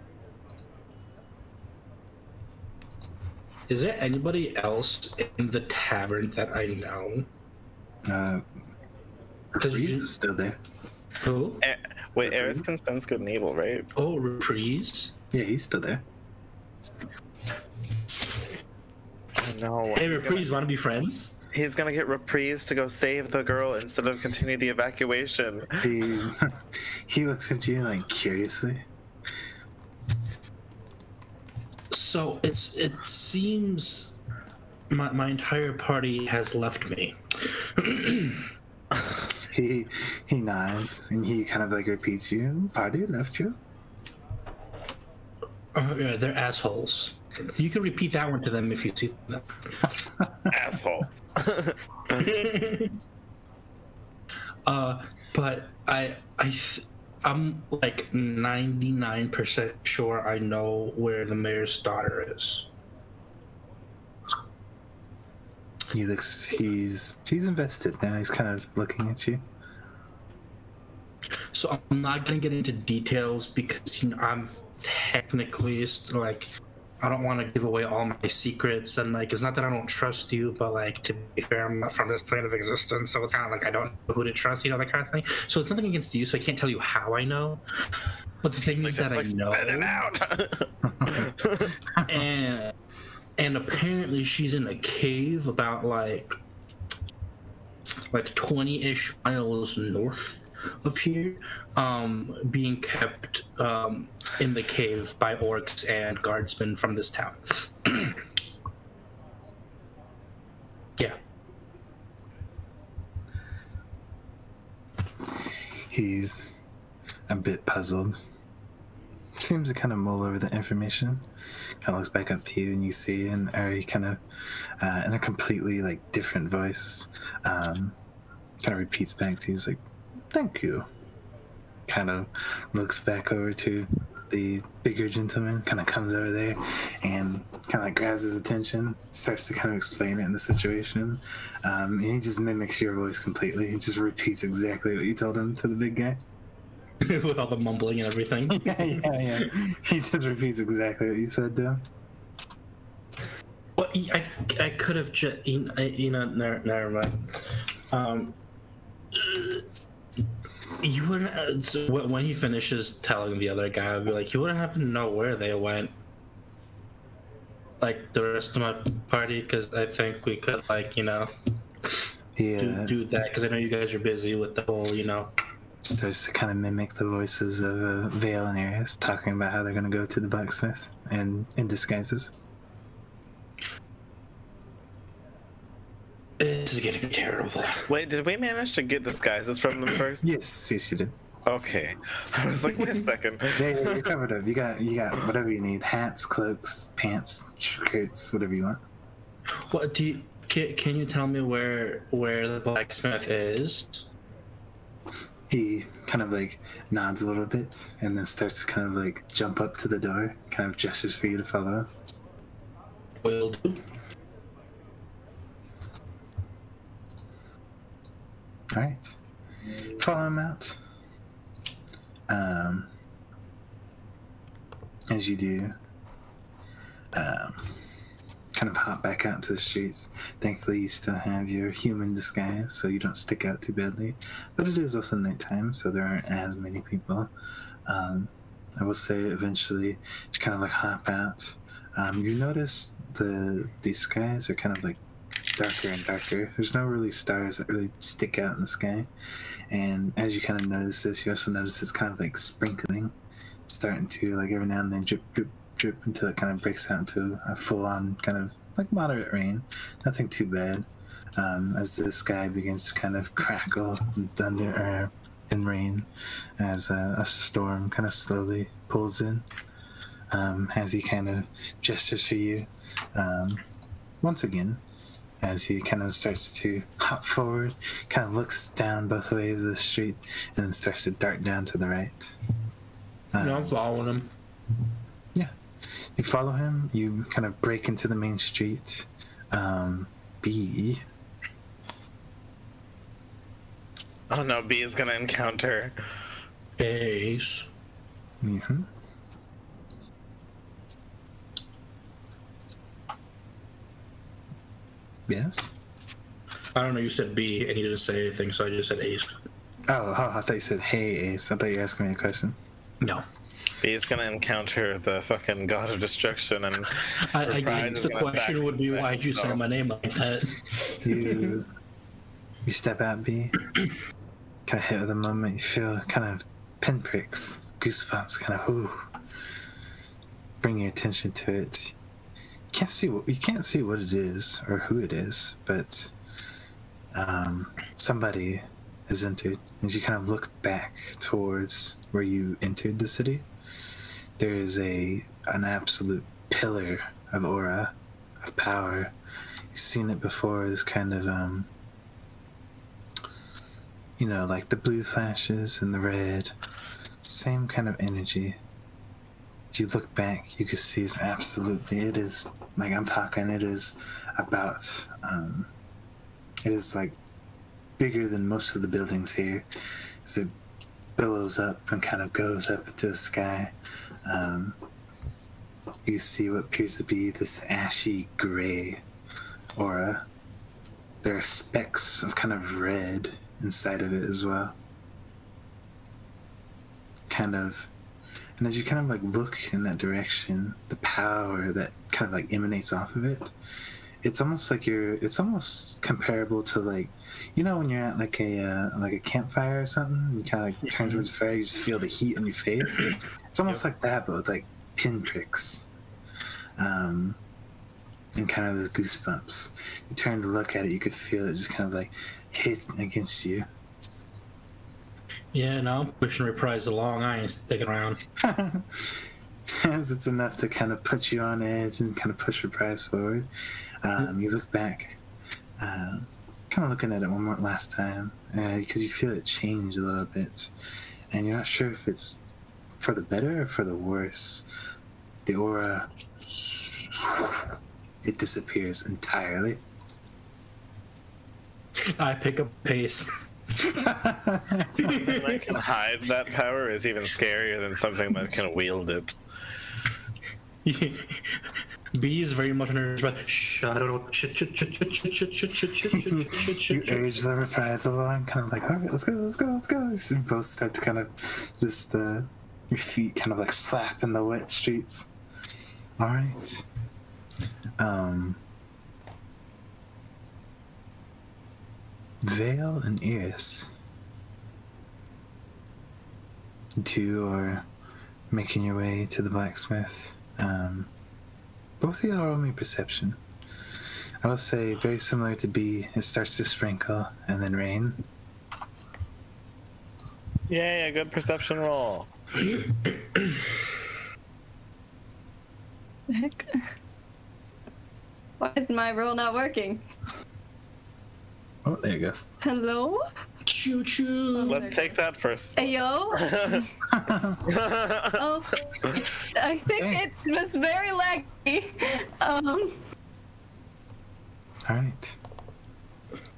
Speaker 6: Is there anybody else in the tavern that I know?
Speaker 5: He's still there.
Speaker 6: Who?
Speaker 4: Wait, Eris can sense good and evil, right?
Speaker 6: Oh, Reprise?
Speaker 5: Yeah, he's still there.
Speaker 4: No.
Speaker 6: Hey, Reprise, wanna be friends?
Speaker 4: He's gonna get Reprise to go save the girl instead of continue the evacuation.
Speaker 5: He looks at you like curiously.
Speaker 6: So it seems my entire party has left me.
Speaker 5: He nods and he kind of like repeats you. Party left you?
Speaker 6: Yeah, they're assholes. You can repeat that one to them if you see them.
Speaker 4: Asshole.
Speaker 6: But I'm like 99% sure I know where the mayor's daughter is.
Speaker 5: He's invested now. He's kind of looking at you.
Speaker 6: So I'm not gonna get into details because I'm technically like I don't want to give away all my secrets, and like it's not that I don't trust you, but like to be fair, I'm not from this plane of existence, so it's kind of like I don't know who to trust, that kind of thing. So it's nothing against you, so I can't tell you how I know. But the thing is that I know.
Speaker 4: Spit it out.
Speaker 6: and apparently she's in a cave about like 20-ish miles north of here, being kept in the cave by orcs and guardsmen from this town. Yeah.
Speaker 5: He's a bit puzzled. Seems to kind of mull over the information. Kind of looks back up to you, and you see, and Ari kind of, in a completely like different voice, kind of repeats back to you. He's like, "Thank you." Kind of looks back over to the bigger gentleman. Kind of comes over there, and kind of like grabs his attention. Starts to kind of explain it in the situation, and he just mimics your voice completely. He just repeats exactly what you told him to the big guy.
Speaker 6: With all the mumbling and everything.
Speaker 5: Yeah. He just repeats exactly what you said to him.
Speaker 6: Well, I could have just, never mind. You wouldn't. So when he finishes telling the other guy, I'll be like, you wouldn't happen to know where they went, like the rest of my party, because I think we could, like, do that, because I know you guys are busy with the whole,
Speaker 5: Starts to kind of mimic the voices of Vale and Eris talking about how they're going to go to the blacksmith and in disguises.
Speaker 6: This is getting terrible.
Speaker 4: Wait, did we manage to get disguises from them first?
Speaker 5: Yes, you did.
Speaker 4: Okay. I was like, wait a second.
Speaker 5: Yeah, you covered it. You got whatever you need: hats, cloaks, pants, shirts, whatever you want.
Speaker 6: What do you? Can you tell me where the blacksmith is?
Speaker 5: He kind of like nods a little bit and then starts to kind of like jump up to the door, kind of gestures for you to follow.
Speaker 6: Will do.
Speaker 5: All right, follow him out. As you do, kind kind of hop back out into the streets. Thankfully, you still have your human disguise, so you don't stick out too badly. But it is also nighttime, so there aren't as many people. I will say, eventually, you kind of like hop out. You notice the skies are kind of like darker and darker. There's no really stars that really stick out in the sky. And as you kind of notice this, you also notice it's kind of like sprinkling, starting to like every now and then drip, drip, drip until it kind of breaks out into a full-on kind of like moderate rain. Nothing too bad. As the sky begins to kind of crackle and thunder and rain, as a storm kind of slowly pulls in. As he kind of gestures for you once again, as he kind of starts to hop forward, kind of looks down both ways of the street, and then starts to dart down to the right.
Speaker 6: I'm following him.
Speaker 5: Yeah. You follow him, you kind of break into the main street. B.
Speaker 4: Oh no, B is gonna encounter
Speaker 6: Ace.
Speaker 5: Mm-hmm. Yes?
Speaker 6: I don't know, you said B and you didn't say anything, so I just said Ace.
Speaker 5: Oh, I thought you said, hey, Ace. I thought you were asking me a question.
Speaker 6: No.
Speaker 4: B is gonna encounter the fucking god of destruction, and
Speaker 6: I guess the question would be, why'd you say my name like that?
Speaker 5: You step out, B. Kind of hit with a moment. You feel kind of pinpricks, goosebumps, kind of bring your attention to it. You can't see what it is or who it is, but somebody has entered. As you kind of look back towards where you entered the city, there is an absolute pillar of aura, of power. You've seen it before. This kind of like the blue flashes and the red, same kind of energy. As you look back, you can see it's absolutely, it is, like I'm talking, it is about, it is like bigger than most of the buildings here. As it billows up and kind of goes up into the sky, you see what appears to be this ashy gray aura. There are specks of kind of red inside of it as well. And as you kind of like look in that direction, the power that kind of like emanates off of it, it's almost like it's almost comparable to, like, when you're at like a campfire or something, you kind of like turn towards the fire, you just feel the heat on your face. It's almost like that, but with like pinpricks. And kind of the goosebumps. You turn to look at it, you could feel it just kind of like hit against you.
Speaker 6: Yeah, no, I'm pushing Reprise along. I ain't sticking around.
Speaker 5: As it's enough to kind of put you on edge and kind of push Reprise forward. You look back, kind of looking at it one more last time, because you feel it change a little bit, and you're not sure if it's for the better or for the worse. The aura, it disappears entirely.
Speaker 6: I pick up pace.
Speaker 4: Something that can hide that power is even scarier than something that can wield it.
Speaker 6: B is very much under his breath. Shh, I don't know. Shit.
Speaker 5: You urge the Reprise along, kind of like, all right, let's go. So you both start to kind of just, your feet kind of like slap in the wet streets. All right. Vale and Eris, you two are making your way to the blacksmith. Both of y'all roll me perception. I will say, very similar to B, it starts to sprinkle and then rain.
Speaker 4: Yay, a good perception roll.
Speaker 1: The heck? Why is my roll not working?
Speaker 5: Oh, there you go.
Speaker 1: Hello?
Speaker 6: Choo choo.
Speaker 4: Let's take that first.
Speaker 1: Ayo? Oh, I think it was very laggy.
Speaker 5: Alright.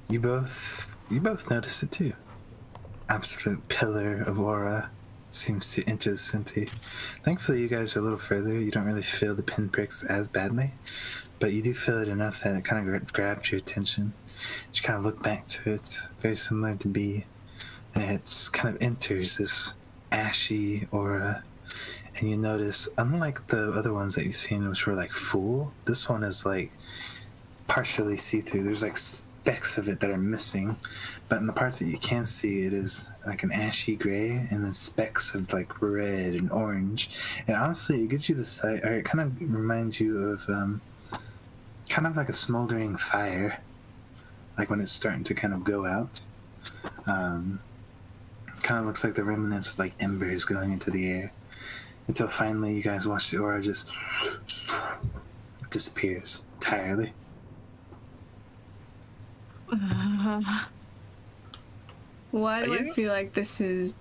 Speaker 5: You both notice it too. Absolute pillar of aura seems to enter the city. Thankfully, you guys are a little further. You don't really feel the pinpricks as badly. but you do feel it enough that it kind of grabbed your attention. You kind of look back to it. It's very similar to Bee. It kind of enters this ashy aura, and you notice, unlike the other ones that you've seen, which were like full, this one is like partially see-through. There's like specks of it that are missing, but in the parts that you can see, it is like an ashy gray, and then specks of like red and orange. And honestly, it gives you the sight, or it kind of reminds you of kind of like a smoldering fire, like when it's starting to kind of go out. Kind of looks like the remnants of like embers going into the air, until finally you guys watch the aura just disappears entirely.
Speaker 1: Why do I feel like this is...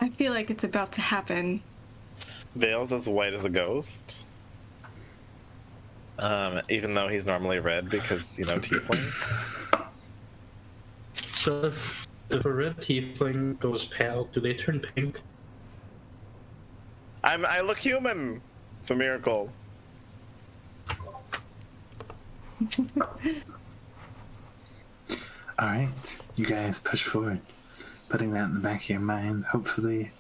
Speaker 1: I feel like it's about to happen.
Speaker 4: Vale's as white as a ghost. Even though he's normally red because, you know, tiefling.
Speaker 6: So if a red tiefling goes pale, do they turn pink?
Speaker 4: I look human! It's a miracle.
Speaker 5: Alright, you guys push forward, putting that in the back of your mind. Hopefully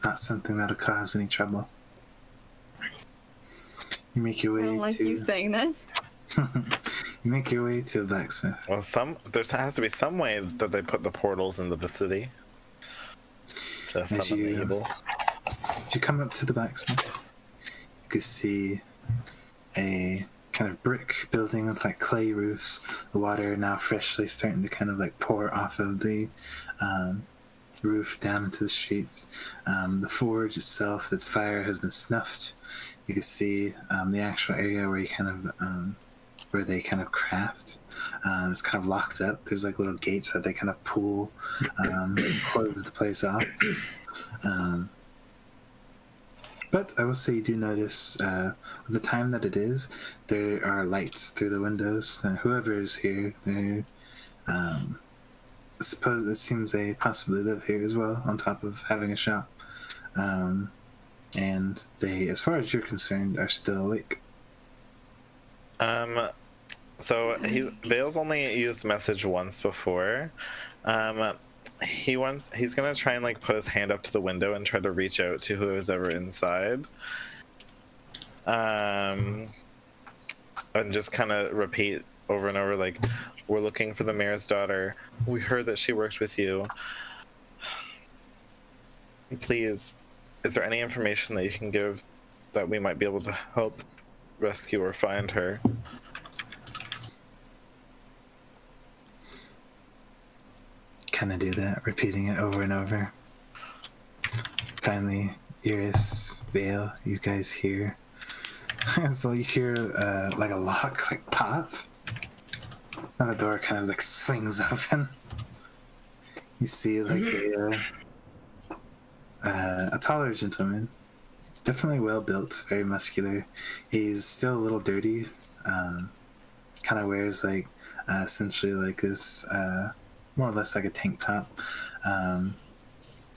Speaker 5: not something that'll cause any trouble. You make your way
Speaker 1: I don't like you saying that.
Speaker 5: You make your way to a blacksmith.
Speaker 4: Well, there has to be some way that they put the portals into the city to summon the evil.
Speaker 5: As you come up to the blacksmith, you can see a kind of brick building with like clay roofs. The water now freshly starting to kind of like pour off of the roof down into the streets. The forge itself, its fire has been snuffed. You can see the actual area where you kind of where they kind of craft. It's kind of locked up. There's like little gates that they kind of pull, close the place off. But I will say you do notice, with the time that it is, there are lights through the windows. Whoever is here, they suppose it seems they possibly live here as well, on top of having a shop. And they, as far as you're concerned, are still awake.
Speaker 4: So Vale's only used message once before. He's gonna try and like put his hand up to the window and try to reach out to whoever's ever inside. And just kind of repeat over and over, like, we're looking for the mayor's daughter. We heard that she worked with you. Please, is there any information that you can give that we might be able to help rescue or find her?
Speaker 5: Kind of do that, repeating it over and over. Finally, Eris, Beau, you guys hear. So you hear like a lock like pop, and the door kind of like swings open. You see like a taller gentleman, definitely well built, very muscular. He's still a little dirty. Kind of wears like essentially like this. More or less like a tank top, kind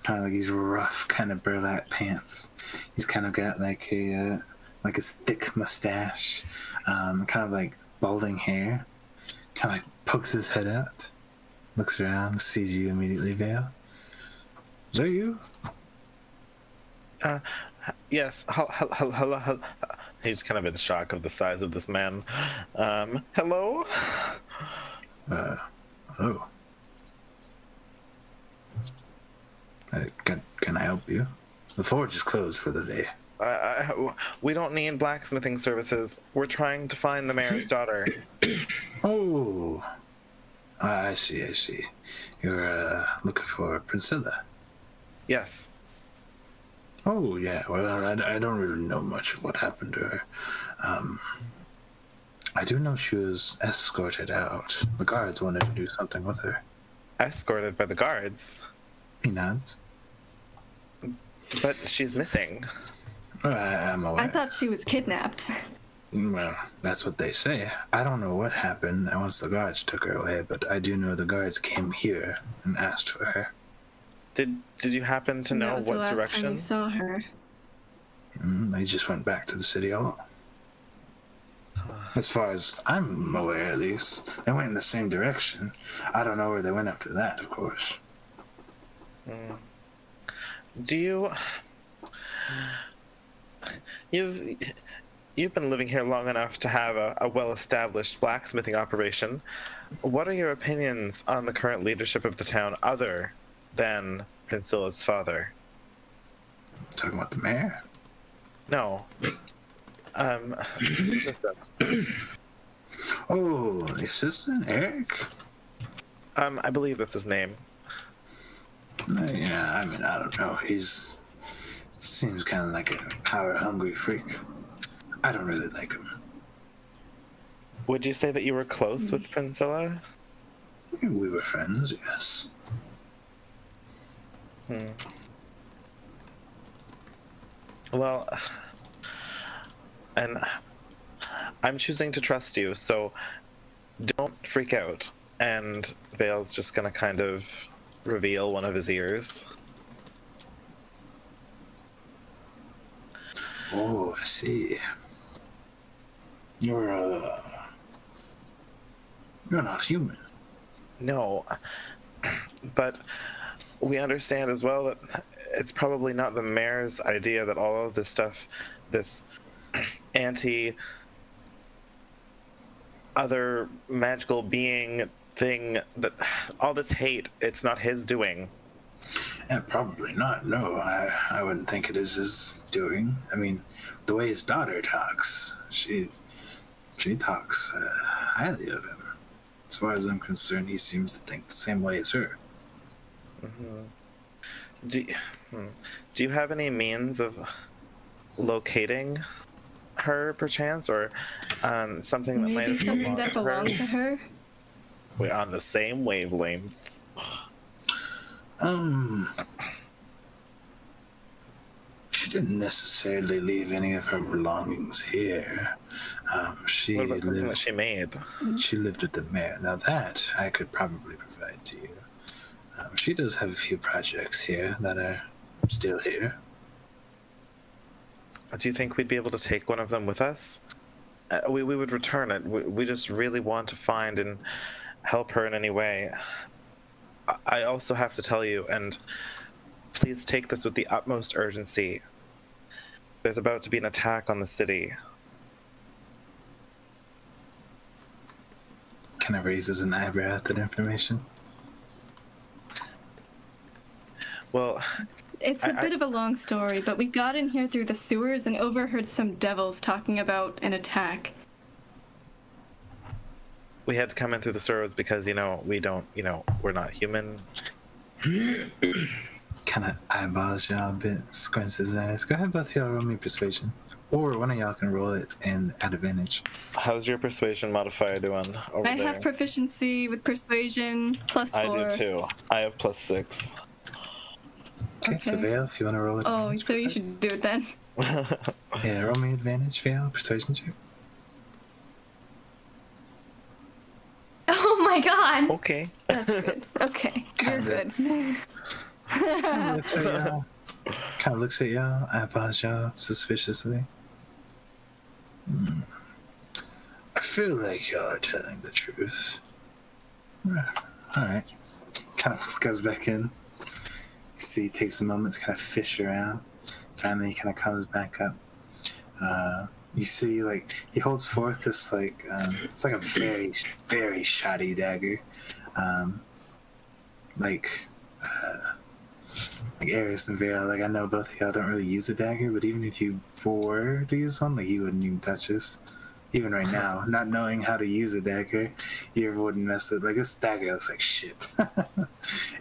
Speaker 5: of like these rough kind of burlap pants. He's kind of got like a like his thick mustache, kind of like balding hair. Kind of like pokes his head out, looks around, sees you immediately. Vale, is that you?
Speaker 4: Yes. Hello. He's kind of in shock of the size of this man. Hello.
Speaker 5: Hello. Can I help you? The forge is closed for the day.
Speaker 4: We don't need blacksmithing services. We're trying to find the mayor's daughter.
Speaker 5: Oh, I see. You're looking for Priscilla?
Speaker 4: Yes.
Speaker 5: Oh, yeah. Well, I don't really know much of what happened to her. I do know she was escorted out. The guards wanted to do something with her.
Speaker 4: Escorted by the guards?
Speaker 5: He nods.
Speaker 4: But she's missing.
Speaker 5: I'm aware.
Speaker 1: I thought she was kidnapped.
Speaker 5: Well, that's what they say. I don't know what happened once the guards took her away, but I do know the guards came here and asked for her.
Speaker 4: Did you happen to know
Speaker 1: That was the
Speaker 4: what
Speaker 1: last time
Speaker 4: direction?
Speaker 1: we saw her.
Speaker 5: They just went back to the city alone. As far as I'm aware, at least. They went in the same direction. I don't know where they went after that, of course.
Speaker 4: Do you... You've been living here long enough to have a well-established blacksmithing operation. What are your opinions on the current leadership of the town other than Priscilla's father?
Speaker 5: Talking about the mayor?
Speaker 4: No. Assistant.
Speaker 5: Oh, the assistant, Eric?
Speaker 4: I believe that's his name.
Speaker 5: Yeah, I mean, I don't know. Seems kind of like a power-hungry freak. I don't really like him.
Speaker 4: Would you say that you were close with Priscilla?
Speaker 5: We were friends, yes.
Speaker 4: Well, and I'm choosing to trust you, so don't freak out. And Vale's just gonna kind of reveal one of his ears.
Speaker 5: Oh, I see. You're not human.
Speaker 4: No, but we understand as well that it's probably not the mayor's idea that all of this stuff, this other magical being thing, that all this hate, it's not his doing.
Speaker 5: Yeah, probably not. No, I wouldn't think it is his doing. I mean, the way his daughter talks, she talks highly of him. As far as I'm concerned, he seems to think the same way as her.
Speaker 4: Do you have any means of locating her, perchance, or something that
Speaker 1: Maybe
Speaker 4: might
Speaker 1: something that belonged to her?
Speaker 4: We're on the same wavelength.
Speaker 5: She didn't necessarily leave any of her belongings here. She
Speaker 4: What about something
Speaker 5: lived,
Speaker 4: that she made?
Speaker 5: She lived with the mayor. Now that I could probably provide to you. She does have a few projects here that are still here.
Speaker 4: Do you think we'd be able to take one of them with us? We would return it. We just really want to find and help her in any way. I also have to tell you, and please take this with the utmost urgency. There's about to be an attack on the city.
Speaker 5: Kind of raises an eyebrow at that information.
Speaker 4: Well,
Speaker 1: It's a bit of a long story, but we got in here through the sewers and overheard some devils talking about an attack.
Speaker 4: we had to come in through the sewers because, we don't, we're not human.
Speaker 5: Kind of eyeballs y'all a bit, squints his eyes. Go ahead, both y'all roll me persuasion. Or one of y'all can roll it and at advantage.
Speaker 4: How's your persuasion modifier doing over
Speaker 1: I
Speaker 4: there?
Speaker 1: have proficiency with persuasion, +4.
Speaker 4: I do too. I have +6.
Speaker 5: Okay, so Vale, if you want to roll it.
Speaker 1: Oh, so you should do it then.
Speaker 5: Yeah, roll me advantage, Vale, persuasion check.
Speaker 3: Oh my god.
Speaker 4: Okay.
Speaker 1: That's good. Okay, you're good.
Speaker 5: Kind of looks at y'all, eyeballs y'all suspiciously. I feel like y'all are telling the truth. Alright. Kind of goes back in. You see, he takes a moment to kind of fish around. Finally, he kind of comes back up. You see, he holds forth this, it's like a very, very shoddy dagger. Like Eris and Vera, I know both of y'all don't really use a dagger, but even if you were to use one, you wouldn't even touch this. Even right now, not knowing how to use a dagger, you wouldn't mess with this dagger looks like shit.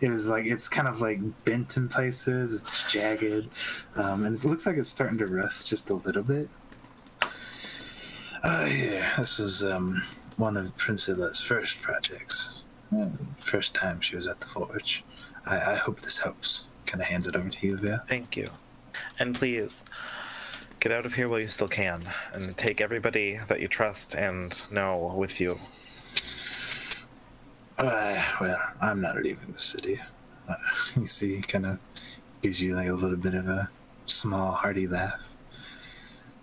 Speaker 5: It's kind of bent in places, it's jagged, and it looks like it's starting to rust just a little bit. Yeah, this was one of Priscilla's first projects. First time she was at the forge. I hope this helps. Kind of hands it over to you, Vale.
Speaker 4: Thank you. And please, get out of here while you still can, and take everybody that you trust and know with you.
Speaker 5: Well, I'm not leaving the city. You see, kind of gives you like a little bit of a small, hearty laugh.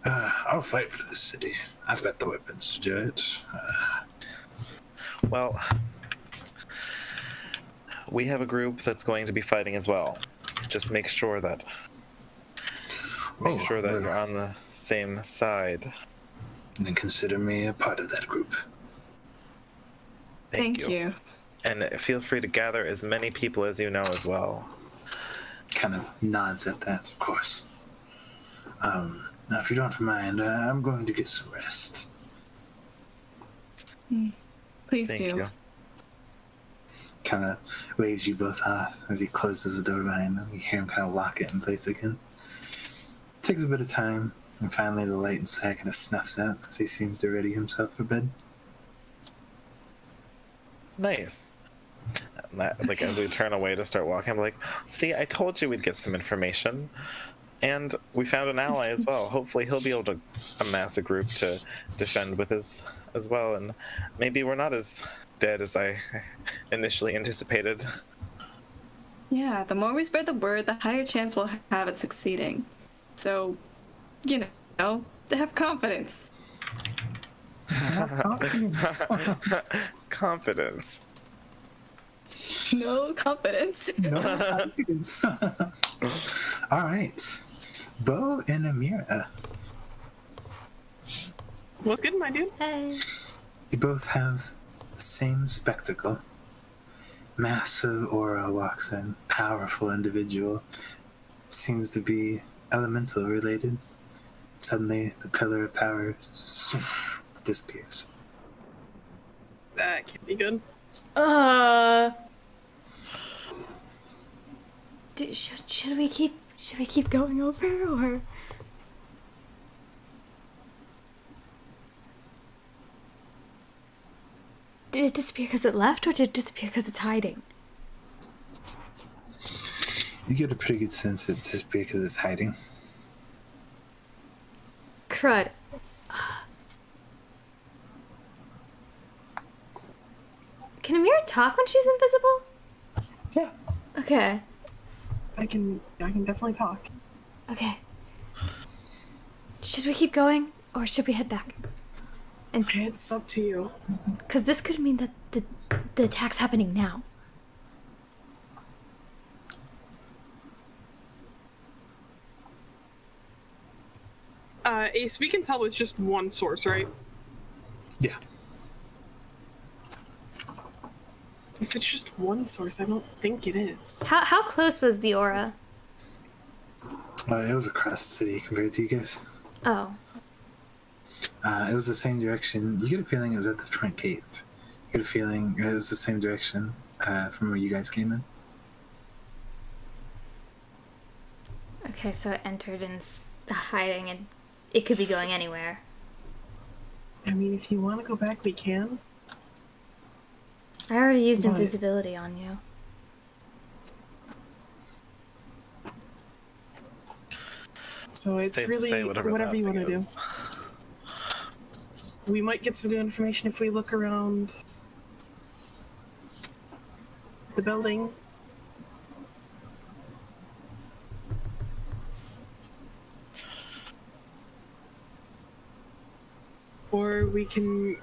Speaker 5: I'll fight for the city. I've got the weapons to do it.
Speaker 4: Well, we have a group that's going to be fighting as well. Just make sure that you're on the same side.
Speaker 5: And then consider me a part of that group.
Speaker 1: Thank you.
Speaker 4: And feel free to gather as many people as you know as well.
Speaker 5: Kind of nods at that, of course. Now, if you don't mind, I'm going to get some rest.
Speaker 1: Please
Speaker 4: Thank
Speaker 1: do.
Speaker 4: you.
Speaker 5: Kind of waves you both off as he closes the door behind them. You hear him kind of lock it in place again. Takes a bit of time, and finally the light inside kind of snuffs out as he seems to ready himself for bed.
Speaker 4: Nice. Like, as we turn away to start walking, I'm like, see, I told you we'd get some information. And we found an ally as well. Hopefully he'll be able to amass a group to defend with us as well. And maybe we're not as dead as I initially anticipated.
Speaker 1: Yeah, the more we spread the word, the higher chance we'll have at succeeding. So, you know, have confidence.
Speaker 4: Confidence.
Speaker 1: No confidence.
Speaker 5: No confidence. All right. Beau and Amira.
Speaker 2: What's good, my dude?
Speaker 3: Hey.
Speaker 5: You both have the same spectacle. Massive aura walks in. Powerful individual. Seems to be elemental related. Suddenly, the pillar of power disappears.
Speaker 2: That can't be good.
Speaker 3: Should we keep going over, or did it disappear because it left, or did it disappear because it's hiding?
Speaker 5: You get a pretty good sense it disappeared because it's hiding.
Speaker 3: Crud. Can Amira talk when she's invisible?
Speaker 5: Yeah.
Speaker 3: Okay.
Speaker 2: I can definitely talk.
Speaker 3: Okay. Should we keep going, or should we head back? And
Speaker 2: It's up to you.
Speaker 3: because this could mean that the attack's happening now.
Speaker 2: Ace, we can tell it's just one source, right?
Speaker 5: Yeah.
Speaker 2: If it's just one source, I don't think it is.
Speaker 3: How close was the aura?
Speaker 5: It was across the city compared to you guys.
Speaker 3: Oh.
Speaker 5: It was the same direction. You get a feeling it was at the front gates. You get a feeling it was the same direction from where you guys came in.
Speaker 3: Okay, so it entered in hiding, and it could be going anywhere.
Speaker 2: I mean, if you want to go back, we can.
Speaker 3: I already used
Speaker 2: But-
Speaker 3: invisibility on you.
Speaker 2: So it's
Speaker 4: Safe to
Speaker 2: really
Speaker 4: say
Speaker 2: whatever
Speaker 4: that
Speaker 2: you want to
Speaker 4: thing
Speaker 2: do.
Speaker 4: is.
Speaker 2: We might get some good information if we look around the building. Or we can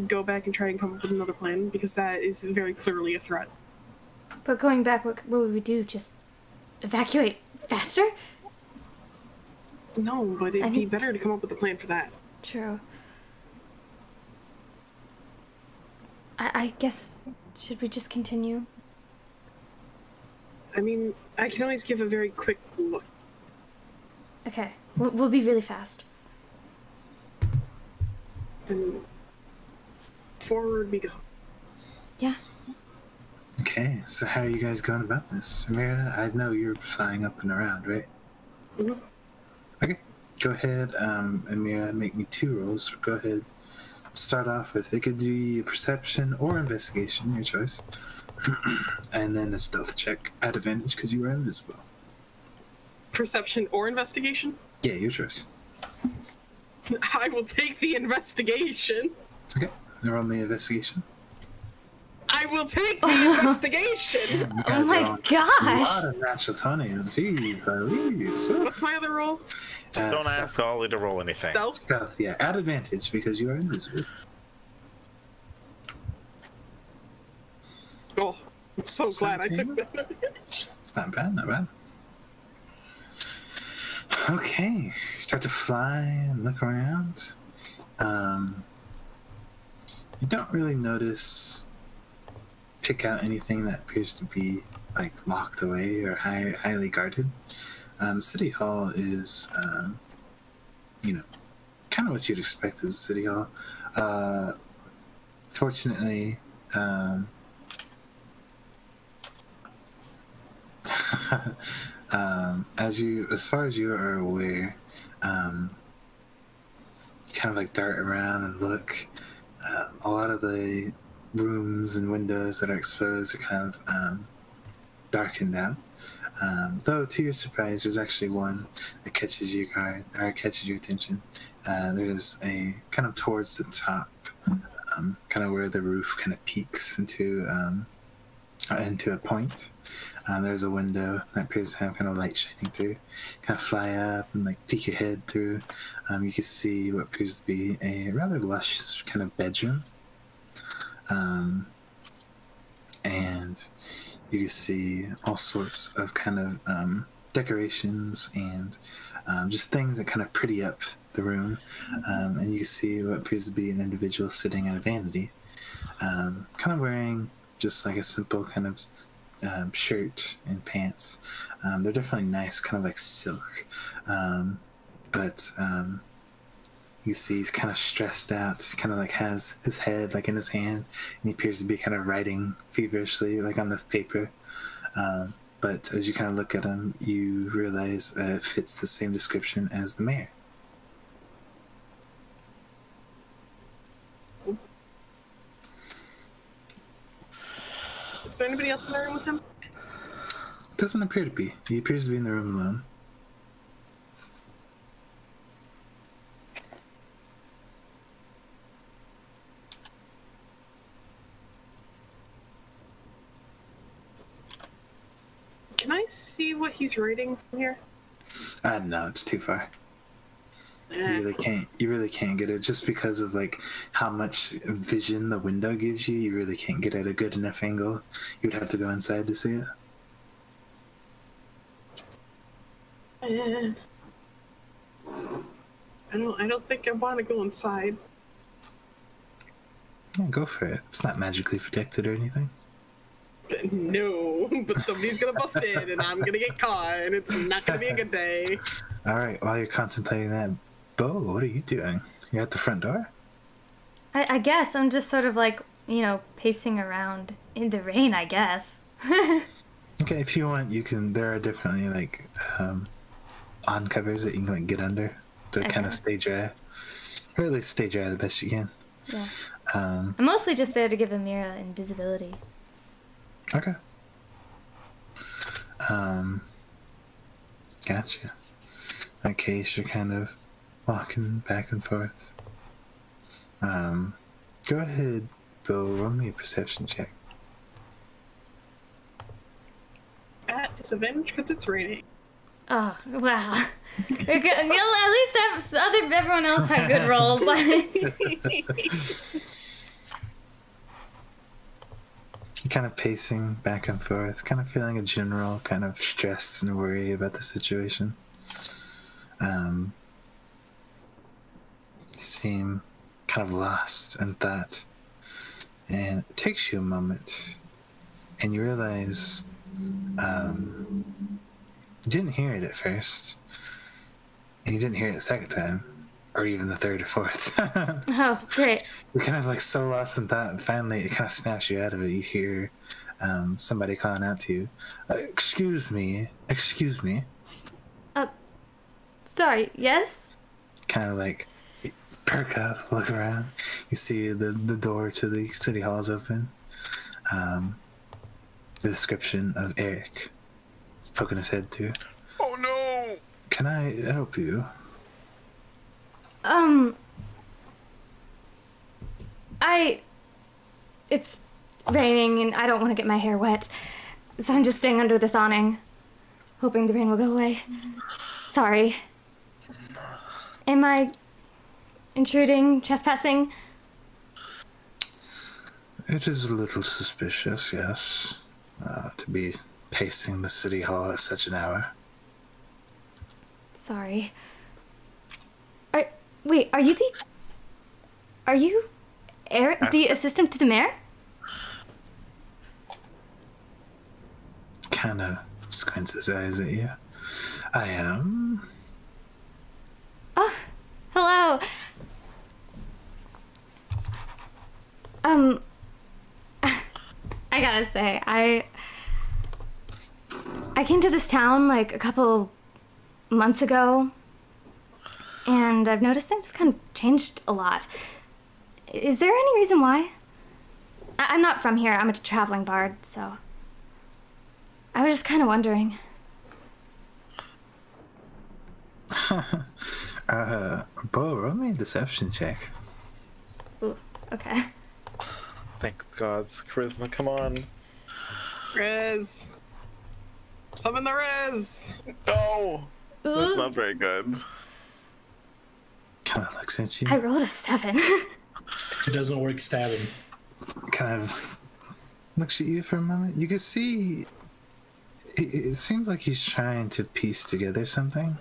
Speaker 2: go back and try and come up with another plan, because that is very clearly a threat.
Speaker 3: But going back, what would we do? Just evacuate faster?
Speaker 2: No, but it'd be
Speaker 3: mean-
Speaker 2: better to come up with a plan for that.
Speaker 3: True. I guess, should we just continue?
Speaker 2: I mean, I can always give a very quick look.
Speaker 3: Okay, we'll be really fast.
Speaker 2: And forward we go.
Speaker 3: Yeah.
Speaker 5: Okay, so how are you guys going about this? Amira, I know you're flying up and around, right?
Speaker 2: Mhm.
Speaker 5: Okay, go ahead, Amira, make me 2 rolls. Go ahead. Start off with, it could be perception or investigation, your choice. And then a stealth check at advantage because you were invisible.
Speaker 2: Perception or investigation?
Speaker 5: Yeah, your choice.
Speaker 2: I will take the investigation.
Speaker 5: Okay, then roll me investigation.
Speaker 2: I I will take the investigation.
Speaker 3: Oh my
Speaker 5: A
Speaker 3: gosh!
Speaker 5: lot of natural 20s. Jeez, Louise.
Speaker 2: What's my other roll?
Speaker 4: Just don't
Speaker 5: stealth.
Speaker 4: ask Ollie to roll anything.
Speaker 2: Stealth.
Speaker 5: Stealth, yeah. At advantage because you are invisible.
Speaker 2: Oh, I'm so glad I took that.
Speaker 5: It's not bad, not bad. Okay, start to fly and look around. You don't really pick out anything that appears to be like locked away or highly guarded. City Hall is, kind of what you'd expect as a city hall. Fortunately, as far as you are aware, you kind of like dart around and look. A lot of the rooms and windows that are exposed are kind of darkened out. Though to your surprise, there's actually one that catches your attention. There's a kind of towards the top, kind of where the roof kind of peaks into a point. There's a window that appears to have kind of light shining through. Kind of fly up and like peek your head through. You can see what appears to be a rather lush kind of bedroom. And you can see all sorts of kind of decorations and just things that kind of pretty up the room. And you can see what appears to be an individual sitting at a vanity, kind of wearing just like a simple kind of shirt and pants. They're definitely nice, kind of like silk. But you see he's kind of stressed out, kind of like has his head like in his hand, and he appears to be kind of writing feverishly like on this paper. But as you kind of look at him, you realize it fits the same description as the mayor.
Speaker 2: Is there anybody else in the room with him?
Speaker 5: Doesn't appear to be. He appears to be in the room alone.
Speaker 2: Can I see what he's writing from here?
Speaker 5: No, it's too far. You really can't get it just because of like how much vision the window gives you. You really can't get at a good enough angle. You would have to go inside to see it.
Speaker 2: I don't think I want to go inside.
Speaker 5: Yeah, go for it. It's not magically protected or anything.
Speaker 2: No, but somebody's gonna bust in and I'm gonna get caught and it's not gonna be a good day.
Speaker 5: Alright, while you're contemplating that, Beau, what are you doing? You're at the front door?
Speaker 3: I guess I'm just sort of like, pacing around in the rain, I guess.
Speaker 5: Okay, if you want, you can. There are definitely like on covers that you can like get under to kind of stay dry, or at least stay dry the best you can.
Speaker 3: Yeah. I'm mostly just there to give Amira invisibility.
Speaker 5: Okay. Gotcha. In that case, you're kind of walking back and forth. Go ahead, Beau. Roll me a perception check.
Speaker 2: At disadvantage because it's raining.
Speaker 3: Oh, wow. At least everyone else had good rolls.
Speaker 5: You're kind of pacing back and forth, kind of feeling a general kind of stress and worry about the situation. You seem kind of lost in thought. And it takes you a moment, and you realize you didn't hear it at first, and you didn't hear it the second time, or even the third or fourth.
Speaker 3: Oh, great.
Speaker 5: You're kind of like so lost in thought, and finally it kind of snaps you out of it. You hear somebody calling out to you, excuse me.
Speaker 3: Sorry, yes?
Speaker 5: Kind of like perk up, look around. You see the door to the city hall is open. The description of Eric is poking his head through.
Speaker 4: Oh no!
Speaker 5: Can I help you?
Speaker 3: It's raining and I don't want to get my hair wet. So I'm just staying under this awning, hoping the rain will go away. Sorry. Am I intruding, trespassing?
Speaker 5: It is a little suspicious, yes, to be pacing the city hall at such an hour.
Speaker 3: Sorry. Wait, are you the assistant to the mayor?
Speaker 5: Kinda squints his eyes at you. I am.
Speaker 3: Oh, hello. I gotta say, I came to this town like a couple months ago, and I've noticed things have kind of changed a lot. Is there any reason why? I'm not from here. I'm a traveling bard, so I was just kind of wondering.
Speaker 5: Beau, roll me a deception check.
Speaker 3: Ooh, okay.
Speaker 4: Thank gods. Charisma, come on.
Speaker 2: Riz. Summon the Riz.
Speaker 4: No! That's not very good.
Speaker 5: Kind of looks at you.
Speaker 3: I rolled a 7.
Speaker 6: It doesn't work stabbing.
Speaker 5: Kind of looks at you for a moment. You can see it seems like he's trying to piece together something.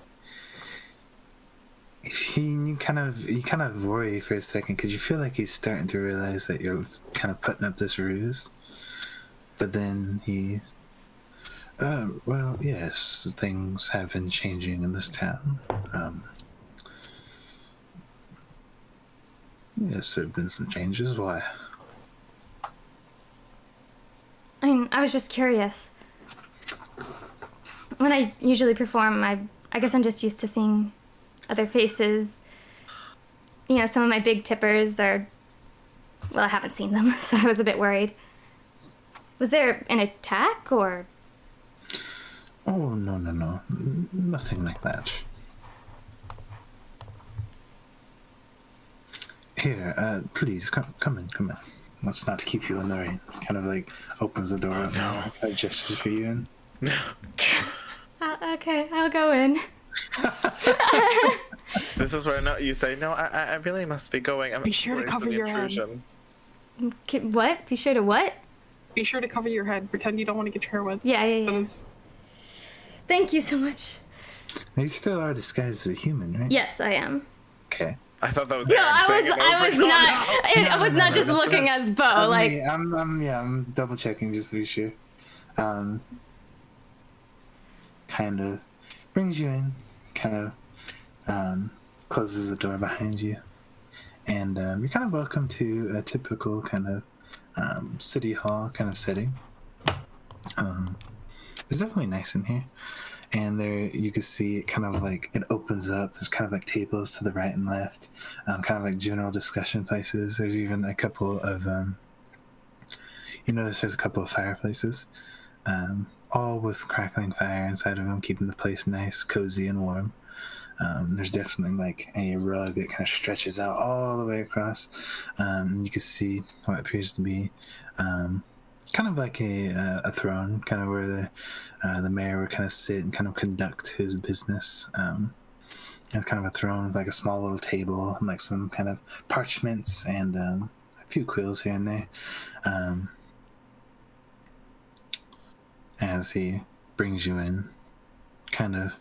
Speaker 5: You kind of worry for a second because you feel like he's starting to realize that you're kind of putting up this ruse. But then he's, well, yes, things have been changing in this town. Yes, there have been some changes. Why?
Speaker 3: I mean, I was just curious. When I usually perform, I guess I'm just used to seeing other faces. You know, some of my big tippers are... Well, I haven't seen them, so I was a bit worried. Was there an attack, or...?
Speaker 5: Oh, no. Nothing like that. Here, please, come in. Let's not keep you in the rain. Kind of like opens the door up now. I gesture for you in.
Speaker 3: Okay, I'll go in.
Speaker 4: This is where you say, no, I really must be going. I'm
Speaker 2: Be sure to cover your head.
Speaker 3: What? Be sure to what?
Speaker 2: Be sure to cover your head. Pretend you don't want to get your hair wet.
Speaker 3: Yeah. Thank you so much.
Speaker 5: You still are disguised as a human, right?
Speaker 3: Yes, I am.
Speaker 5: Okay.
Speaker 4: I thought that was
Speaker 3: No, I was not just looking as Beau. Like
Speaker 5: me. I'm double checking just to be sure. Kind of brings you in, kind of closes the door behind you, and you're kind of welcome to a typical kind of city hall kind of setting. It's definitely nice in here. And there you can see it kind of like it opens up. There's kind of like tables to the right and left, kind of like general discussion places. There's even a couple of, you notice there's a couple of fireplaces, all with crackling fire inside of them, keeping the place nice, cozy, and warm. There's definitely like a rug that kind of stretches out all the way across. You can see what appears to be kind of like a throne, kind of where the mayor would kind of sit and kind of conduct his business. And kind of a throne with like a small little table and like some kind of parchments and a few quills here and there. As he brings you in, kind of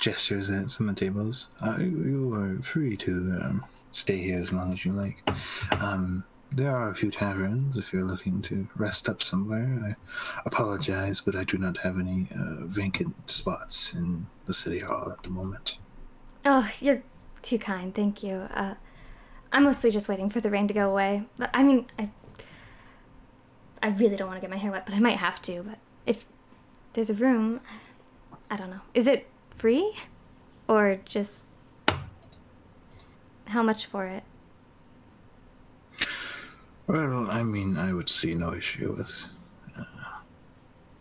Speaker 5: gestures at some of the tables. You are free to stay here as long as you like. There are a few taverns if you're looking to rest up somewhere. I apologize, but I do not have any vacant spots in the city hall at the moment.
Speaker 3: Oh, you're too kind, thank you. I'm mostly just waiting for the rain to go away. I mean, I really don't want to get my hair wet, but I might have to. But if there's a room, I don't know. Is it free? Or just... How much for it?
Speaker 5: Well, I mean, I would see no issue with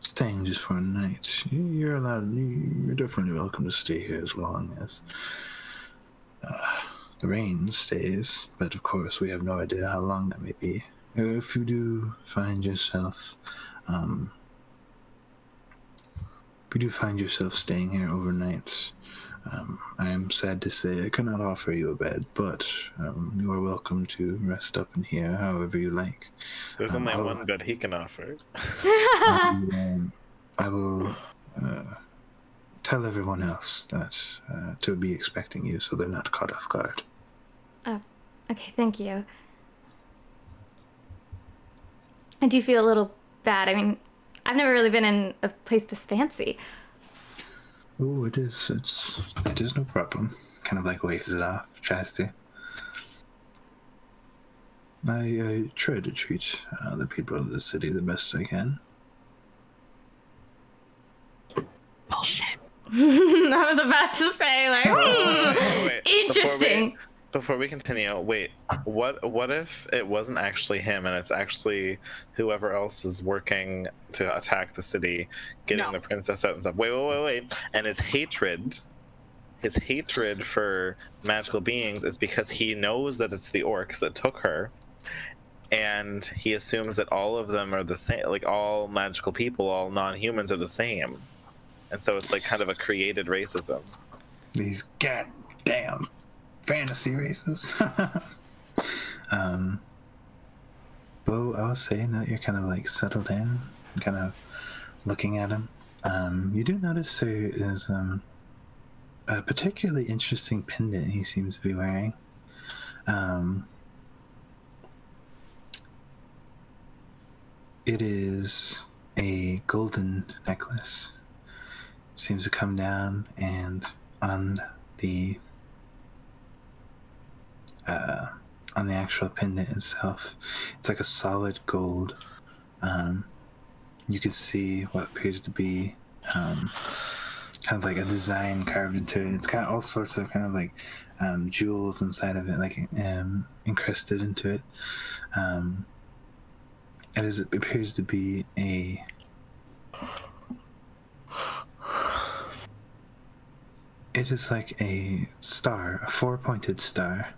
Speaker 5: staying just for a night. You're allowed, you're definitely welcome to stay here as long as the rain stays. But of course, we have no idea how long that may be. if you do find yourself, staying here overnight, I am sad to say I cannot offer you a bed, but you are welcome to rest up in here however you like.
Speaker 4: There's only one bed he can offer.
Speaker 5: I will tell everyone else that to be expecting you so they're not caught off guard.
Speaker 3: Oh, okay, thank you. I do feel a little bad. I mean, I've never really been in a place this fancy.
Speaker 5: Oh, it is no problem. Kind of like waves it off, tries to. I try to treat the people of the city the best I can.
Speaker 2: Bullshit.
Speaker 3: I was about to say, like,
Speaker 4: Wait,
Speaker 3: interesting.
Speaker 4: Before we continue, wait, what if it wasn't actually him and it's actually whoever else is working to attack the city, getting the princess out and stuff? Wait. And his hatred for magical beings is because he knows that it's the orcs that took her, and he assumes that all of them are the same, like all magical people, all non-humans are the same. And so it's like kind of a created racism.
Speaker 5: These goddamn fantasy races. Beau, I was saying that you're kind of like settled in and kind of looking at him. You do notice there is a particularly interesting pendant he seems to be wearing. It is a golden necklace. It seems to come down, and on the actual pendant itself, it's like a solid gold. You can see what appears to be kind of like a design carved into it. It's got all sorts of kind of like jewels inside of it, like encrusted into it. It appears to be a it is like a star, a four-pointed star.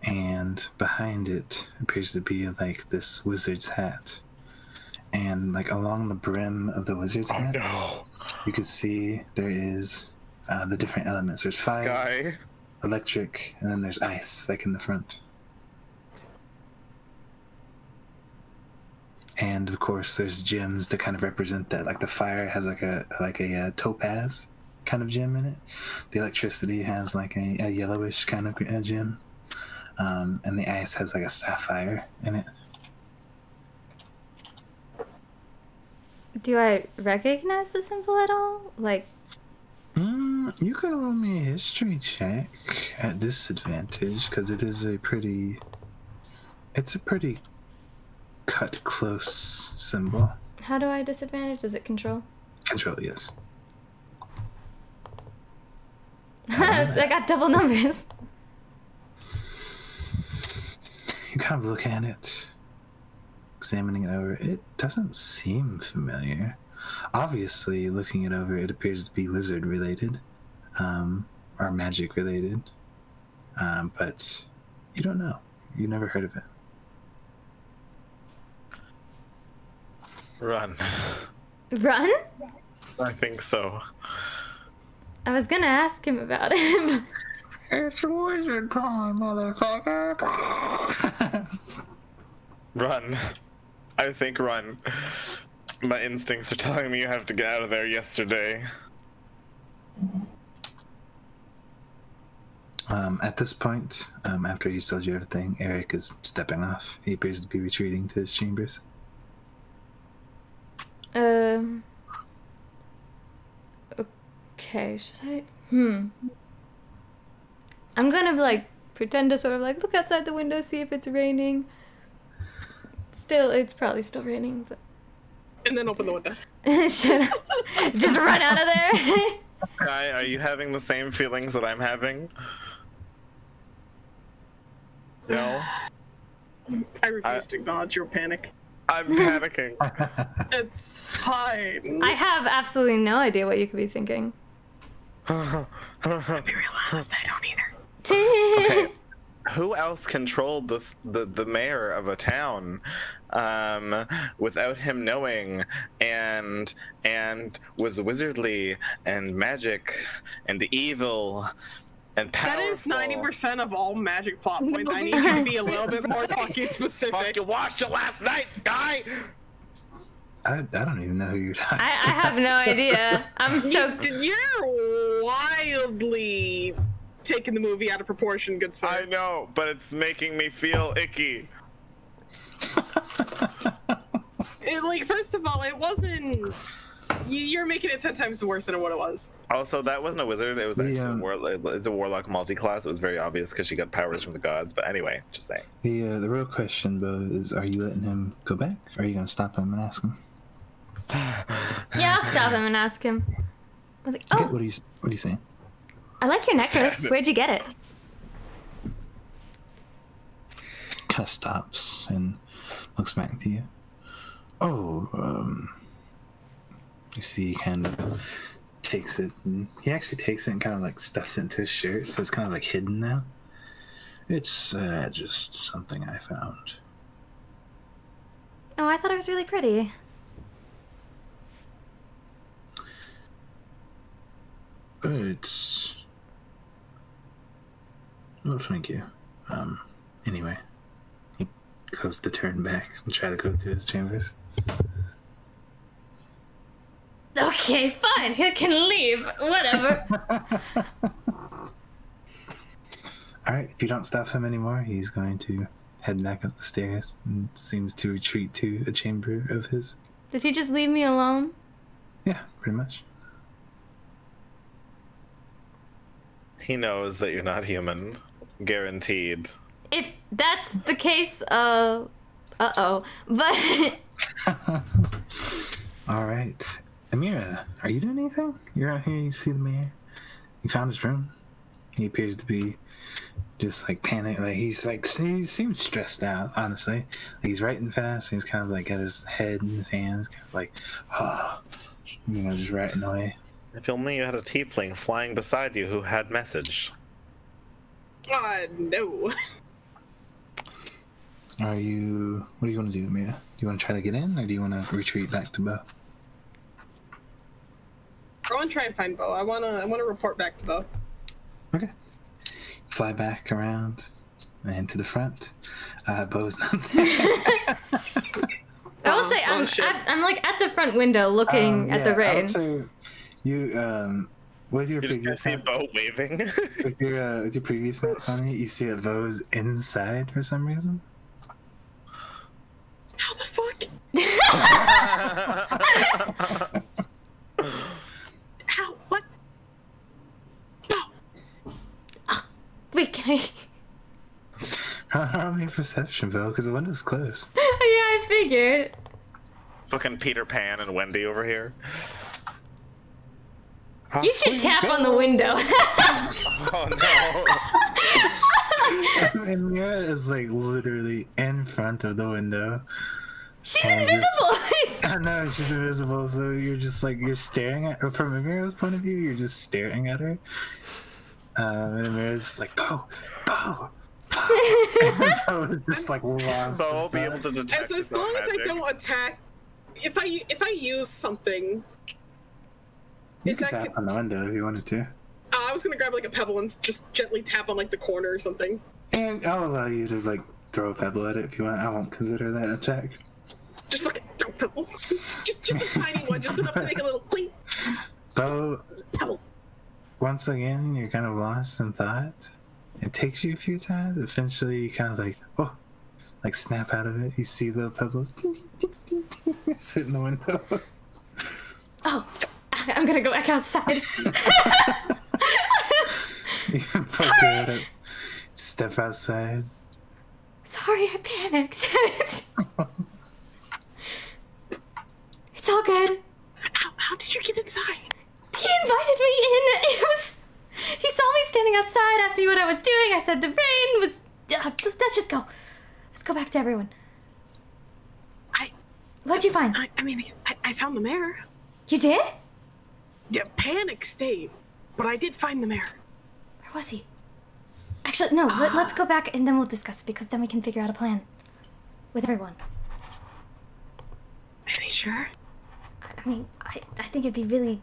Speaker 5: And behind it appears to be like this wizard's hat. And like along the brim of the wizard's hat, you can see there is the different elements. There's fire, electric, and then there's ice, like in the front. And of course, there's gems that kind of represent that. Like the fire has like a topaz kind of gem in it. The electricity has like a yellowish kind of gem. And the ice has like a sapphire in it.
Speaker 3: Do I recognize the symbol at all? Like,
Speaker 5: you can roll me a history check at disadvantage because it is it's a pretty cut close symbol.
Speaker 3: how do I disadvantage? Is it control?
Speaker 5: Control, yes.
Speaker 3: I got double numbers.
Speaker 5: You kind of look at it, examining it over. It doesn't seem familiar. Obviously, looking it over, it appears to be wizard related, or magic related. But you don't know. You never heard of it.
Speaker 4: Run.
Speaker 3: Run?
Speaker 4: I think so.
Speaker 3: I was gonna ask him about it.
Speaker 5: It's wizard time, motherfucker.
Speaker 4: Run. I think run. My instincts are telling me you have to get out of there yesterday.
Speaker 5: At this point, after he's told you everything, Eric is stepping off. He appears to be retreating to his chambers.
Speaker 3: Okay, should I? I'm gonna like pretend to sort of like look outside the window, see if it's raining. Still, it's probably still raining, but.
Speaker 2: And then open the window.
Speaker 3: Should I just run out of there?
Speaker 4: Guy, are you having the same feelings that I'm having? No?
Speaker 2: I refuse to acknowledge your panic.
Speaker 4: I'm panicking.
Speaker 2: It's fine.
Speaker 3: I have absolutely no idea what you could be thinking.
Speaker 2: To be real honest, I don't either.
Speaker 4: Okay. who else controlled the mayor of a town without him knowing, and was wizardly and magic and evil and powerful?
Speaker 2: That is 90% of all magic plot points. I need you to be a little bit more fucking specific.
Speaker 4: Fuck, you watched it last night, Sky!
Speaker 5: I don't even know who you're talking
Speaker 3: I have no idea. I'm so.
Speaker 2: You're wildly taking the movie out of proportion, good sir.
Speaker 4: I know, but it's making me feel icky.
Speaker 2: Like, first of all, it wasn't. You're making it 10 times worse than what it was.
Speaker 4: Also, that wasn't a wizard. It was actually it's a warlock multi-class. It was very obvious because she got powers from the gods. But anyway, just saying.
Speaker 5: The real question, Beau, is: are you letting him go back? Or are you gonna stop him and ask him?
Speaker 3: Yeah, I'll stop him and ask him. I was like, oh,
Speaker 5: What are you saying?
Speaker 3: I like your necklace. Where'd you get it?
Speaker 5: Kind of stops and looks back to you. Oh, you see, he kind of takes it, and he actually takes it and kind of like stuffs it into his shirt, so it's kind of like hidden now. It's just something I found.
Speaker 3: Oh, I thought it was really pretty.
Speaker 5: It's... Oh, thank you. Anyway, he goes to turn back and try to go to his chambers.
Speaker 3: Okay, fine. He can leave. Whatever.
Speaker 5: Alright, if you don't stop him anymore, he's going to head back up the stairs and seems to retreat to a chamber of his.
Speaker 3: Did he just leave me alone?
Speaker 5: Yeah, pretty much.
Speaker 4: He knows that you're not human. Guaranteed.
Speaker 3: If that's the case, uh-oh. But...
Speaker 5: Alright. Amira, are you doing anything? You're out here, you see the mayor. You found his room. He appears to be just like panicked. Like he seems stressed out, honestly. Like he's writing fast. He's kind of like got his head in his hands, kind of like, just writing away.
Speaker 4: If only you had a tiefling flying beside you who had message.
Speaker 2: No.
Speaker 5: What do you want to do, Amira? Do you want to try to get in, or do you want to retreat back to Beau?
Speaker 2: I want to try and find Beau. I want to report back to Beau.
Speaker 5: Okay. Fly back around and to the front. Beau's not there.
Speaker 3: I will say I'm like at the front window looking at the rain.
Speaker 5: I would say you with your
Speaker 4: You just
Speaker 5: previous
Speaker 4: see Beau waving.
Speaker 5: with your previous note, Tony, you see that Beau's inside for some reason.
Speaker 2: How the fuck? How? What? Beau.
Speaker 3: Wait, can I?
Speaker 5: Roll me perception, Beau, because the window's closed.
Speaker 3: Yeah, I figured.
Speaker 4: Fucking Peter Pan and Wendy over here.
Speaker 3: You should tap on the window.
Speaker 4: Oh no.
Speaker 5: And Mira is like literally in front of the window.
Speaker 3: She's
Speaker 5: And
Speaker 3: invisible.
Speaker 5: I know she's invisible, so you're just like you're staring at her. From Amira's point of view, you're just staring at her. And Amira's just like Beau. And Beau is just like lost.
Speaker 4: Beau will be able to detect.
Speaker 2: As long as I don't attack, if I use something,
Speaker 5: You can tap on the window if you wanted to.
Speaker 2: I was gonna grab like a pebble and just gently tap on like the corner or something.
Speaker 5: And I'll allow you to like throw a pebble at it if you want. I won't consider that a check.
Speaker 2: Just fucking throw a pebble. just a tiny one, just enough to make a little clink.
Speaker 5: Beau,
Speaker 2: Pebble.
Speaker 5: once again, you're kind of lost in thought. It takes you a few times. Eventually, you kind of like snap out of it. You see the pebbles sit in the window.
Speaker 3: Oh, I'm gonna go back outside.
Speaker 5: You poke your head up, step outside.
Speaker 3: Sorry, I panicked. It's all good.
Speaker 2: How did you get inside?
Speaker 3: He invited me in. He saw me standing outside, asked me what I was doing. I said the rain was... let's just go. Let's go back to everyone. What'd you find?
Speaker 2: I found the mayor.
Speaker 3: You did?
Speaker 2: Yeah, panic state. But I did find the mayor.
Speaker 3: Where was he? Actually, no. Let's go back and then we'll discuss it because then we can figure out a plan with everyone.
Speaker 2: Are you sure?
Speaker 3: I mean, I think it'd be really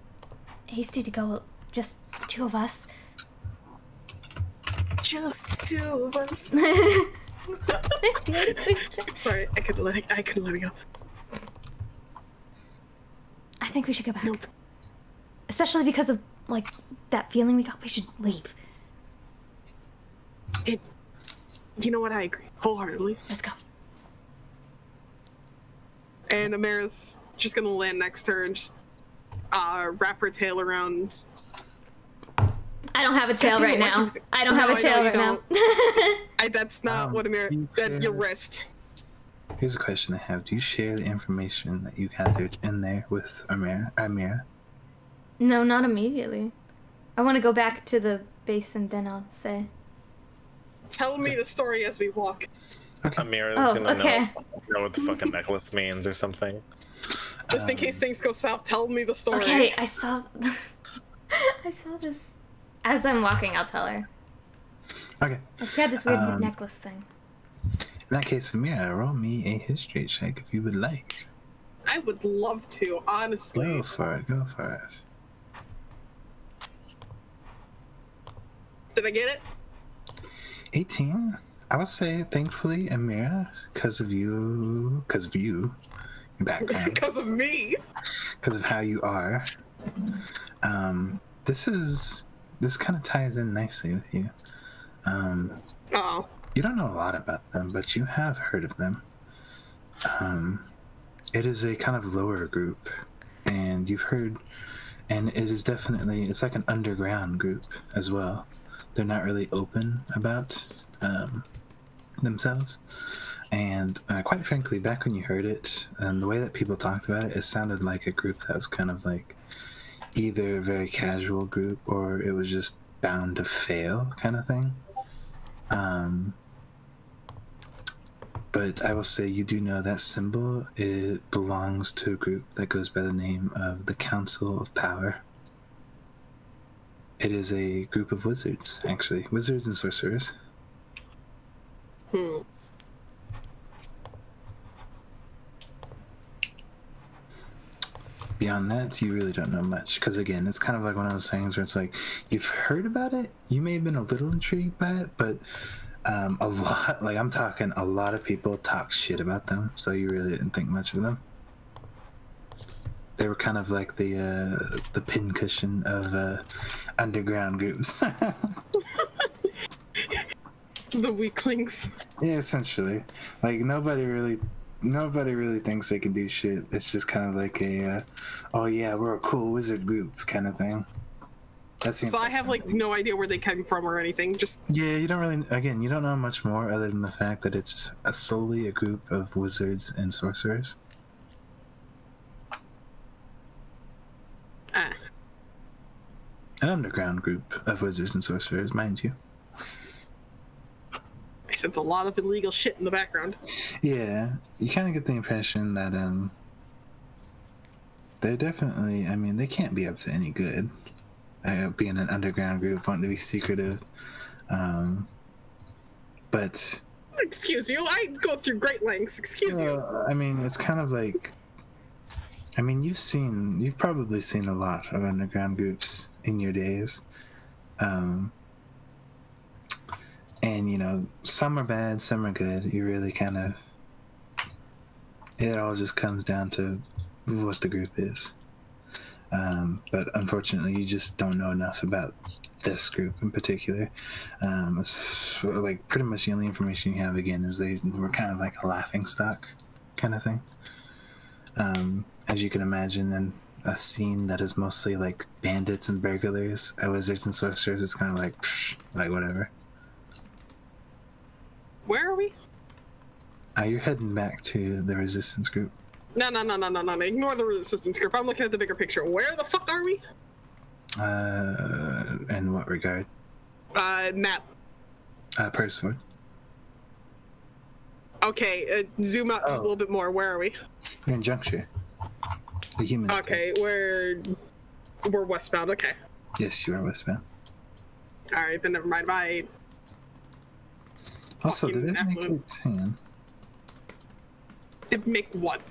Speaker 3: hasty to go just the two of us.
Speaker 2: Just the two of us. Sorry, I couldn't let it go.
Speaker 3: I think we should go back.
Speaker 2: Nope.
Speaker 3: Especially because of, like, that feeling we got. We should leave.
Speaker 2: You know what? I agree wholeheartedly.
Speaker 3: Let's go.
Speaker 2: And Amara's just gonna land next to her and just wrap her tail around.
Speaker 3: I don't have a tail right now. I don't have a tail right now.
Speaker 2: That's not what Amara. That your wrist.
Speaker 5: Here's a question I have. Do you share the information that you gathered in there with Amira?
Speaker 3: No, not immediately. I want to go back to the base and then I'll say.
Speaker 2: Tell me the story as we walk.
Speaker 5: Okay.
Speaker 4: Amira's gonna know what the fucking necklace means or something.
Speaker 2: Just in case things go south, tell me the story.
Speaker 3: Okay, I saw this. As I'm walking, I'll tell her.
Speaker 5: Okay.
Speaker 3: She had this weird necklace thing.
Speaker 5: In that case, Amira, roll me a history check if you would like.
Speaker 2: I would love to, honestly.
Speaker 5: Go for it. Go for it.
Speaker 2: Did I get it?
Speaker 5: 18. I would say, thankfully, Amira, because of you, your background,
Speaker 2: Because of me.
Speaker 5: because of how you are. This kind of ties in nicely with you.
Speaker 2: Oh.
Speaker 5: You don't know a lot about them, but you have heard of them. It is a kind of lower group, and you've heard, and it is definitely, it's like an underground group as well. They're not really open about themselves. And quite frankly, back when you heard it, the way that people talked about it, it sounded like a group that was kind of like either a very casual group or it was just bound to fail kind of thing. But I will say you do know that symbol, it belongs to a group that goes by the name of the Council of Power. It is a group of wizards, actually. Wizards and sorcerers. Beyond that, you really don't know much. Because again, it's kind of like one of those things where it's like, you've heard about it, you may have been a little intrigued by it, but a lot, like I'm talking, a lot of people talk shit about them, so you really didn't think much of them. They were kind of like the pincushion of underground groups.
Speaker 2: The weaklings.
Speaker 5: Yeah, essentially. Like nobody really thinks they can do shit. It's just kind of like a, oh yeah, we're a cool wizard group kind of thing.
Speaker 2: So I have like no idea where they came from or anything. Just
Speaker 5: yeah, you don't really. Again, you don't know much more other than the fact that it's solely a group of wizards and sorcerers. An underground group of wizards and sorcerers, mind you.
Speaker 2: I sense a lot of illegal shit in the background.
Speaker 5: Yeah, you kind of get the impression that they're definitely. I mean, they can't be up to any good. Being an underground group, wanting to be secretive, but.
Speaker 2: Excuse you, I go through great lengths. Excuse you.
Speaker 5: I mean, it's kind of like. I mean, you've probably seen a lot of underground groups in your days. And, you know, some are bad, some are good. You really kind of... It all just comes down to what the group is. But unfortunately, you just don't know enough about this group in particular. Like, pretty much the only information you have, again, is they were kind of like a laughingstock kind of thing. As you can imagine, in a scene that is mostly like bandits and burglars, wizards and sorcerers, it's kind of like, psh, like whatever.
Speaker 2: Where are we?
Speaker 5: You're heading back to the resistance group.
Speaker 2: No. Ignore the resistance group. I'm looking at the bigger picture. Where the fuck are we?
Speaker 5: In what regard?
Speaker 2: Map.
Speaker 5: Purseford.
Speaker 2: Okay, zoom out just a little bit more. Where are we?
Speaker 5: You're in Juncture. The human.
Speaker 2: Okay, we're westbound. Okay.
Speaker 5: Yes, you are westbound.
Speaker 2: All right, then never mind. Bye.
Speaker 5: Also,
Speaker 2: fucking
Speaker 5: did it make
Speaker 2: affluent.
Speaker 5: it? Hang on.
Speaker 2: It make what?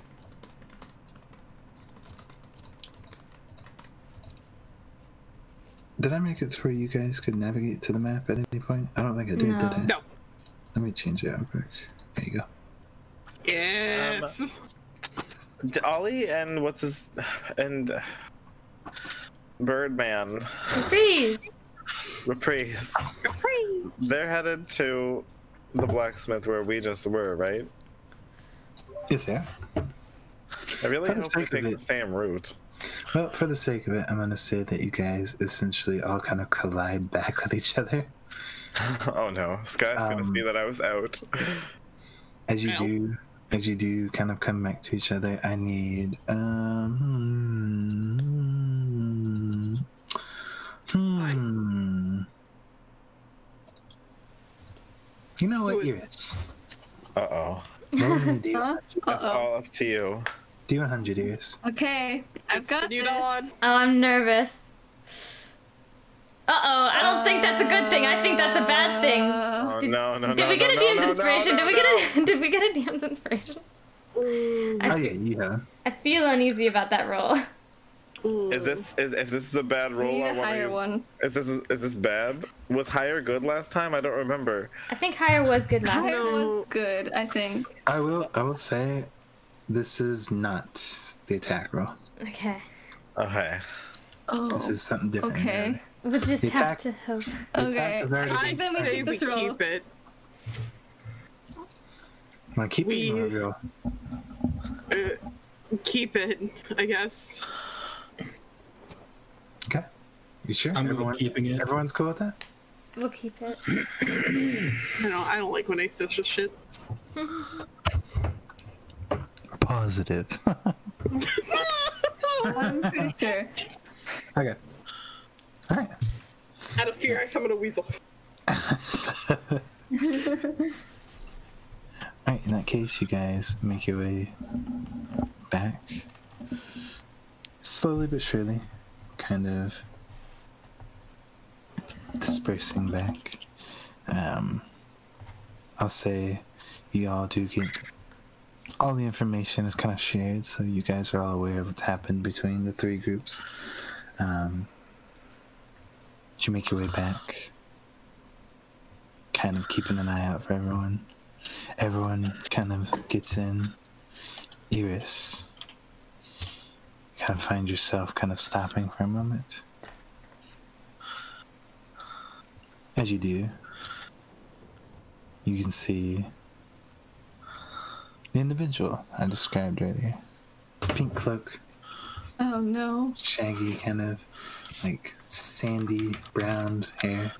Speaker 5: Did I make it to where you guys could navigate to the map at any point? I don't think I did,
Speaker 3: No.
Speaker 5: did I?
Speaker 2: No.
Speaker 5: Let me change it real quick. There you go.
Speaker 2: Yes.
Speaker 4: Ollie and what's his and Birdman
Speaker 3: Reprise.
Speaker 4: Reprise. They're headed to the blacksmith where we just were, right?
Speaker 5: Is there?
Speaker 4: I really
Speaker 5: For the
Speaker 4: hope we
Speaker 5: sake of
Speaker 4: take the
Speaker 5: it.
Speaker 4: same route.
Speaker 5: Well, for the sake of it, I'm gonna say that you guys essentially all kind of collide back with each other.
Speaker 4: Oh no, Sky's gonna see that I was out.
Speaker 5: As you
Speaker 2: Well.
Speaker 5: do kind of come back to each other, I need you know what,
Speaker 2: Who is
Speaker 5: Eris?
Speaker 4: Uh-oh.
Speaker 5: Roll me a D.
Speaker 1: Huh?
Speaker 4: That's
Speaker 1: Uh-oh.
Speaker 4: all up to you.
Speaker 5: D100, Eris.
Speaker 1: Okay, I've
Speaker 2: It's
Speaker 1: got
Speaker 2: continued
Speaker 1: this.
Speaker 2: on.
Speaker 3: Oh, I'm nervous. Uh-oh, I don't think that's a good thing. I think that's a bad thing.
Speaker 4: Oh no, no, no,
Speaker 3: Did we get a
Speaker 4: no,
Speaker 3: DM's
Speaker 4: no,
Speaker 3: inspiration?
Speaker 4: no,
Speaker 3: Did we
Speaker 4: no.
Speaker 3: get a did we get a DM's inspiration?
Speaker 5: Oh yeah, you have.
Speaker 3: I feel uneasy about that roll.
Speaker 4: Is this if this is a bad
Speaker 1: We
Speaker 4: roll?
Speaker 1: need
Speaker 4: I
Speaker 1: a
Speaker 4: want to
Speaker 1: higher
Speaker 4: use.
Speaker 1: one.
Speaker 4: Is this bad? Was higher good last time? I don't remember.
Speaker 3: I think higher was good last
Speaker 1: Higher
Speaker 3: time.
Speaker 1: was good, I think.
Speaker 5: I will say this is not the attack roll.
Speaker 3: Okay.
Speaker 4: Okay.
Speaker 1: Oh,
Speaker 5: This is something different.
Speaker 1: okay.
Speaker 5: entirely.
Speaker 3: We'll just
Speaker 5: The
Speaker 3: have
Speaker 5: attack-
Speaker 3: to hope.
Speaker 5: The
Speaker 1: Okay.
Speaker 5: attack has already
Speaker 2: I
Speaker 5: been
Speaker 1: then we
Speaker 5: set.
Speaker 2: say
Speaker 1: keep
Speaker 2: we
Speaker 1: this roll.
Speaker 2: keep it.
Speaker 5: Wanna keep it
Speaker 2: We-
Speaker 5: or roll?
Speaker 2: Keep it, I guess.
Speaker 5: Okay. You sure?
Speaker 6: I'm keeping it.
Speaker 5: Everyone's cool with that?
Speaker 3: We'll keep it.
Speaker 2: I don't like when I sister shit.
Speaker 5: Positive.
Speaker 1: I'm pretty sure.
Speaker 5: Okay. Alright.
Speaker 2: Out of fear, I summon a weasel.
Speaker 5: Alright, in that case, you guys make your way back. Slowly but surely, kind of dispersing back. I'll say you all do get all the information is kind of shared, so you guys are all aware of what's happened between the three groups. You make your way back, kind of keeping an eye out for everyone. Everyone kind of gets in. Eris, you kind of find yourself kind of stopping for a moment. As you do, you can see the individual I described earlier. Pink cloak,
Speaker 1: Oh no.
Speaker 5: shaggy, kind of like sandy brown hair.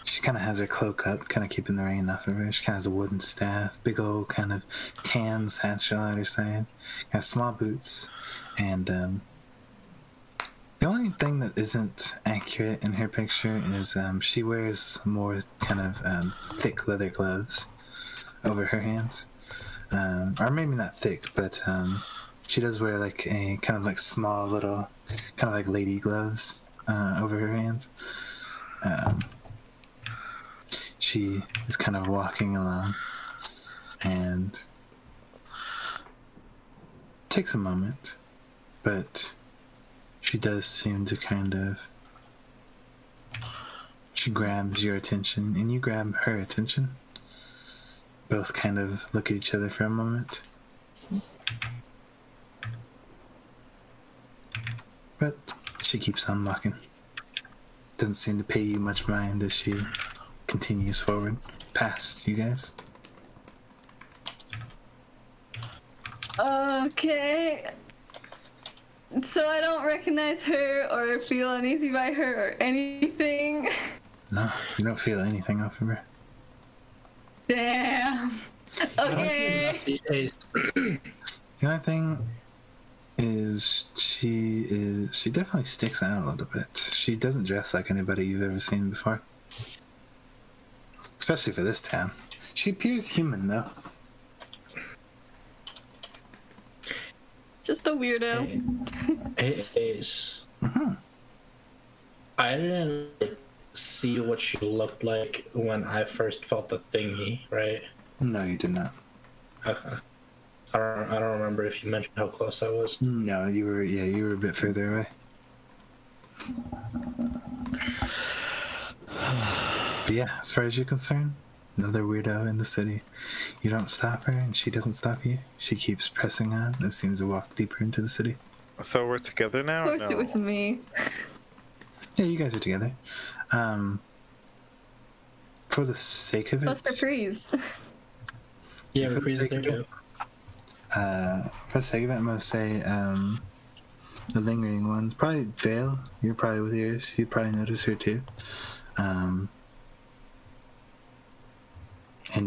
Speaker 5: She kind of has her cloak up, kind of keeping the rain off of her. She kind of has a wooden staff, big old kind of tan satchel at her side, kind of small boots, and the only thing that isn't accurate in her picture is she wears more kind of thick leather gloves over her hands. Or maybe not thick, but she does wear like a kind of like small little, kind of like lady gloves over her hands. She is kind of walking along and takes a moment, but she does seem to kind of, she grabs your attention and you grab her attention. Both kind of look at each other for a moment. But she keeps on walking. Doesn't seem to pay you much mind as she continues forward past you guys.
Speaker 1: Okay. So I don't recognize her or feel uneasy by her or anything.
Speaker 5: No, you don't feel anything off of her.
Speaker 1: Damn. Okay.
Speaker 5: The only thing is she definitely sticks out a little bit. She doesn't dress like anybody you've ever seen before. Especially for this town. She appears human though.
Speaker 1: Just a weirdo.
Speaker 6: Ace. I didn't see what she looked like when I first felt the thingy, right?
Speaker 5: No, you did not.
Speaker 6: Okay. I don't remember if you mentioned how close I was.
Speaker 5: No, you were a bit further away. But yeah, as far as you're concerned, another weirdo in the city. You don't stop her, and she doesn't stop you. She keeps pressing on and seems to walk deeper into the city.
Speaker 4: So we're together now?
Speaker 1: Of course it was me.
Speaker 5: Yeah, you guys are together. For the sake of it...
Speaker 1: Plus Reprise.
Speaker 6: Yeah,
Speaker 5: For the
Speaker 6: Reprise is
Speaker 5: sake
Speaker 6: there
Speaker 5: of it,
Speaker 6: too.
Speaker 5: for the sake of it, I'm going to say the lingering ones. Probably Vale. You're probably with Eris. You'd probably notice her too. And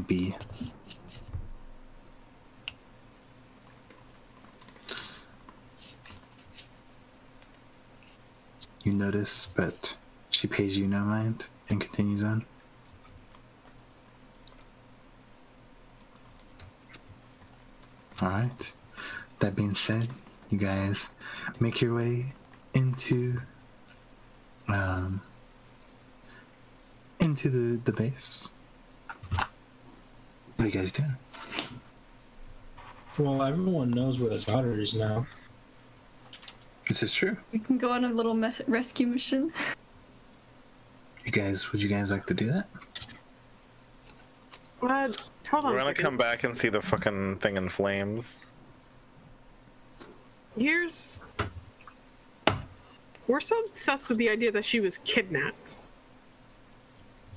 Speaker 5: B. You notice, but she pays you no mind and continues on. Alright. That being said, you guys make your way into the base. What are you guys doing?
Speaker 6: Well, everyone knows where the daughter is now.
Speaker 5: This is true.
Speaker 1: We can go on a little rescue mission.
Speaker 5: Would you guys like to do that?
Speaker 2: Hold on
Speaker 4: We're
Speaker 2: a
Speaker 4: gonna
Speaker 2: second.
Speaker 4: come back and see the fucking thing in flames.
Speaker 2: We're so obsessed with the idea that she was kidnapped.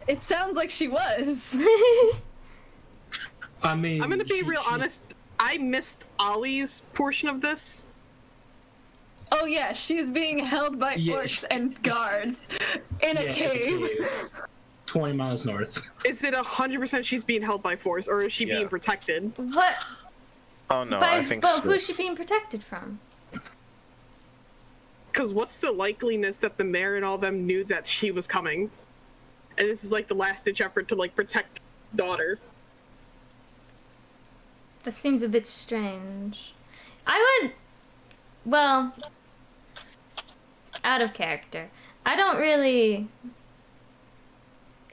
Speaker 1: It sounds like she was.
Speaker 6: I mean,
Speaker 2: I'm gonna be real honest. I missed Ollie's portion of this.
Speaker 1: Oh yeah, she's being held by orcs and guards in a cave.
Speaker 6: 20 miles north.
Speaker 2: Is it 100% she's being held by force, or is she being protected?
Speaker 3: What?
Speaker 4: Oh no,
Speaker 3: But
Speaker 4: I think
Speaker 3: who's she being protected from?
Speaker 2: Because what's the likeliness that the mayor and all them knew that she was coming? And this is like the last-ditch effort to like protect daughter.
Speaker 3: That seems a bit strange. I would... Well... Out of character. I don't really...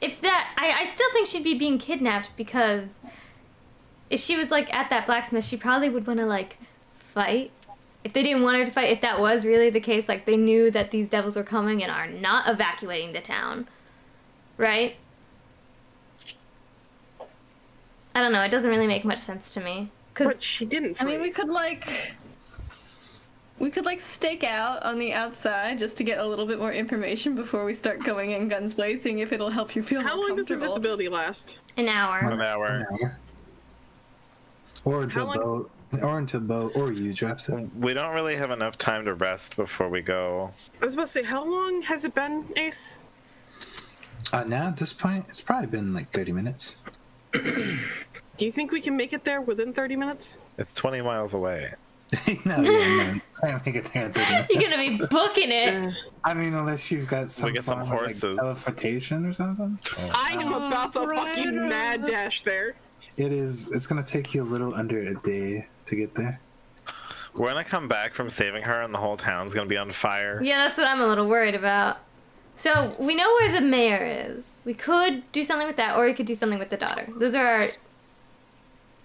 Speaker 3: If that... I still think she'd be being kidnapped because... If she was, like, at that blacksmith, she probably would want to, like, fight. If they didn't want her to fight, if that was really the case, like, they knew that these devils were coming and are not evacuating the town. Right? I don't know, it doesn't really make much sense to me.
Speaker 2: But she didn't fight.
Speaker 1: I mean, we could stake out on the outside just to get a little bit more information before we start going in guns blazing, if it'll help you feel
Speaker 2: How
Speaker 1: more
Speaker 2: long does
Speaker 1: comfortable.
Speaker 2: invisibility last?
Speaker 3: An hour.
Speaker 4: An hour.
Speaker 5: Or until Beau or you drops it.
Speaker 4: We don't really have enough time to rest before we go.
Speaker 2: I was about to say, how long has it been, Ace?
Speaker 5: Now at this point, it's probably been like 30 minutes.
Speaker 2: Do you think we can make it there within 30 minutes?
Speaker 4: It's 20 miles away.
Speaker 5: No. I don't think it's there in 30 minutes.
Speaker 3: You're gonna be booking it.
Speaker 5: I mean, unless you've got some,
Speaker 4: get some
Speaker 5: form of,
Speaker 4: horses.
Speaker 5: like, teleportation or something.
Speaker 2: I am about to fucking mad dash there.
Speaker 5: It's gonna take you a little under a day to get there.
Speaker 4: We're gonna come back from saving her and the whole town's gonna be on fire.
Speaker 3: Yeah, that's what I'm a little worried about. So, we know where the mayor is. We could do something with that, or we could do something with the daughter. Those are our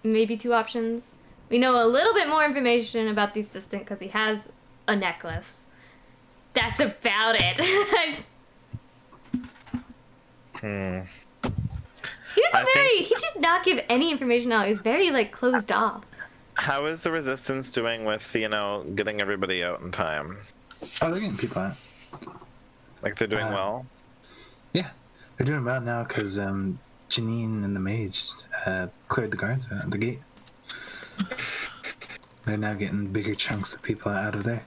Speaker 3: maybe two options. We know a little bit more information about the assistant because he has a necklace. That's about it. He did not give any information out. He was very, like, closed off.
Speaker 4: How is the resistance doing with, getting everybody out in time?
Speaker 5: Oh, they're getting people out.
Speaker 4: Like, they're doing well?
Speaker 5: Yeah, they're doing well now because Janine and the mage cleared the guards at the gate. They're now getting bigger chunks of people out of there.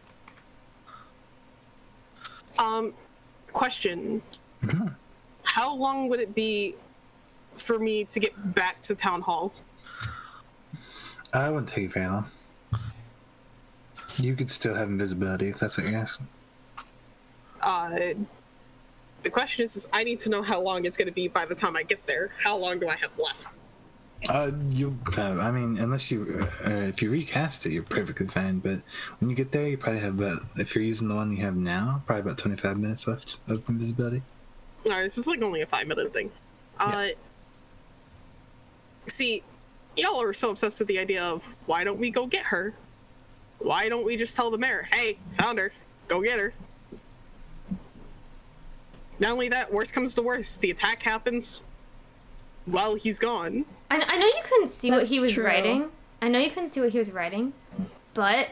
Speaker 2: Question.
Speaker 5: Mm-hmm.
Speaker 2: How long would it be for me to get back to town hall?
Speaker 5: I wouldn't take you very long. You could still have invisibility if that's what you're asking.
Speaker 2: The question is I need to know how long it's going to be by the time I get there. How long do I have left?
Speaker 5: I mean, unless if you recast it, you're perfectly fine. But when you get there, you probably have about, if you're using the one you have now, probably about 25 minutes left of invisibility.
Speaker 2: Alright, this is like only a 5-minute thing.
Speaker 5: Yeah.
Speaker 2: See, y'all are so obsessed with the idea of why don't we go get her? Why don't we just tell the mayor, hey, found her, go get her? Not only that, worst comes to worst, the attack happens while he's gone.
Speaker 3: I know you couldn't see what he was
Speaker 1: True.
Speaker 3: writing. I know you couldn't see what he was writing, but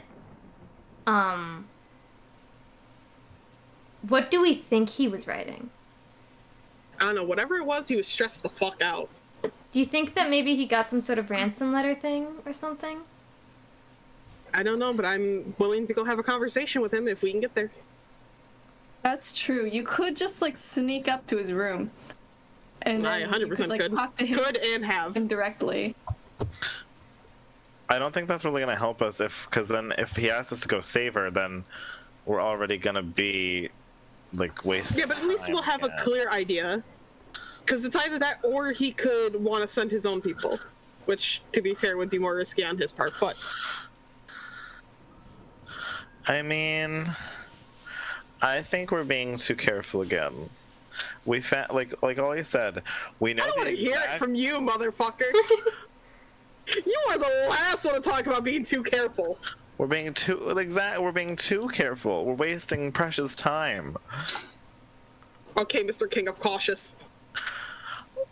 Speaker 3: what do we think he was writing?
Speaker 2: I don't know, whatever it was, he was stressed the fuck out.
Speaker 3: Do you think that maybe he got some sort of ransom letter thing or something?
Speaker 2: I don't know, but I'm willing to go have a conversation with him if we can get there.
Speaker 1: That's true. You could just like sneak up to his room. And
Speaker 2: I
Speaker 1: then
Speaker 2: 100%
Speaker 1: you could, like,
Speaker 2: could.
Speaker 1: talk to him
Speaker 2: Could and have.
Speaker 1: indirectly.
Speaker 4: I don't think that's really gonna help us because then if he asks us to go save her, then we're already gonna be like wasting.
Speaker 2: Yeah, but at least
Speaker 4: time
Speaker 2: we'll have a
Speaker 4: again.
Speaker 2: clear idea. Because it's either that or he could want to send his own people. Which, to be fair, would be more risky on his part, but...
Speaker 4: I mean, I think we're being too careful again. We like Ollie said, we know.
Speaker 2: I don't want to hear it from you, motherfucker! You are the last one to talk about being too careful.
Speaker 4: We're being too we're being too careful. We're wasting precious time.
Speaker 2: Okay, Mr. King of Cautious.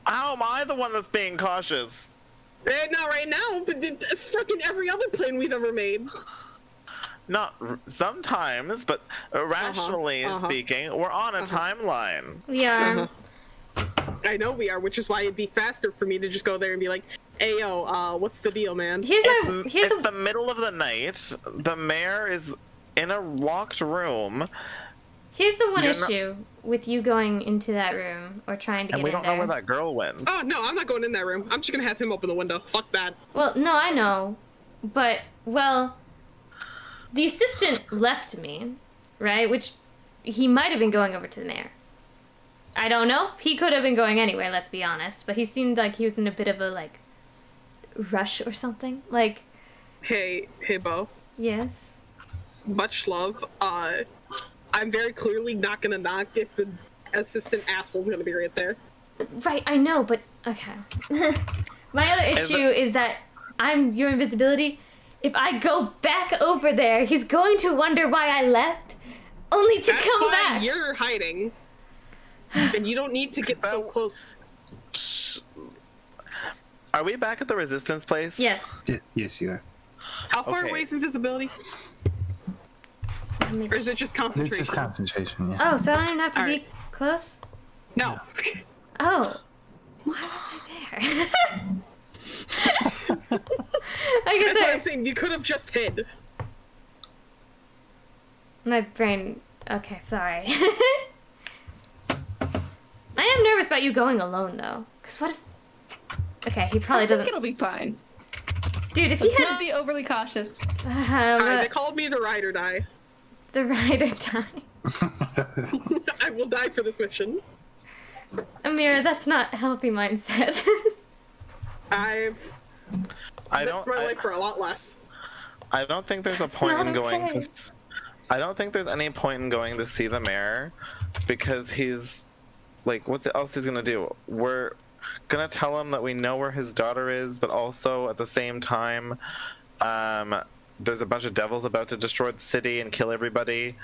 Speaker 4: How am I the one that's being cautious?
Speaker 2: Not right now, but fucking every other plan we've ever made.
Speaker 4: Not sometimes, but rationally speaking, we're on a timeline.
Speaker 3: We are.
Speaker 2: I know we are, which is why it'd be faster for me to just go there and be like, hey, yo, what's the deal, man?
Speaker 4: It's the middle of the night. The mayor is in a locked room.
Speaker 3: Here's the one issue with you going into that room or trying to get in there.
Speaker 4: And we don't know where that girl went.
Speaker 2: Oh, no, I'm not going in that room. I'm just gonna have him open the window. Fuck that.
Speaker 3: Well, no, I know. But, well, the assistant left me, right? Which he might have been going over to the mayor. I don't know. He could have been going anywhere, let's be honest. But he seemed like he was in a bit of a, like, rush or something. Like...
Speaker 2: Hey, Beau.
Speaker 3: Yes?
Speaker 2: Much love. I'm very clearly not gonna knock if the assistant asshole's gonna be right there.
Speaker 3: Right, I know, but... Okay. My other issue is that I'm your invisibility. If I go back over there, he's going to wonder why I left, only to come
Speaker 2: fine.
Speaker 3: back.
Speaker 2: You're hiding. And you don't need to get so close.
Speaker 4: Are we back at the resistance place?
Speaker 3: Yes.
Speaker 5: Yes, you are.
Speaker 2: How far away is invisibility? Or is it just concentration?
Speaker 5: It's just concentration, yeah.
Speaker 3: Oh, so I don't even have to be close?
Speaker 2: No.
Speaker 3: Oh. Why was I there? I guess
Speaker 2: That's what I'm saying. You could have just hid.
Speaker 3: My brain... Okay, sorry. I am nervous about you going alone, though. Because what if... Okay, he probably doesn't...
Speaker 1: I think it'll be fine.
Speaker 3: Dude, if
Speaker 1: Let's
Speaker 3: he
Speaker 1: not
Speaker 3: had...
Speaker 1: be overly cautious.
Speaker 2: They called me the ride or die.
Speaker 3: The ride or die.
Speaker 2: I will die for this mission.
Speaker 3: Amira, that's not a healthy mindset.
Speaker 2: I've missed my life for a lot less.
Speaker 4: I don't think there's a point in going to... I don't think there's any point in going to see the mayor, because he's... Like, what else he's gonna do? We're gonna tell him that we know where his daughter is, but also, at the same time, there's a bunch of devils about to destroy the city and kill everybody.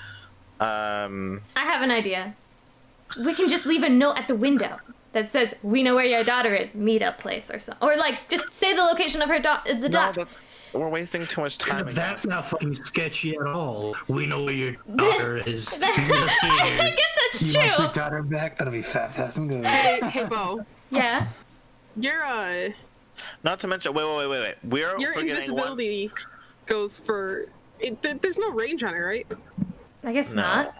Speaker 3: I have an idea. We can just leave a note at the window that says, "We know where your daughter is. Meet up place," or something. Or like, just say the location of her the dock.
Speaker 4: No, we're wasting too much time.
Speaker 6: That's not fucking sketchy at all. We know where your daughter is.
Speaker 3: I guess that's
Speaker 5: you
Speaker 3: true.
Speaker 5: Want your daughter back? That'll be fast and good.
Speaker 2: Hey, Beau.
Speaker 3: Yeah.
Speaker 2: You're
Speaker 4: Not to mention, wait.
Speaker 2: Your invisibility goes for. There's no range on it, right?
Speaker 3: I guess not.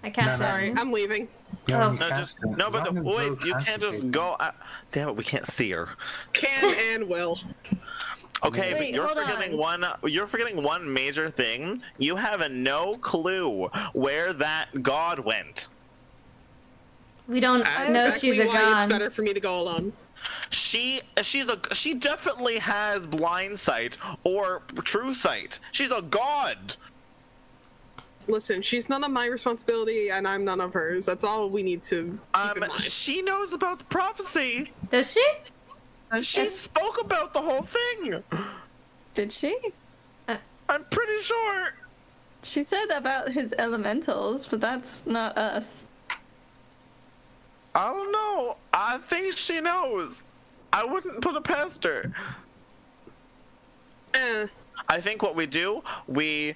Speaker 3: I cast it.
Speaker 2: Sorry, I'm leaving.
Speaker 5: Yeah,
Speaker 4: Wait, you can't just go. Damn it, we can't see her.
Speaker 2: Can and will.
Speaker 4: Okay,
Speaker 1: Wait,
Speaker 4: but you're
Speaker 1: hold
Speaker 4: forgetting
Speaker 1: on.
Speaker 4: one. You're forgetting one major thing. You have no clue where that god went.
Speaker 3: We don't
Speaker 2: That's
Speaker 3: know
Speaker 2: exactly
Speaker 3: she's a
Speaker 2: why
Speaker 3: god.
Speaker 2: it's better for me to go alone.
Speaker 4: She definitely has blind sight or true sight. She's a god.
Speaker 2: Listen, she's none of my responsibility, and I'm none of hers. That's all we need to keep in mind.
Speaker 4: She knows about the prophecy.
Speaker 3: Does she?
Speaker 4: She spoke about the whole thing.
Speaker 1: Did she?
Speaker 4: I'm pretty sure.
Speaker 1: She said about his elementals, but that's not us.
Speaker 4: I don't know. I think she knows. I wouldn't put it past her. I think what we do, we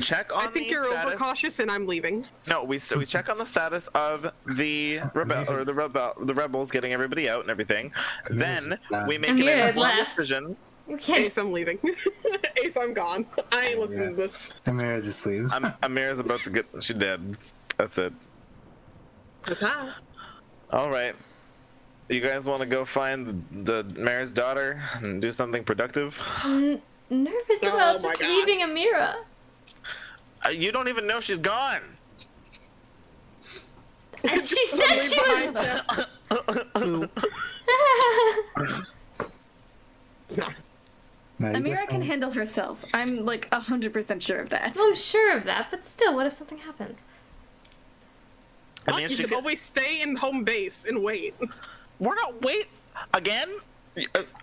Speaker 4: check on.
Speaker 2: I think you're overcautious, and I'm leaving.
Speaker 4: No, we check on the status of the rebels getting everybody out and everything. Then we make an informed decision.
Speaker 2: Ace, I'm leaving. Ace, I'm gone. I ain't listening to this.
Speaker 5: Amira just leaves.
Speaker 4: Amira's about to get. She dead. That's it.
Speaker 2: That's how.
Speaker 4: All right. You guys want to go find the mayor's daughter and do something productive?
Speaker 3: I'm nervous about just leaving Amira.
Speaker 4: You don't even know she's gone.
Speaker 3: And she said she was.
Speaker 1: Amira can handle herself. I'm like 100% sure of that.
Speaker 3: I'm sure of that, but still, what if something happens?
Speaker 4: I mean,
Speaker 2: you can always stay in home base and wait.
Speaker 4: We're not wait again.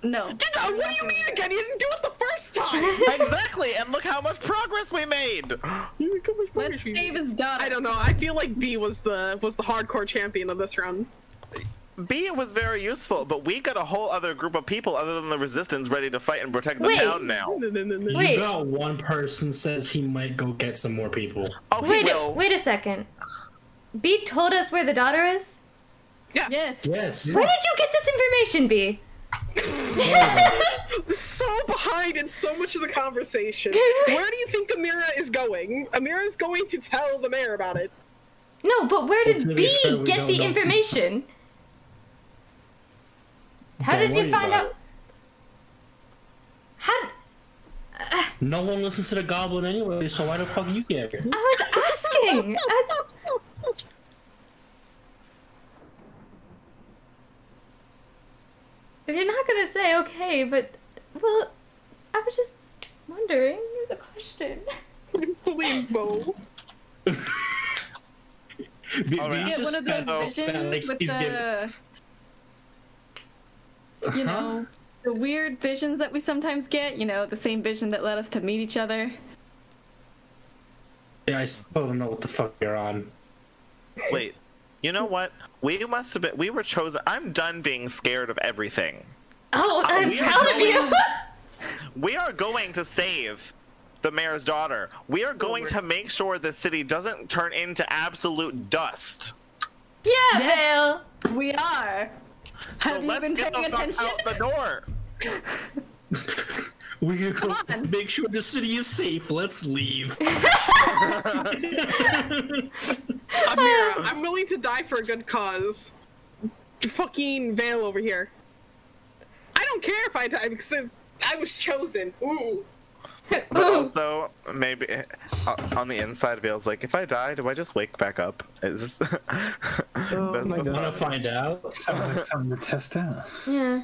Speaker 1: No.
Speaker 2: What do you mean again? You didn't do it the first time.
Speaker 4: Exactly, and look how much progress we made.
Speaker 1: Let's save his daughter.
Speaker 2: I don't know. I feel like B was the hardcore champion of this round.
Speaker 4: B was very useful, but we got a whole other group of people other than the resistance ready to fight and protect the town now.
Speaker 6: You got one person says he might go get some more people.
Speaker 4: Oh,
Speaker 3: wait a second. B told us where the daughter is?
Speaker 2: Yeah.
Speaker 6: Yes.
Speaker 3: Where did you get this information, B?
Speaker 2: So behind in so much of the conversation. Where do you think Amira is going? Amira is going to tell the mayor about it.
Speaker 3: No, but where did B get the information? How did you find out?
Speaker 6: No one listens to the goblin anyway, so why the fuck you care?
Speaker 3: I was asking. If you're not gonna say okay, but well, I was just wondering. There's a question.
Speaker 2: Please, Beau.
Speaker 1: Get one of those visions with the, you know, the weird visions that we sometimes get. You know, the same vision that led us to meet each other.
Speaker 6: Yeah, I still don't know what the fuck you're on.
Speaker 4: Wait, you know what? We must have been. We were chosen. I'm done being scared of everything.
Speaker 3: Oh, I'm proud of you.
Speaker 4: We are going to save the mayor's daughter. We are going to make sure the city doesn't turn into absolute dust.
Speaker 3: Yeah,
Speaker 1: Yes,
Speaker 3: Beau.
Speaker 1: we are. Have you been paying attention?
Speaker 4: Out the door.
Speaker 6: We're going to make sure the city is safe. Let's leave.
Speaker 2: Amira, I'm willing to die for a good cause. Fucking Vale over here. I don't care if I die because I was chosen. Ooh.
Speaker 4: But also, maybe on the inside, Vale's like, if I die, do I just wake back up? Is this?
Speaker 2: Oh my God.
Speaker 6: Want to find out?
Speaker 5: Something to test out.
Speaker 3: Yeah.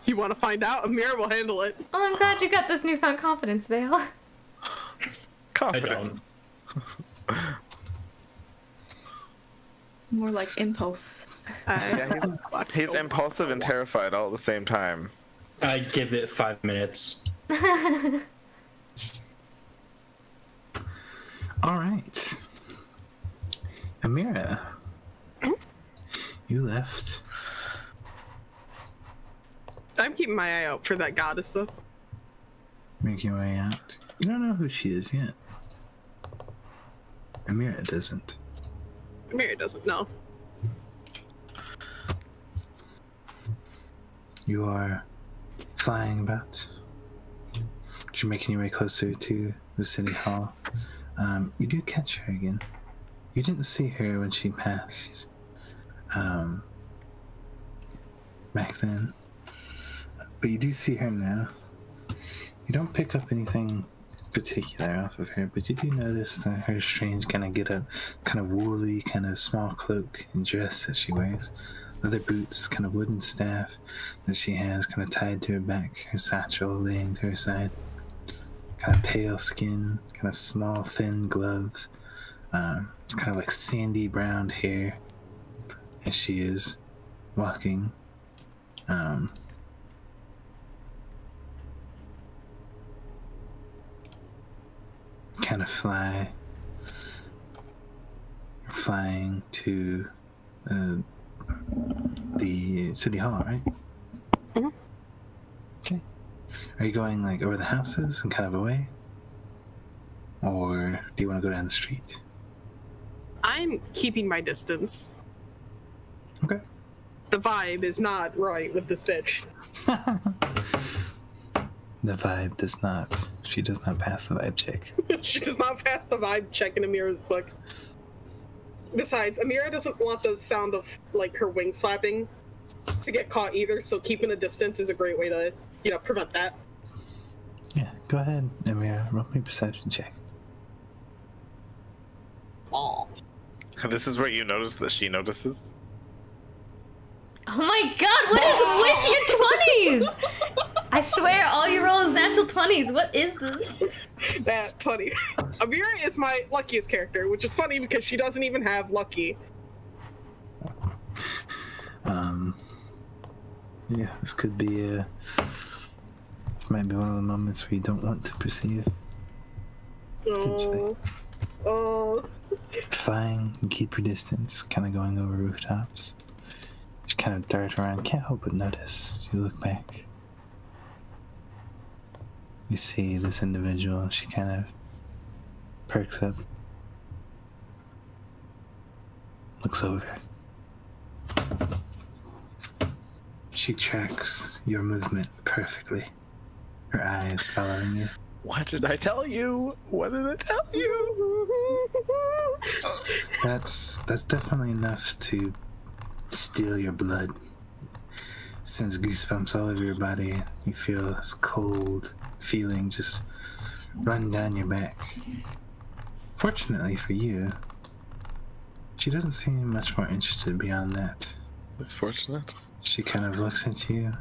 Speaker 2: You want to find out? Amira will handle it.
Speaker 3: Oh, I'm glad you got this newfound confidence, Vale.
Speaker 4: Confidence.
Speaker 1: More like impulse.
Speaker 4: Yeah, he's impulsive and terrified all at the same time.
Speaker 6: I give it 5 minutes.
Speaker 5: All right. Amira, you left.
Speaker 2: I'm keeping my eye out for that goddess, though.
Speaker 5: Make your way out. You don't know who she is yet. Amira doesn't.
Speaker 2: Amira doesn't know.
Speaker 5: You are flying about. You're making your way closer to the city hall. You do catch her again. You didn't see her when she passed back then, but you do see her now. You don't pick up anything particular off of her, but you do notice that her strange kind of get up, kind of woolly, kind of small cloak and dress that she wears leather boots, kind of wooden staff that she has kind of tied to her back, her satchel laying to her side. Kind of pale skin, kind of small, thin gloves. It's kind of like sandy brown hair as she is walking. Kind of flying to the city hall, right?
Speaker 2: Mm-hmm.
Speaker 5: Okay. Are you going like over the houses and kind of away? Or do you want to go down the street?
Speaker 2: I'm keeping my distance.
Speaker 5: Okay.
Speaker 2: The vibe is not right with this bitch.
Speaker 5: The vibe does not. She does not pass the vibe check.
Speaker 2: She does not pass the vibe check in Amira's book. Besides, Amira doesn't want the sound of, like, her wings flapping to get caught either, so keeping a distance is a great way to, you know, prevent that.
Speaker 5: Yeah, go ahead, Amira. Roll me a perception check.
Speaker 2: Oh.
Speaker 4: This is where you notice that she notices.
Speaker 3: Oh my god, what is with your 20s? I swear all you roll is natural 20s. What is this?
Speaker 2: That's funny. Amira is my luckiest character, which is funny because she doesn't even have lucky.
Speaker 5: Yeah, this could be this might be one of the moments where you don't want to perceive.
Speaker 2: Oh. Oh.
Speaker 5: Flying and keep your distance, kind of going over rooftops. Just kind of dart around, can't help but notice. You look back. You see this individual, she kind of perks up. Looks over. She tracks your movement perfectly. Her eyes following you.
Speaker 4: What did I tell you? What did I tell you?
Speaker 5: That's definitely enough to steal your blood. Sends goosebumps all over your body. You feel this cold feeling just run down your back. Fortunately for you, she doesn't seem much more interested beyond that.
Speaker 4: That's fortunate.
Speaker 5: She kind of looks at you.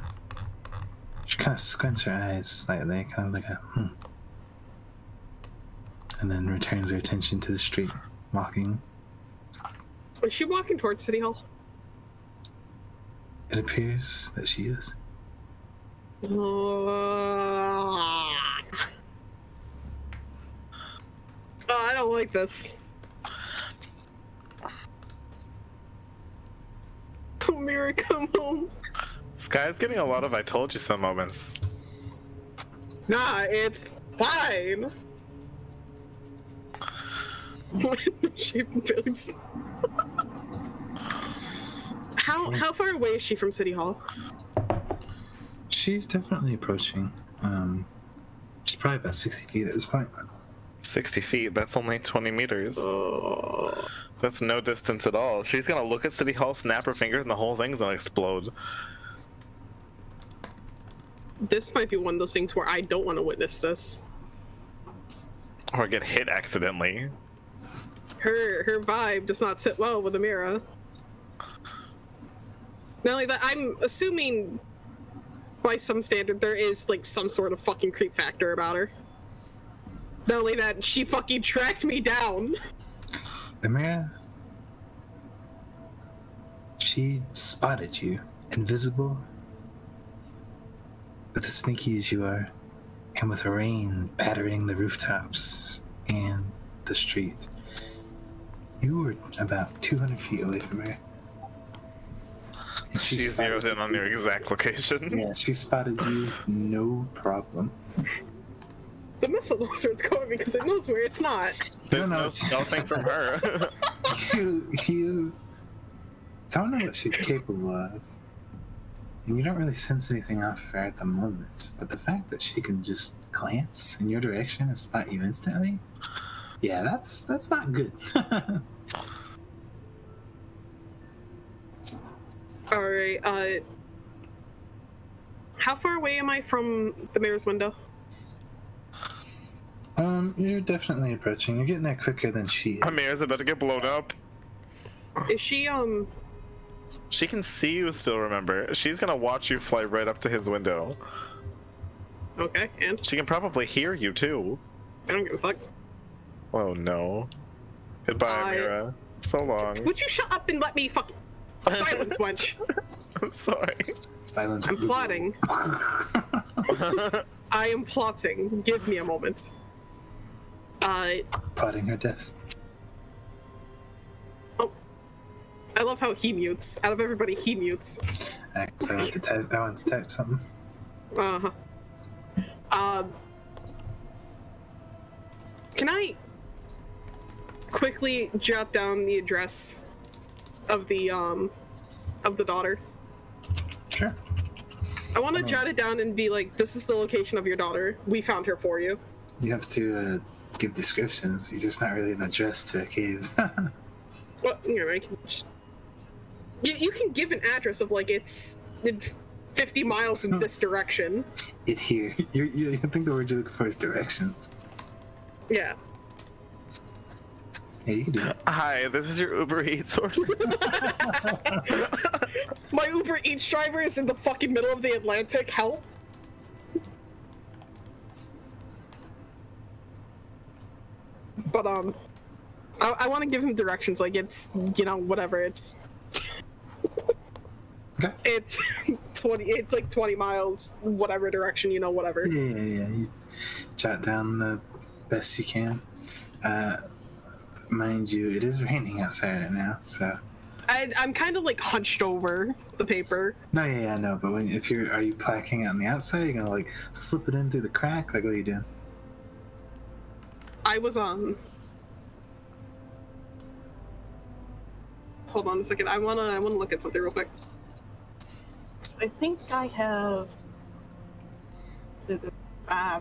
Speaker 5: She kind of squints her eyes slightly, kind of like a and then returns her attention to the street, walking.
Speaker 2: Is she walking towards City Hall?
Speaker 5: It appears that she is.
Speaker 2: I don't like this. Amira, come home.
Speaker 4: This guy's getting a lot of I told you so moments.
Speaker 2: Nah, it's fine. How far away is she from City Hall?
Speaker 5: She's definitely approaching. She's probably about 60 feet at this point.
Speaker 4: 60 feet, that's only 20 meters.
Speaker 2: Oh.
Speaker 4: That's no distance at all. She's gonna look at City Hall, snap her fingers, and the whole thing's gonna explode.
Speaker 2: This might be one of those things where I don't want to witness this.
Speaker 4: Or get hit accidentally.
Speaker 2: Her vibe does not sit well with Amira. Not only that, I'm assuming by some standard there is like some sort of fucking creep factor about her. Not only that, she fucking tracked me down.
Speaker 5: Amira, she spotted you, invisible, but as sneaky as you are, and with rain battering the rooftops and the street. You were about 200 feet away from her. And
Speaker 4: She zeroed in on your exact location.
Speaker 5: Yeah, she spotted you, no problem.
Speaker 2: The missile knows where it's going because it knows where it's not.
Speaker 4: There's no stealthing from her.
Speaker 5: You don't know what she's capable of. And you don't really sense anything off of her at the moment. But the fact that she can just glance in your direction and spot you instantly, yeah, that's not good.
Speaker 2: Alright, how far away am I from the mayor's window?
Speaker 5: You're definitely approaching. You're getting there quicker than she is.
Speaker 4: Amir's about to get blown up.
Speaker 2: Is she,
Speaker 4: She can see you still, remember. She's gonna watch you fly right up to his window.
Speaker 2: Okay, and?
Speaker 4: She can probably hear you, too.
Speaker 2: I don't give a fuck.
Speaker 4: Oh, no. Goodbye, Mira. So long.
Speaker 2: Would you shut up and let me fucking... Silence, wench.
Speaker 4: I'm sorry.
Speaker 5: Silence.
Speaker 2: I'm plotting. I am plotting. Give me a moment.
Speaker 5: Plotting her death.
Speaker 2: Oh. I love how he mutes. Out of everybody, he mutes.
Speaker 5: I want to type something.
Speaker 2: Uh-huh. Can I quickly jot down the address of the daughter?
Speaker 5: Sure.
Speaker 2: I want to jot it down and be like, this is the location of your daughter. We found her for you.
Speaker 5: You have to give descriptions. There's not really an address to a cave.
Speaker 2: Well, you know, I can just... You can give an address of, like, it's 50 miles in this direction.
Speaker 5: It here. You think the word you're looking for is directions.
Speaker 2: Yeah.
Speaker 5: Yeah, you can do it.
Speaker 4: Hi, this is your Uber Eats order.
Speaker 2: My Uber Eats driver is in the fucking middle of the Atlantic. Help. But, I want to give him directions. Like, it's, you know, whatever. It's...
Speaker 5: Okay.
Speaker 2: It's 20, it's like 20 miles, whatever direction, you know, whatever.
Speaker 5: Yeah. You jot down the best you can. Mind you, it is raining outside right now, so...
Speaker 2: I'm kind of like hunched over the paper.
Speaker 5: No, yeah, I know, but are you placking it on the outside? Are you gonna, like, slip it in through the crack? Like, what are you doing?
Speaker 2: I was, hold on a second. I wanna look at something real quick. I think I have... I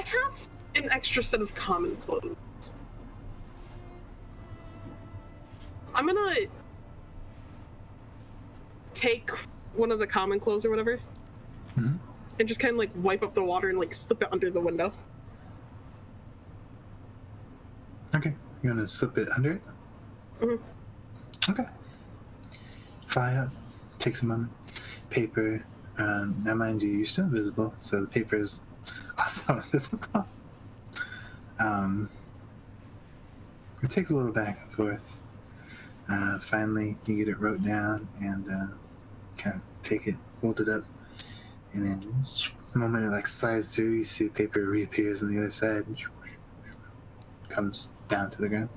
Speaker 2: have an extra set of common clothes. I'm gonna take one of the common clothes or whatever, and just kind of like wipe up the water and like slip it under the window.
Speaker 5: Okay, you want to slip it under it? Okay. Fly up, takes a moment. Paper, now mind you, you're still invisible, so the paper is also invisible. It takes a little back and forth. Finally, you get it wrote down and kind of take it, hold it up, and then the moment it like slides through, you see the paper reappears on the other side and comes down to the ground.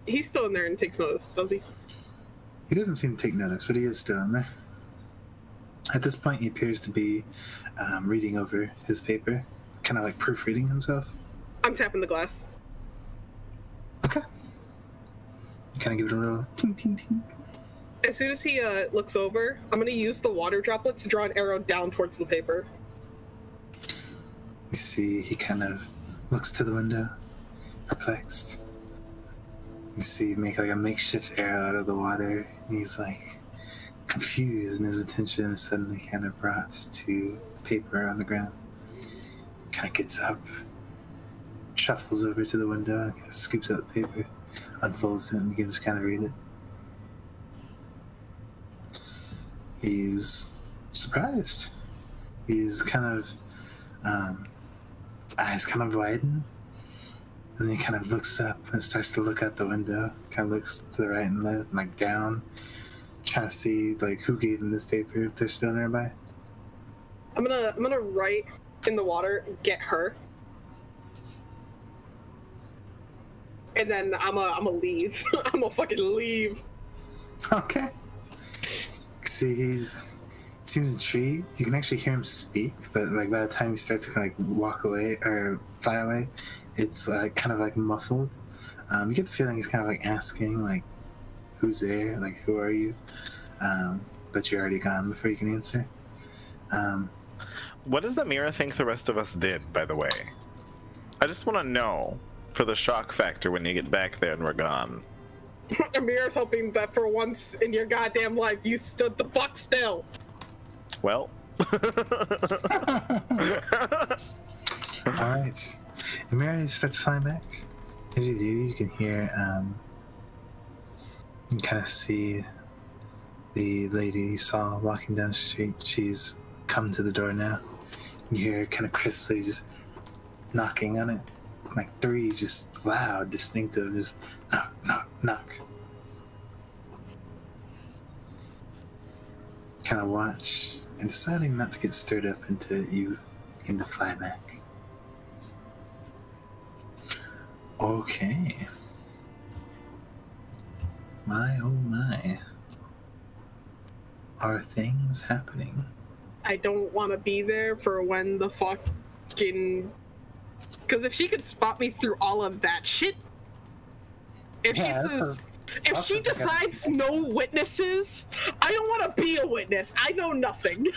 Speaker 2: He's still in there and takes notice, does he?
Speaker 5: He doesn't seem to take notice, but he is still in there. At this point, he appears to be reading over his paper, kind of like proofreading himself.
Speaker 2: I'm tapping the glass.
Speaker 5: Okay. You kind of give it a little ting, ting, ting.
Speaker 2: As soon as he looks over, I'm going to use the water droplets to draw an arrow down towards the paper.
Speaker 5: You see, he kind of looks to the window, perplexed. You see, make like a makeshift arrow out of the water, and he's like confused, and his attention is suddenly kind of brought to paper on the ground. Kind of gets up, shuffles over to the window, kind of scoops out the paper, unfolds it, and begins to kind of read it. He's surprised. He's kind of, his eyes kind of widen, and then he kind of looks up and starts to look out the window, kind of looks to the right and left, and like down, trying to see like who gave him this paper, if they're still nearby.
Speaker 2: I'm gonna write in the water, get her. And then I'm gonna leave. I'm gonna fucking leave.
Speaker 5: Okay. See, he seems intrigued. You can actually hear him speak, but like by the time you start to kind of like walk away or fly away, it's like kind of like muffled. You get the feeling he's kind of like asking like, "Who's there? Like, who are you?" But you're already gone before you can answer.
Speaker 4: What does the mirror think the rest of us did, by the way? I just want to know for the shock factor when you get back there and we're gone.
Speaker 2: Amir's hoping that for once in your goddamn life you stood the fuck still.
Speaker 4: Well,
Speaker 5: Alright. And Mary starts flying back. As you do, you can hear, you can kind of see the lady you saw walking down the street. She's come to the door now. You hear her kind of crisply just knocking on it. Like 3, just loud, distinctive, just knock, knock, knock. Kind of watch, and deciding not to get stirred up until you begin to fly back. Okay. My oh my. Are things happening?
Speaker 2: I don't want to be there for when the fucking... Because if she could spot me through all of that shit... If she says... If she decides no witnesses, I don't want to be a witness. I know nothing.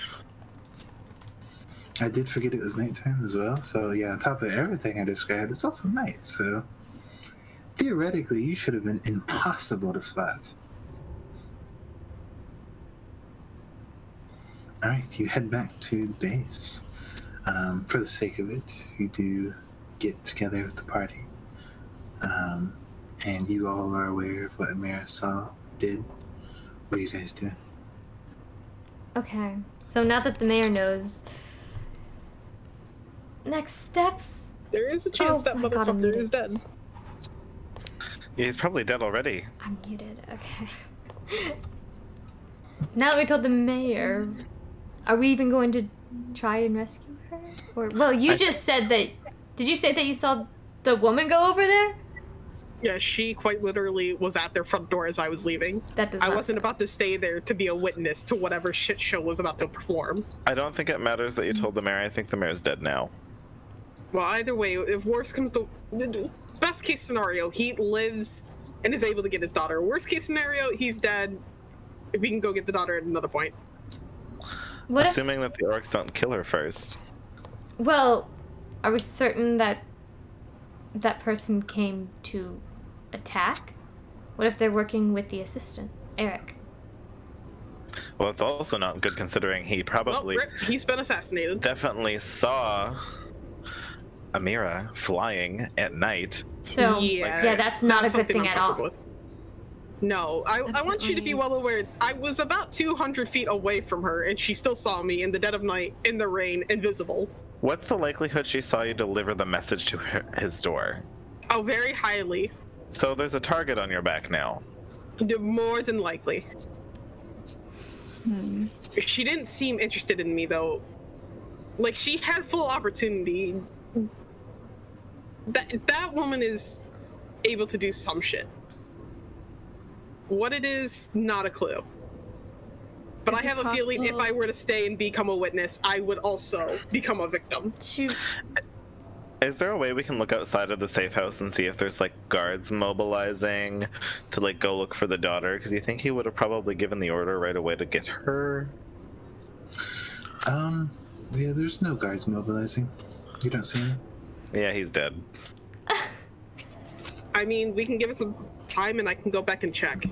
Speaker 5: I did forget it was nighttime as well, so yeah, on top of everything I described, it's also night, so... Theoretically, you should have been impossible to spot. Alright, you head back to the base. For the sake of it, you do get together with the party. And you all are aware of what Amira did. What are you guys doing?
Speaker 3: Okay, so now that the mayor knows, next steps?
Speaker 2: There is a chance that motherfucker is dead.
Speaker 4: Yeah, he's probably dead already.
Speaker 3: I'm muted, okay. Now that we told the mayor, are we even going to try and rescue her? Or, well, you just said that, did you say that you saw the woman go over there?
Speaker 2: Yeah, she quite literally was at their front door as I was leaving.
Speaker 3: That does
Speaker 2: I
Speaker 3: not
Speaker 2: wasn't about to stay there to be a witness to whatever shit show was about to perform.
Speaker 4: I don't think it matters that you told the mayor. I think the mayor's dead now.
Speaker 2: Well, either way, if worst comes to... Best case scenario, he lives and is able to get his daughter. Worst case scenario, he's dead. If we can go get the daughter at another point.
Speaker 3: What
Speaker 4: Assuming that the orcs don't kill her first.
Speaker 3: Well, are we certain that that person came to attack? What if they're working with the assistant, Eric?
Speaker 4: Well, it's also not good considering he probably...
Speaker 2: Well, he's been assassinated.
Speaker 4: Definitely saw Amira flying at night.
Speaker 3: So,
Speaker 2: yes,
Speaker 3: yeah, that's not a good thing
Speaker 2: I'm
Speaker 3: at all.
Speaker 2: with. No, I want you to be well aware, I was about 200 feet away from her, and she still saw me in the dead of night, in the rain, invisible.
Speaker 4: What's the likelihood she saw you deliver the message to his door?
Speaker 2: Oh, very highly.
Speaker 4: So there's a target on your back now.
Speaker 2: More than likely. She didn't seem interested in me, though. Like, she had full opportunity. That woman is able to do some shit. What it is, not a clue. But I have a feeling if I were to stay and become a witness, I would also become a victim.
Speaker 3: Shoot.
Speaker 4: Is there a way we can look outside of the safe house and see if there's like guards mobilizing to like go look for the daughter? Because you think he would have probably given the order right away to get her?
Speaker 5: Yeah, there's no guards mobilizing. You don't see him?
Speaker 4: Yeah, he's dead.
Speaker 2: I mean, we can give it some time and I can go back and check.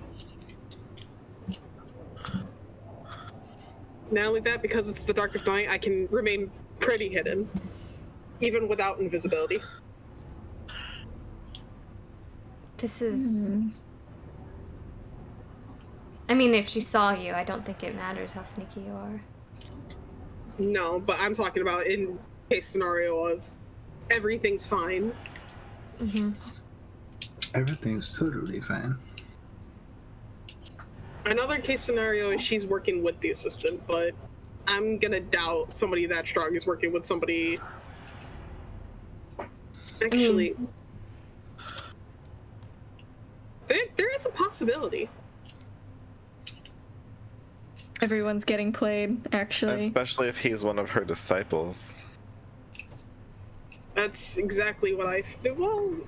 Speaker 2: Not only that, because it's the dark of night, I can remain pretty hidden. Even without invisibility.
Speaker 3: This is... I mean, if she saw you, I don't think it matters how sneaky you are.
Speaker 2: No, but I'm talking about in case scenario of everything's fine.
Speaker 5: Everything's totally fine.
Speaker 2: Another case scenario is she's working with the assistant, but I'm gonna doubt somebody that strong is working with somebody. Actually, there is a possibility.
Speaker 1: Everyone's getting played, actually.
Speaker 4: Especially if he's one of her disciples.
Speaker 2: That's exactly what I... Well...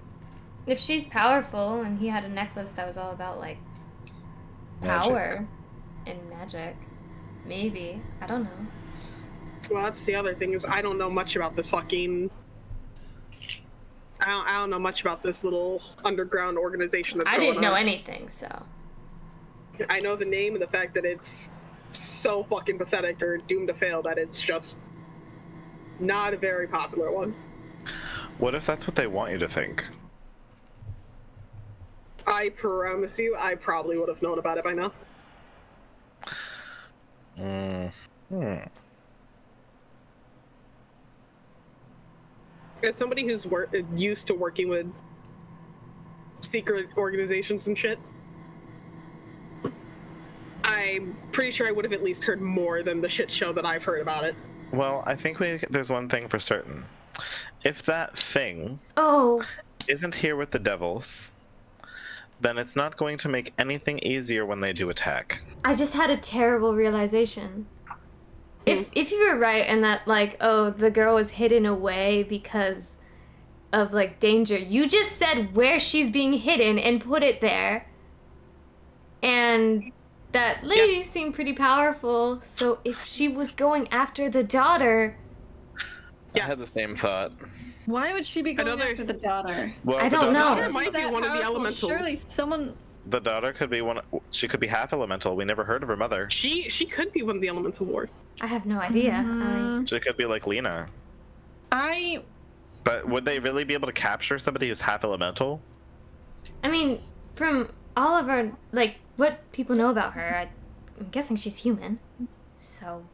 Speaker 3: If she's powerful and he had a necklace that was all about, like, power and magic, maybe. I don't know.
Speaker 2: Well, that's the other thing, is I don't know much about this fucking... I don't know much about this little underground organization that's going on.
Speaker 3: I didn't know anything, so...
Speaker 2: I know the name and the fact that it's so fucking pathetic or doomed to fail that it's just not a very popular one.
Speaker 4: What if that's what they want you to think?
Speaker 2: I promise you, I probably would have known about it by now. As somebody who's used to working with secret organizations and shit, I'm pretty sure I would have at least heard more than the shit show that I've heard about it.
Speaker 4: Well, I think there's one thing for certain. If that thing isn't here with the devils, then it's not going to make anything easier when they do attack.
Speaker 3: I just had a terrible realization. If you were right and that, like, oh, the girl was hidden away because of, like, danger, you just said where she's being hidden and put it there. And that lady seemed pretty powerful, so if she was going after the daughter...
Speaker 4: I had the same thought.
Speaker 1: Why would she be going after the daughter?
Speaker 4: Well,
Speaker 3: I don't know.
Speaker 2: The daughter might be one of the elementals.
Speaker 1: Surely someone...
Speaker 4: The daughter could be she could be half elemental. We never heard of her mother.
Speaker 2: She could be one of the elemental ward.
Speaker 3: I have no idea.
Speaker 4: She could be like Lena.
Speaker 1: But
Speaker 4: would they really be able to capture somebody who's half elemental?
Speaker 3: I mean, from all of our, like, what people know about her, I'm guessing she's human. So...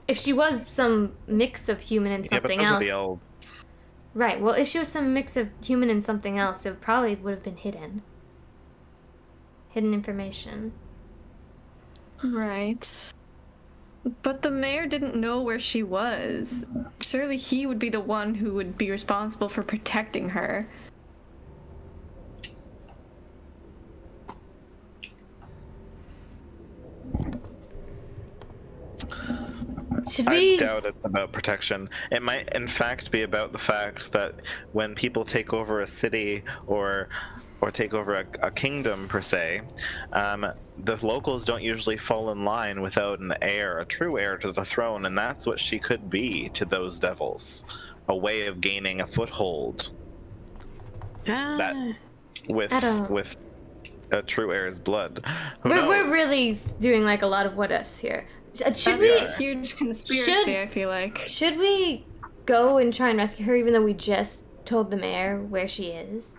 Speaker 3: If she was some mix of human and something else...
Speaker 4: The elves.
Speaker 3: Right, well, if she was some mix of human and something else, it probably would have been hidden. Hidden information.
Speaker 1: Right. But the mayor didn't know where she was. Surely he would be the one who would be responsible for protecting her.
Speaker 4: I doubt it's about protection. It might, in fact, be about the fact that when people take over a city or take over a kingdom, per se, the locals don't usually fall in line without an heir, a true heir to the throne, and that's what she could be to those devils. A way of gaining a foothold. That with a true heir's blood.
Speaker 3: We're really doing, like, a lot of what ifs here. Should
Speaker 1: we... a huge conspiracy, I feel like.
Speaker 3: Should we go and try and rescue her even though we just told the mayor where she is?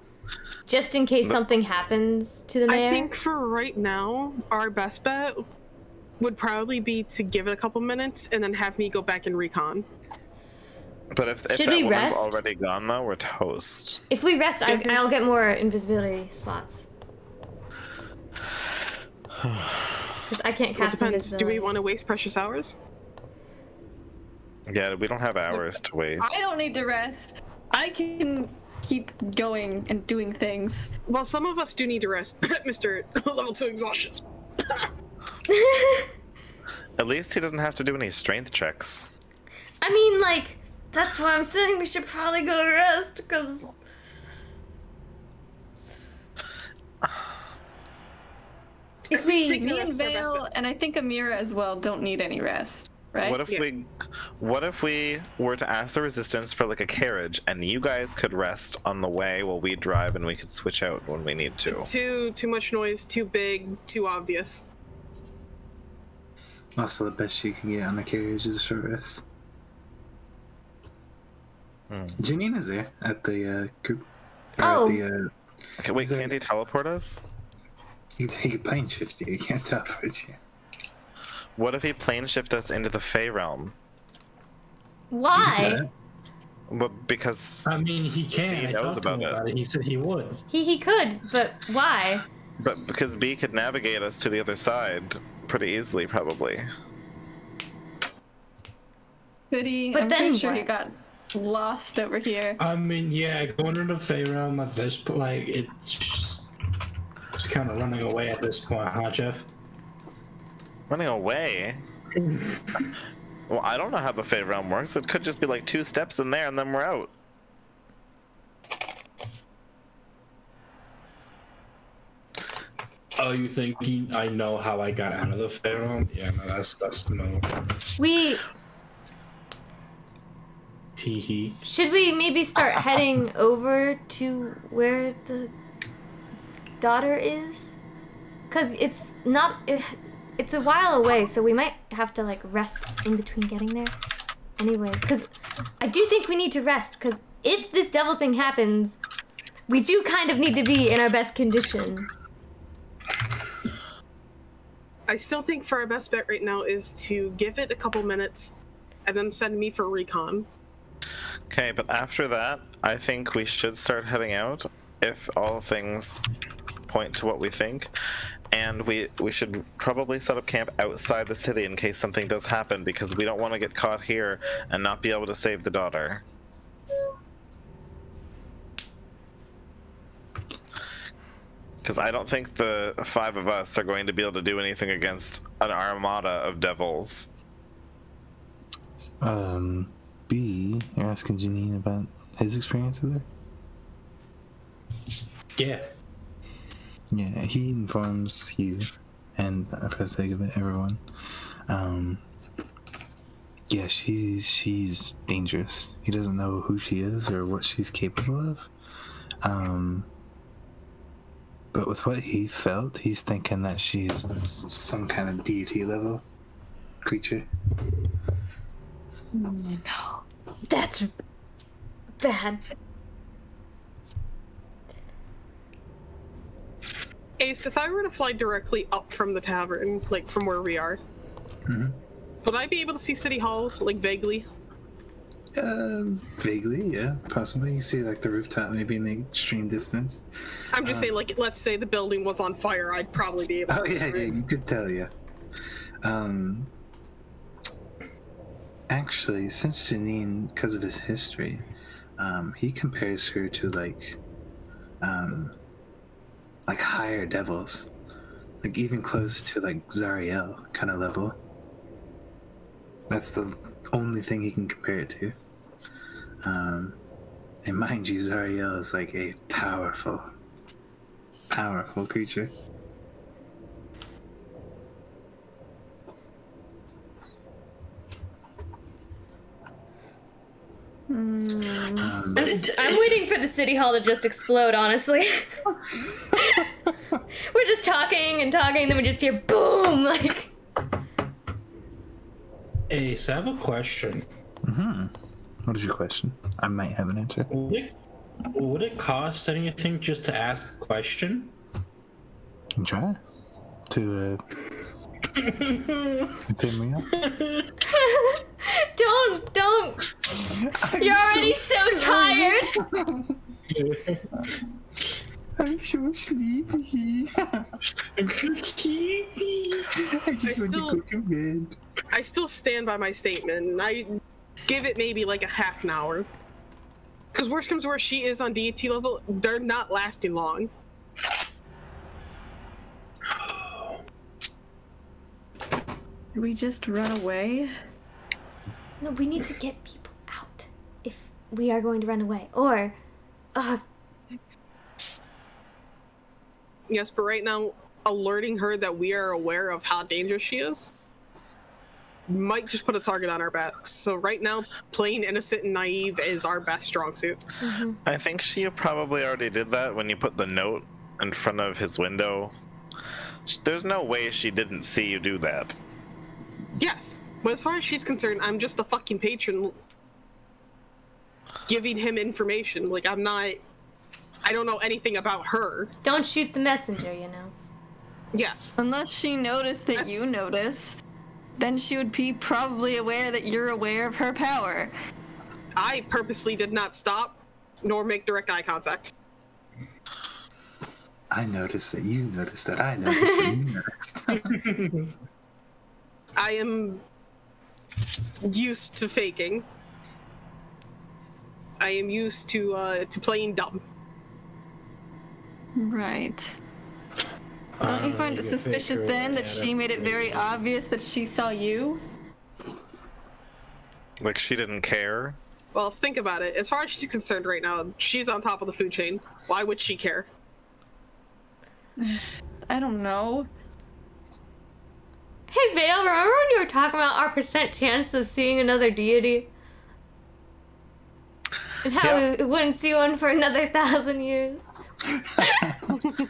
Speaker 3: Just in case something happens to the mayor?
Speaker 2: I think for right now, our best bet would probably be to give it a couple minutes and then have me go back and recon.
Speaker 4: But if that woman's already gone, though, we're toast.
Speaker 3: If we rest, I'll get more invisibility slots. Because I can't cast invisibility.
Speaker 2: Do we want to waste precious hours?
Speaker 4: Yeah, we don't have hours to waste.
Speaker 1: I don't need to rest. I can keep going and doing things.
Speaker 2: Well, some of us do need to rest, Mr. Level 2 Exhaustion.
Speaker 4: At least he doesn't have to do any strength checks.
Speaker 3: I mean, like, that's why I'm saying we should probably go rest, because...
Speaker 1: If me and Vale, and I think Amira as well, don't need any rest, right?
Speaker 4: What if we were to ask the Resistance for, like, a carriage, and you guys could rest on the way while we drive, and we could switch out when we need to?
Speaker 2: Too much noise, too big, too obvious.
Speaker 5: Also, the best you can get on the carriage is a short rest. Janina's there at the group.
Speaker 4: Okay, wait, can't he teleport us?
Speaker 5: He can plane shift you. He can't teleport you.
Speaker 4: What if he plane shift us into the Fey realm?
Speaker 3: Why?
Speaker 4: Well, because
Speaker 6: I mean, he can.
Speaker 4: He knows about it.
Speaker 6: He said he would.
Speaker 3: He could, but why?
Speaker 4: But because B could navigate us to the other side pretty easily, probably.
Speaker 1: Could he?
Speaker 3: But
Speaker 1: I'm
Speaker 3: then
Speaker 1: pretty sure
Speaker 3: what?
Speaker 1: he got lost over here.
Speaker 6: I mean, yeah, going into the Fey realm at this point, like, it's just kind of running away at this point, huh, Jeff?
Speaker 4: Running away? Well, I don't know how the Fey realm works. It could just be like 2 steps in there and then we're out.
Speaker 6: Oh, you think I know how I got out of the Fey realm? Yeah, no, that's no.
Speaker 3: We...
Speaker 6: Teehee.
Speaker 3: Should we maybe start heading over to where the daughter is? Because it's not... It's a while away, so we might have to, like, rest in between getting there. Anyways, because I do think we need to rest, because if this devil thing happens, we do kind of need to be in our best condition.
Speaker 2: I still think for our best bet right now is to give it a couple minutes and then send me for recon.
Speaker 4: Okay, but after that, I think we should start heading out if all things point to what we think. And we should probably set up camp outside the city in case something does happen, because we don't want to get caught here and not be able to save the daughter. Because I don't think the 5 of us are going to be able to do anything against an armada of devils.
Speaker 5: B, you're asking Janine about his experience with her?
Speaker 6: Yeah.
Speaker 5: Yeah, he informs you, and for the sake of it, everyone. Yeah, she's dangerous. He doesn't know who she is or what she's capable of. But with what he felt, he's thinking that she's some kind of deity level creature.
Speaker 3: No. That's bad.
Speaker 2: Ace, if I were to fly directly up from the tavern, like from where we are, would I be able to see City Hall, like vaguely?
Speaker 5: Vaguely, yeah, possibly. You see, like, the rooftop maybe in the extreme distance.
Speaker 2: I'm just saying, like, let's say the building was on fire, I'd probably be able to see it, right?
Speaker 5: You could tell, yeah. Actually, since Janine, because of his history, he compares her to, like higher devils. Like, even close to, like, Zariel kind of level. That's the only thing he can compare it to. And mind you, Zariel is like a powerful creature.
Speaker 3: I'm waiting for the city hall to just explode, honestly. We're just talking and talking, then we just hear boom, like...
Speaker 6: Ace, I have a question.
Speaker 5: What is your question? I might have an answer.
Speaker 6: Would it cost anything just to ask a question?
Speaker 5: You can try to fit me up.
Speaker 3: Don't. You're already so tired.
Speaker 5: I'm so sleepy. I'm so sleepy. I just want to go to bed.
Speaker 2: I still stand by my statement, and I give it maybe like a half an hour. Because worst comes to worst, she is on deity level. They're not lasting long.
Speaker 1: We just run away?
Speaker 3: No, we need to get people out if we are going to run away. Or,
Speaker 2: Yes, but right now, alerting her that we are aware of how dangerous she is might just put a target on our backs. So right now, playing innocent and naive is our best strong suit.
Speaker 4: I think she probably already did that when you put the note in front of his window. There's no way she didn't see you do that.
Speaker 2: Yes, but as far as she's concerned, I'm just a fucking patron giving him information. Like, I don't know anything about her.
Speaker 3: don't shoot the messenger, you know.
Speaker 2: Yes.
Speaker 1: Unless she noticed that you noticed, then she would be probably aware that you're aware of her power.
Speaker 2: I purposely did not stop, nor make direct eye contact.
Speaker 5: I noticed that you noticed that I noticed that you noticed.
Speaker 2: I am used to faking. I am used to playing dumb.
Speaker 1: Right. Don't you find it suspicious then that she made it very obvious that she saw you?
Speaker 4: Like, she didn't care?
Speaker 2: Well, think about it. As far as she's concerned right now, she's on top of the food chain. Why would she care?
Speaker 1: I don't know.
Speaker 3: Hey, Beau, remember when you were talking about our percent chance of seeing another deity? And how we wouldn't see one for another 1,000 years?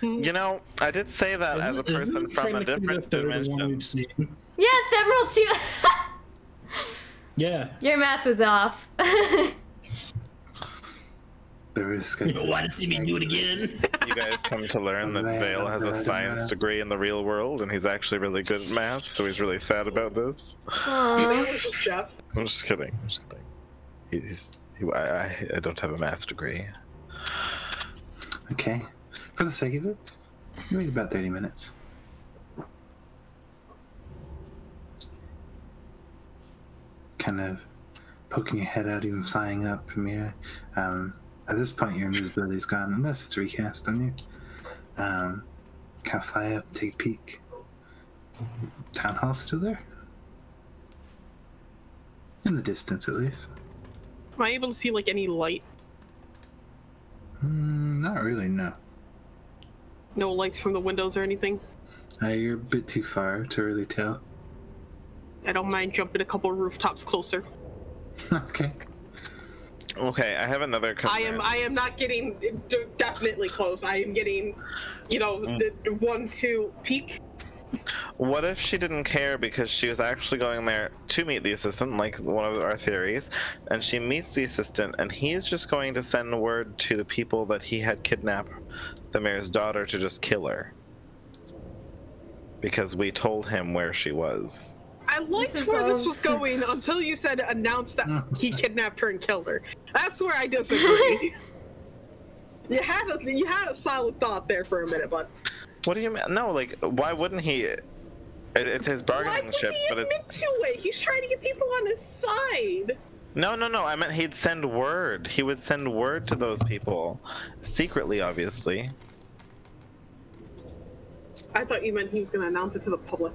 Speaker 4: You know, I did say that as a person from a different dimension.
Speaker 6: We've seen.
Speaker 3: Yeah, Ephemeral too.
Speaker 6: Yeah.
Speaker 3: Your math was off.
Speaker 5: The risk.
Speaker 6: You want to see me do it again?
Speaker 4: You guys come to learn that Vale has a science degree in the real world, and he's actually really good at math, so he's really sad about this.
Speaker 2: It's just Jeff.
Speaker 4: I'm just kidding. I'm just kidding. I don't have a math degree.
Speaker 5: Okay. For the sake of it, you wait about 30 minutes. Kind of poking your head out, even flying up, Amira. At this point, your invisibility's gone, unless it's recast on you. Kind of fly up, take a peek. Town hall's still there. In the distance, at least.
Speaker 2: Am I able to see, like, any light?
Speaker 5: Not really, no.
Speaker 2: No lights from the windows or anything?
Speaker 5: You're a bit too far to really tell.
Speaker 2: I don't mind jumping a couple rooftops closer.
Speaker 5: Okay.
Speaker 4: Okay, I have another concern.
Speaker 2: I am not getting definitely close. I am getting, you know, the 1-2 peak.
Speaker 4: What if she didn't care because she was actually going there to meet the assistant, like one of our theories, and she meets the assistant, and he's just going to send word to the people that he had kidnapped the mayor's daughter to just kill her? Because we told him where she was.
Speaker 2: I liked where this was going until you said announce that he kidnapped her and killed her. That's where I disagree. You had a solid thought there for a minute, but
Speaker 4: What do you mean? No, like, why wouldn't he? It's his bargaining chip, but it's...
Speaker 2: Why would he admit to it? He's trying to get people on his side.
Speaker 4: No, I meant he'd send word. He would send word to those people. Secretly, obviously.
Speaker 2: I thought you meant he was going to announce it to the public.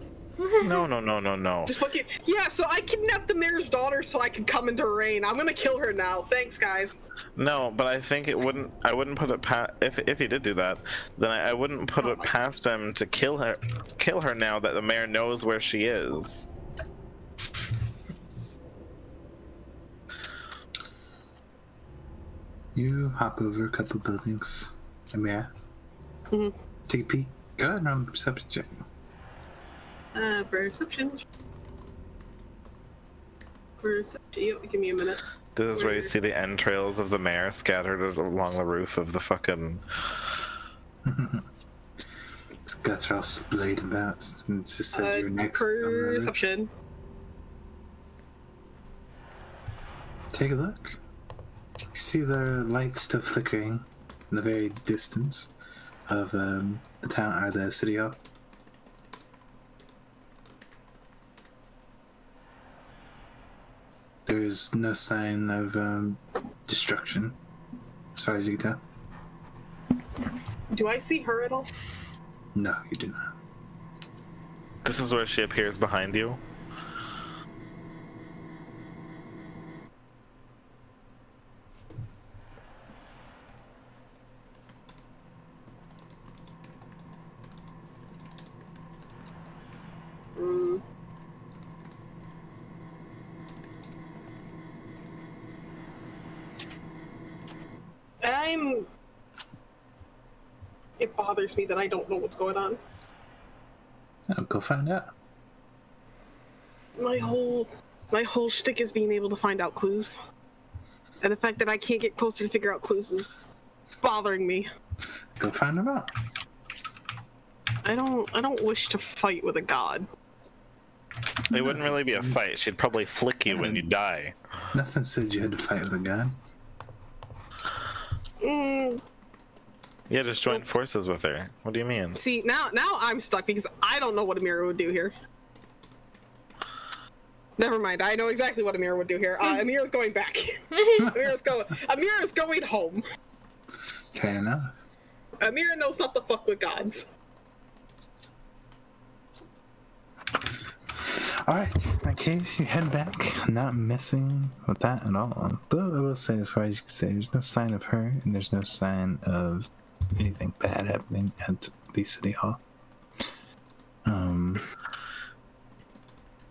Speaker 4: No.
Speaker 2: Just fucking... Yeah, so I kidnapped the mayor's daughter so I could come into reign. I'm going to kill her now. Thanks, guys.
Speaker 4: No, but I think it wouldn't... I wouldn't put it past... If he did do that, then I wouldn't put it past him to kill her now that the mayor knows where she is.
Speaker 5: You hop over a couple buildings, Amira. Take a peek. Go ahead and run a perception check.
Speaker 2: Perception. Give me a minute.
Speaker 4: This is where you see the entrails of the mayor scattered along the roof of the fucking...
Speaker 5: His guts are all splayed about, and it just says you're next on the roof.
Speaker 2: Perception.
Speaker 5: Take a look. You see the lights still flickering in the very distance of the town, or the city hall. There's no sign of destruction, as far as you can tell.
Speaker 2: Do I see her at all?
Speaker 5: No, you do not.
Speaker 4: This is where she appears behind you.
Speaker 2: It bothers me that I don't know what's going on.
Speaker 5: Oh, go find out.
Speaker 2: My whole shtick is being able to find out clues. And the fact that I can't get closer to figure out clues is bothering me.
Speaker 5: Go find them out.
Speaker 2: I don't wish to fight with a god.
Speaker 4: It wouldn't really be a fight. She'd probably flick you when you die.
Speaker 5: Nothing said you had to fight with a god.
Speaker 4: Yeah, just join forces with her. What do you mean?
Speaker 2: See, now I'm stuck because I don't know what Amira would do here. Never mind, I know exactly what Amira would do here. Amira's going back. Amira's going home.
Speaker 5: Fair enough.
Speaker 2: Amira knows not to fuck with gods.
Speaker 5: Alright, in that case, you head back, not messing with that at all. Though I will say, as far as you can say, there's no sign of her, and there's no sign of anything bad happening at the city hall.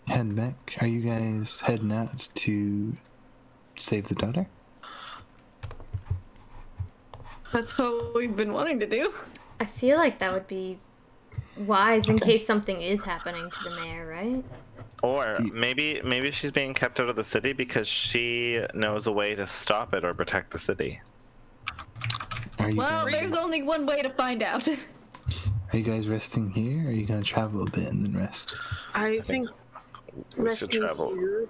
Speaker 5: Head back. Are you guys heading out to save the daughter?
Speaker 1: That's what we've been wanting to do.
Speaker 3: I feel like that would be wise in case something is happening to the mayor, right?
Speaker 4: Or maybe she's being kept out of the city because she knows a way to stop it or protect the city.
Speaker 1: Well, there's only one way to find out.
Speaker 5: Are you guys resting here, or are you gonna travel a bit and then rest?
Speaker 2: I think
Speaker 4: we should travel.
Speaker 2: Here.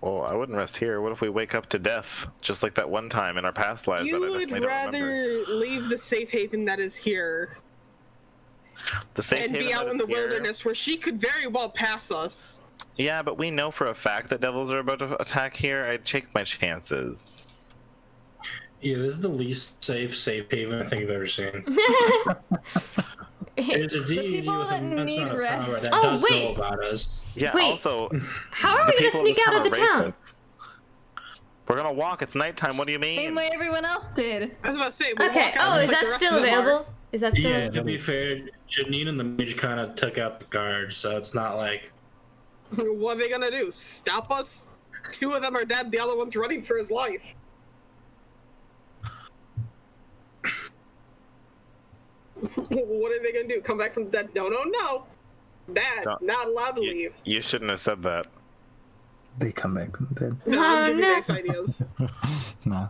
Speaker 4: Well, I wouldn't rest here. What if we wake up to death, just like that one time in our past lives?
Speaker 2: You
Speaker 4: that I
Speaker 2: would
Speaker 4: definitely don't
Speaker 2: rather
Speaker 4: remember.
Speaker 2: leave the safe haven that is here
Speaker 4: The safe
Speaker 2: and
Speaker 4: haven
Speaker 2: be out
Speaker 4: that
Speaker 2: in
Speaker 4: is
Speaker 2: the
Speaker 4: here-
Speaker 2: wilderness where she could very well pass us.
Speaker 4: Yeah, but we know for a fact that devils are about to attack here. I'd take my chances.
Speaker 6: Yeah, this is the least safe haven I think I've ever seen. It's a deity
Speaker 1: people
Speaker 6: with
Speaker 1: that
Speaker 6: immense
Speaker 1: need
Speaker 6: amount of power
Speaker 1: rest.
Speaker 6: that
Speaker 3: Oh,
Speaker 6: does
Speaker 3: wait.
Speaker 6: know about us.
Speaker 4: Yeah.
Speaker 3: Wait.
Speaker 4: Also,
Speaker 3: How are
Speaker 4: the
Speaker 3: we gonna
Speaker 4: people
Speaker 3: sneak
Speaker 4: this
Speaker 3: out of the
Speaker 4: town are
Speaker 3: town?
Speaker 4: rapists. We're gonna walk. It's nighttime. What do you
Speaker 1: Same
Speaker 4: mean?
Speaker 1: way everyone else did.
Speaker 2: I was about to say, we'll
Speaker 3: Okay.
Speaker 2: walk out
Speaker 3: Oh,
Speaker 2: just
Speaker 3: is
Speaker 2: like the
Speaker 3: that
Speaker 2: rest
Speaker 3: still
Speaker 2: of them are.
Speaker 3: available? Is that still?
Speaker 6: Yeah, to be fair, Janine and the mage kind of took out the guards, so it's not like.
Speaker 2: What are they gonna do? Stop us? Two of them are dead. The other one's running for his life. What are they gonna do? Come back from the dead? No. Dad,
Speaker 4: Don't-
Speaker 2: not allowed to leave.
Speaker 4: You shouldn't have said that.
Speaker 5: They come back from the dead.
Speaker 2: No, I'm
Speaker 3: Oh,
Speaker 2: giving
Speaker 3: no.
Speaker 2: you nice ideas.
Speaker 5: No.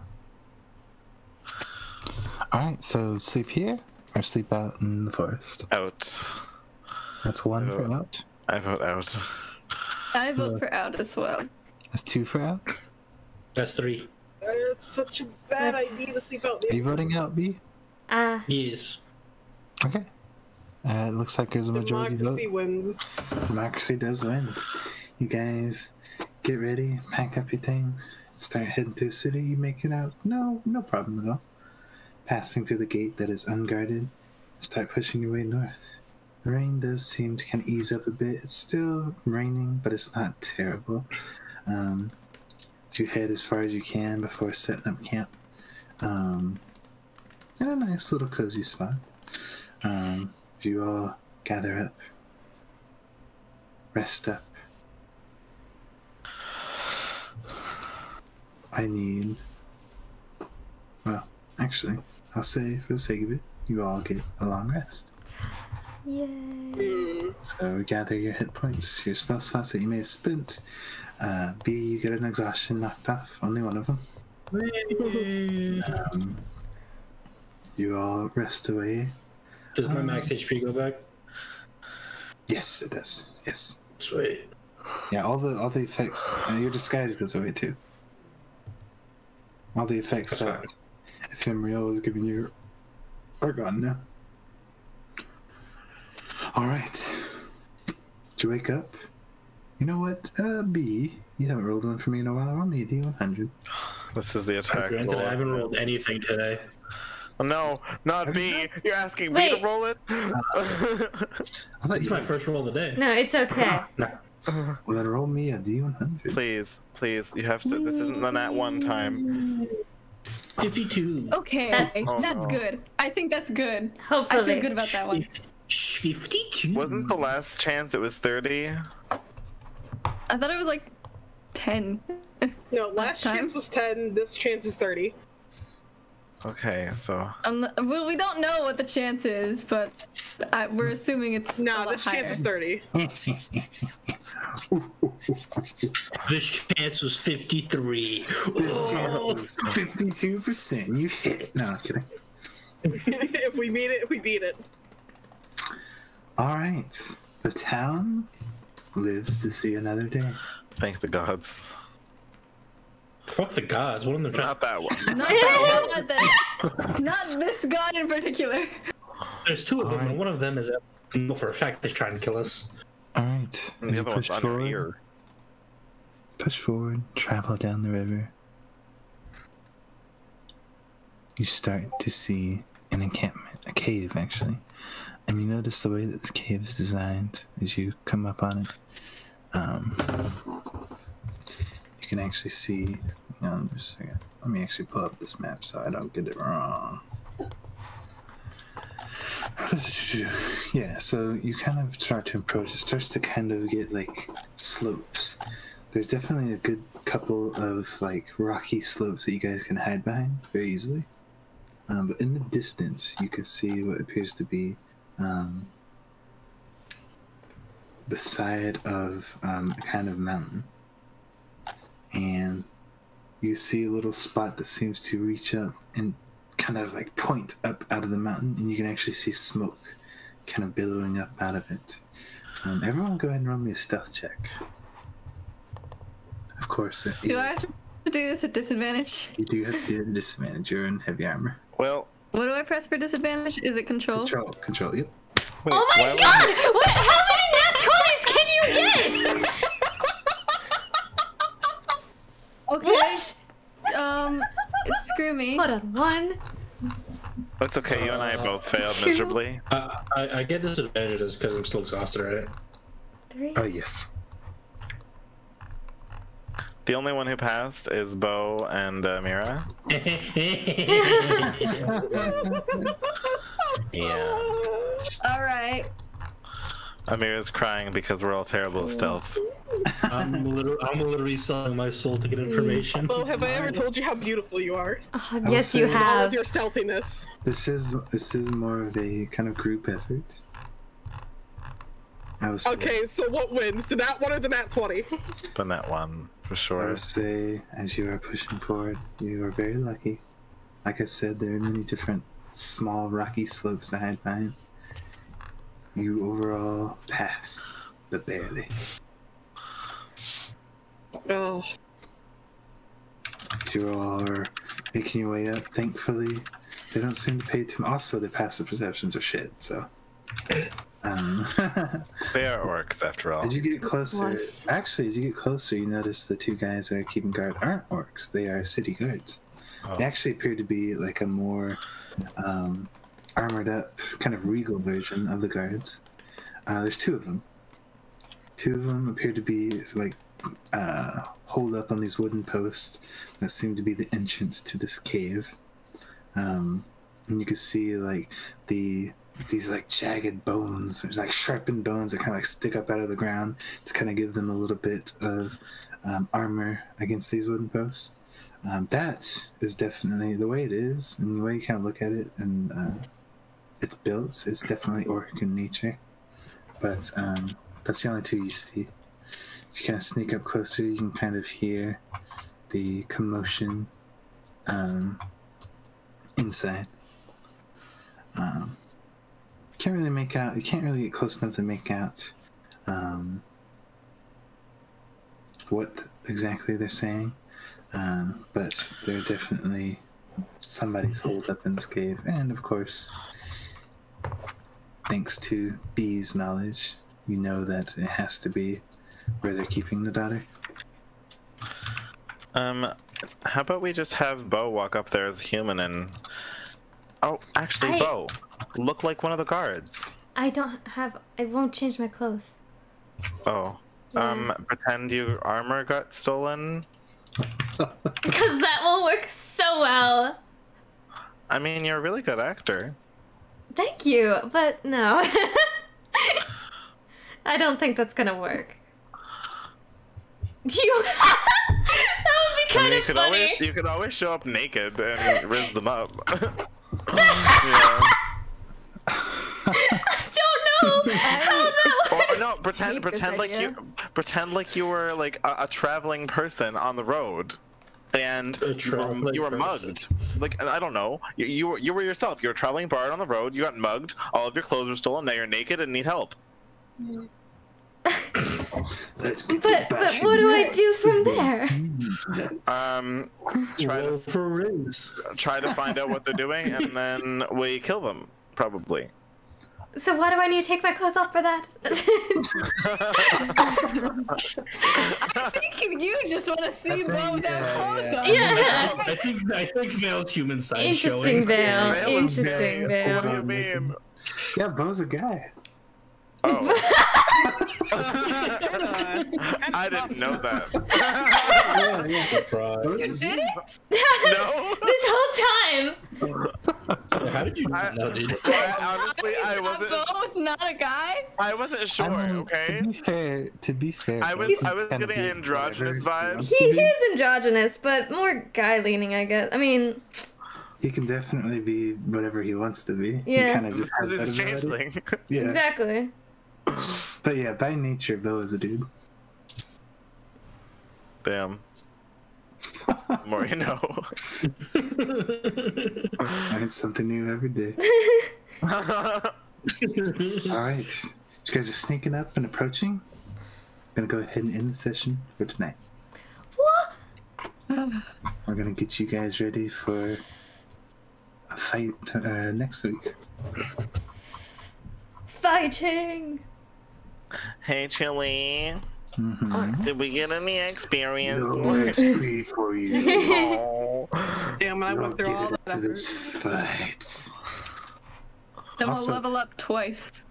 Speaker 5: Alright, so sleep here or sleep out in the forest?
Speaker 4: Out.
Speaker 5: That's one for out.
Speaker 4: I vote out.
Speaker 1: I vote for out as well.
Speaker 5: That's two for out.
Speaker 6: That's 3.
Speaker 2: It's such a bad idea to sleep out.
Speaker 5: Are you voting out, B?
Speaker 6: Yes.
Speaker 5: Okay. It looks like there's a majority
Speaker 2: Democracy
Speaker 5: vote.
Speaker 2: wins.
Speaker 5: Democracy does win. You guys get ready, pack up your things, start heading through the city. You make it out. No problem at all. Passing through the gate that is unguarded, start pushing your way north. The rain does seem to kind of ease up a bit. It's still raining, but it's not terrible. You head as far as you can before setting up camp. In a nice little cozy spot. You all gather up, rest up. I need. Well, actually, I'll say for the sake of it, you all get a long rest.
Speaker 3: Yay.
Speaker 5: So gather your hit points, your spell slots that you may have spent. B, you get an exhaustion knocked off, only one of them. You all rest away.
Speaker 6: Does my max HP go back?
Speaker 5: Yes, it does. Yes.
Speaker 6: Sweet.
Speaker 5: Yeah, all the effects. Your disguise goes away too. All the effects
Speaker 6: That's
Speaker 5: that Ephemeral was giving you are gone now. Alright. Did you wake up? You know what, B, you haven't rolled one for me in a while. Roll me a D100.
Speaker 4: This is the attack.
Speaker 6: Granted,
Speaker 4: roll.
Speaker 6: I haven't rolled anything today.
Speaker 4: Oh, no, not B. You're asking me
Speaker 3: Wait.
Speaker 4: to roll it?
Speaker 5: I thought
Speaker 6: It's
Speaker 5: you
Speaker 6: my first roll of the day.
Speaker 3: No, it's okay.
Speaker 6: No.
Speaker 5: Well, then roll me a D100.
Speaker 4: Please, you have to. This isn't the nat one time.
Speaker 6: 52.
Speaker 1: Okay,
Speaker 4: Oh,
Speaker 1: that's
Speaker 4: no.
Speaker 1: good. I think that's good. I
Speaker 3: Hopefully.
Speaker 1: feel good about that one.
Speaker 6: 52.
Speaker 4: Wasn't the last chance it was 30?
Speaker 1: I thought it was like 10.
Speaker 2: No, last
Speaker 1: time?
Speaker 2: chance was 10. This chance is 30.
Speaker 4: Okay, so.
Speaker 1: Well, we don't know what the chance is, but we're assuming it's a
Speaker 2: No,
Speaker 1: lot
Speaker 2: this
Speaker 1: higher.
Speaker 2: chance is 30.
Speaker 6: This chance was 53.
Speaker 5: This chance was 52%. You hit it. No, I'm kidding.
Speaker 2: If we beat it, we beat it.
Speaker 5: Alright. The town lives to see another day.
Speaker 4: Thank the gods.
Speaker 6: Fuck the gods. One of them trying.
Speaker 4: Not that one.
Speaker 1: Not that one. Not this god in particular.
Speaker 6: There's two of them, and one of them is know for a fact they're trying to kill us.
Speaker 5: Alright.
Speaker 4: And the other one's on her ear.
Speaker 5: Push forward, travel down the river. You start to see an encampment, a cave actually. And you notice the way that this cave is designed as you come up on it. You can actually see, just a second. Let me actually pull up this map so I don't get it wrong. Yeah, so you kind of start to approach. It starts to kind of get like slopes. There's definitely a good couple of like rocky slopes that you guys can hide behind very easily. But in the distance, you can see what appears to be the side of a kind of mountain. And you see a little spot that seems to reach up and kind of like point up out of the mountain, and you can actually see smoke kind of billowing up out of it. Everyone go ahead and roll me a stealth check. Of course.
Speaker 1: Do I have to do this at disadvantage?
Speaker 5: You do have to do it at disadvantage. You're in heavy armor.
Speaker 4: Well,
Speaker 1: What do I press for disadvantage? Is it control?
Speaker 5: Control, yep.
Speaker 4: wait,
Speaker 3: Oh my
Speaker 4: why would-
Speaker 3: god! What? How many nat 20s can you get?
Speaker 1: Okay.
Speaker 3: What?
Speaker 1: Screw me.
Speaker 3: Hold on. 1.
Speaker 4: That's okay. You and I both failed
Speaker 3: 2.
Speaker 4: miserably.
Speaker 6: I get disadvantages because I'm still exhausted, right?
Speaker 3: 3.
Speaker 5: Oh, yes.
Speaker 4: The only one who passed is Beau and Mira. Yeah.
Speaker 1: All right.
Speaker 4: Amira's crying because we're all terrible at stealth.
Speaker 6: I'm literally selling my soul to get information.
Speaker 2: Beau, have I ever told you how beautiful you are?
Speaker 3: Oh, yes, you
Speaker 5: say-
Speaker 2: All of
Speaker 3: have.
Speaker 2: your stealthiness.
Speaker 5: This is more of a kind of group effort. I would say,
Speaker 2: Okay, so what wins? The nat 1 or the nat 20?
Speaker 4: The net one, for
Speaker 5: I
Speaker 4: sure.
Speaker 5: would say, as you are pushing forward, you are very lucky. Like I said, there are many different small rocky slopes to hide behind. You overall pass, but barely.
Speaker 2: Oh.
Speaker 5: You all are making your way up. Thankfully, they don't seem to pay too much. Also, their passive perceptions are shit, so.
Speaker 4: They are orcs, after all.
Speaker 5: As you get closer,
Speaker 3: Was.
Speaker 5: actually, as you get closer, you notice the two guys that are keeping guard aren't orcs. They are city guards.
Speaker 4: Oh.
Speaker 5: They actually appear to be like a more armored up, kind of regal version of the guards. There's 2 of them. 2 of them appear to be like holed up on these wooden posts that seem to be the entrance to this cave. And you can see like these like jagged bones, there's like sharpened bones that kind of like stick up out of the ground to kind of give them a little bit of armor against these wooden posts. That is definitely the way it is, and the way you kind of look at it, and it's built. It's definitely orc in nature, but that's the only 2 you see. If you kind of sneak up closer, you can kind of hear the commotion inside. Can't really make out. You can't really get close enough to make out what exactly they're saying, but they're definitely somebody's holed up in this cave, and of course, thanks to B's knowledge, you know that it has to be where they're keeping the daughter.
Speaker 4: How about we just have Beau walk up there as a human and... Oh, actually,
Speaker 3: I-
Speaker 4: Beau, look like one of the guards.
Speaker 3: I won't change my clothes.
Speaker 4: Oh.
Speaker 3: Yeah.
Speaker 4: Pretend your armor got stolen?
Speaker 3: Because that will work so well.
Speaker 4: I mean, you're a really good actor.
Speaker 3: Thank you, but no. I don't think that's gonna work. You... That would be kind of funny.
Speaker 4: You could always show up naked and riz them up. Yeah.
Speaker 3: I don't know how that
Speaker 4: Or no, pretend
Speaker 1: idea.
Speaker 4: pretend like you were like a traveling person on the road, and you were mugged. Like, I don't know, you were yourself. You were a traveling bard on the road. You got mugged. All of your clothes were stolen. Now you're naked and need help.
Speaker 5: Let's get
Speaker 3: But what do I do from there?
Speaker 4: Try to find out what they're doing, and then we kill them, probably.
Speaker 3: So why do I need to take my clothes off for that?
Speaker 1: I think you just want to see Beau without clothes on.
Speaker 3: Yeah.
Speaker 6: I think Veil's human side
Speaker 3: Interesting,
Speaker 6: showing.
Speaker 3: Veil.
Speaker 4: Veil is
Speaker 3: Interesting,
Speaker 4: gay. What do you
Speaker 3: Veil.
Speaker 4: mean?
Speaker 5: Yeah, Beau's a guy.
Speaker 4: Oh. I didn't know that.
Speaker 5: Yeah.
Speaker 6: Surprise.
Speaker 1: Did it?
Speaker 4: No.
Speaker 3: This whole time.
Speaker 6: How did you not know, dude?
Speaker 4: Honestly, I
Speaker 1: Beau's not a guy?
Speaker 4: wasn't sure.
Speaker 5: I mean,
Speaker 4: Okay.
Speaker 5: To be fair,
Speaker 4: I was
Speaker 5: Beau's
Speaker 4: getting
Speaker 5: kinda
Speaker 4: androgynous
Speaker 5: whatever.
Speaker 4: vibes.
Speaker 3: He is androgynous, but more guy leaning, I guess. I mean,
Speaker 5: He can definitely be whatever he wants to be.
Speaker 3: Yeah.
Speaker 5: He kind of just has
Speaker 4: It's
Speaker 5: that
Speaker 4: a
Speaker 5: ability.
Speaker 4: changeling.
Speaker 5: Yeah.
Speaker 3: Exactly.
Speaker 5: But yeah, by nature, Beau is a dude.
Speaker 4: Damn. More you know.
Speaker 5: Learn something new every day. Alright. You guys are sneaking up and approaching. I'm gonna go ahead and end the session for tonight.
Speaker 3: What?
Speaker 5: We're gonna get you guys ready for a fight next week.
Speaker 3: Fighting!
Speaker 4: Hey, Chili.
Speaker 5: Mm-hmm.
Speaker 4: Did we get any experience?
Speaker 5: No XP for you.
Speaker 4: Oh.
Speaker 2: Damn, I went through all that
Speaker 5: to
Speaker 2: effort.
Speaker 5: this fight.
Speaker 1: Then we'll
Speaker 5: Also-
Speaker 1: level up twice.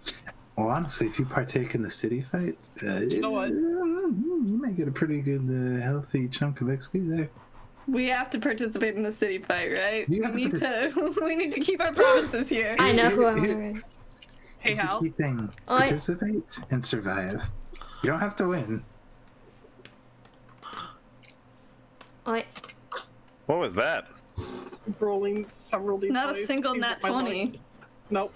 Speaker 5: Well, honestly, if you partake in the city fights,
Speaker 2: You know what?
Speaker 5: you might get a pretty good, healthy chunk of XP there.
Speaker 1: We have to participate in the city fight, right?
Speaker 5: You
Speaker 1: We
Speaker 5: have to
Speaker 1: need to. We need to keep our promises here.
Speaker 3: I know who I want to win.
Speaker 2: Hey,
Speaker 5: It's the
Speaker 2: Hal.
Speaker 5: key thing.
Speaker 3: Oi.
Speaker 5: Participate and survive. You don't have to win.
Speaker 3: Oi.
Speaker 4: What was that?
Speaker 2: Rolling several d20s.
Speaker 1: Not a single
Speaker 2: seems
Speaker 1: nat
Speaker 2: like my luck.
Speaker 1: 20.
Speaker 2: Nope.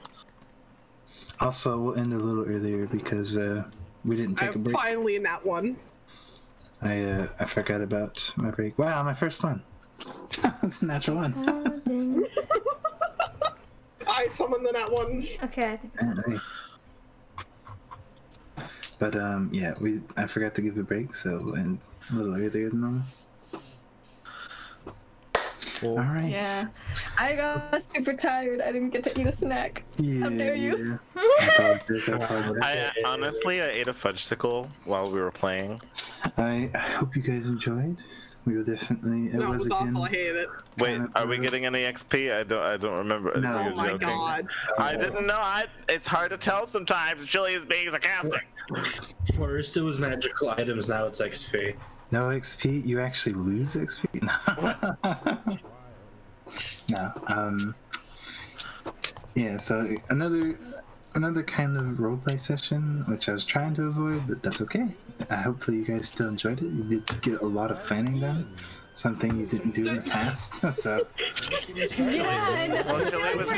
Speaker 5: Also, we'll end a little earlier because we didn't
Speaker 2: I
Speaker 5: take a
Speaker 2: have
Speaker 5: break.
Speaker 2: finally a nat 1.
Speaker 5: I forgot about my break. Wow, my first one. That's a natural one.
Speaker 3: Oh, dang.
Speaker 2: I summoned the nat 1s.
Speaker 3: Okay, I think
Speaker 5: Alright. But yeah, I forgot to give a break, so we'll end a little earlier than normal.
Speaker 4: Well,
Speaker 5: Alright.
Speaker 1: Yeah. I got super tired. I didn't get to eat a snack.
Speaker 5: Yeah,
Speaker 1: How dare you.
Speaker 5: yeah. I apologize.
Speaker 4: I honestly, I ate a fudgesicle while we were playing.
Speaker 5: I hope you guys enjoyed. We will definitely.
Speaker 2: No, it was
Speaker 5: again,
Speaker 2: awful. I hated it.
Speaker 4: Wait,
Speaker 5: kind of
Speaker 4: are we getting any XP? I don't remember. I think
Speaker 5: No.
Speaker 4: we
Speaker 2: Oh
Speaker 4: were
Speaker 2: my
Speaker 4: joking.
Speaker 2: god.
Speaker 4: I didn't know. It's hard to tell sometimes. Chili is being sarcastic.
Speaker 6: First it was magical items, now it's XP.
Speaker 5: No XP. You actually lose XP. No. Yeah. So another kind of roleplay session, which I was trying to avoid, but that's okay. Hopefully you guys still enjoyed it. You did get a lot of planning done, something you didn't do in the past. So
Speaker 1: Yeah, I know.
Speaker 4: Well, Chili was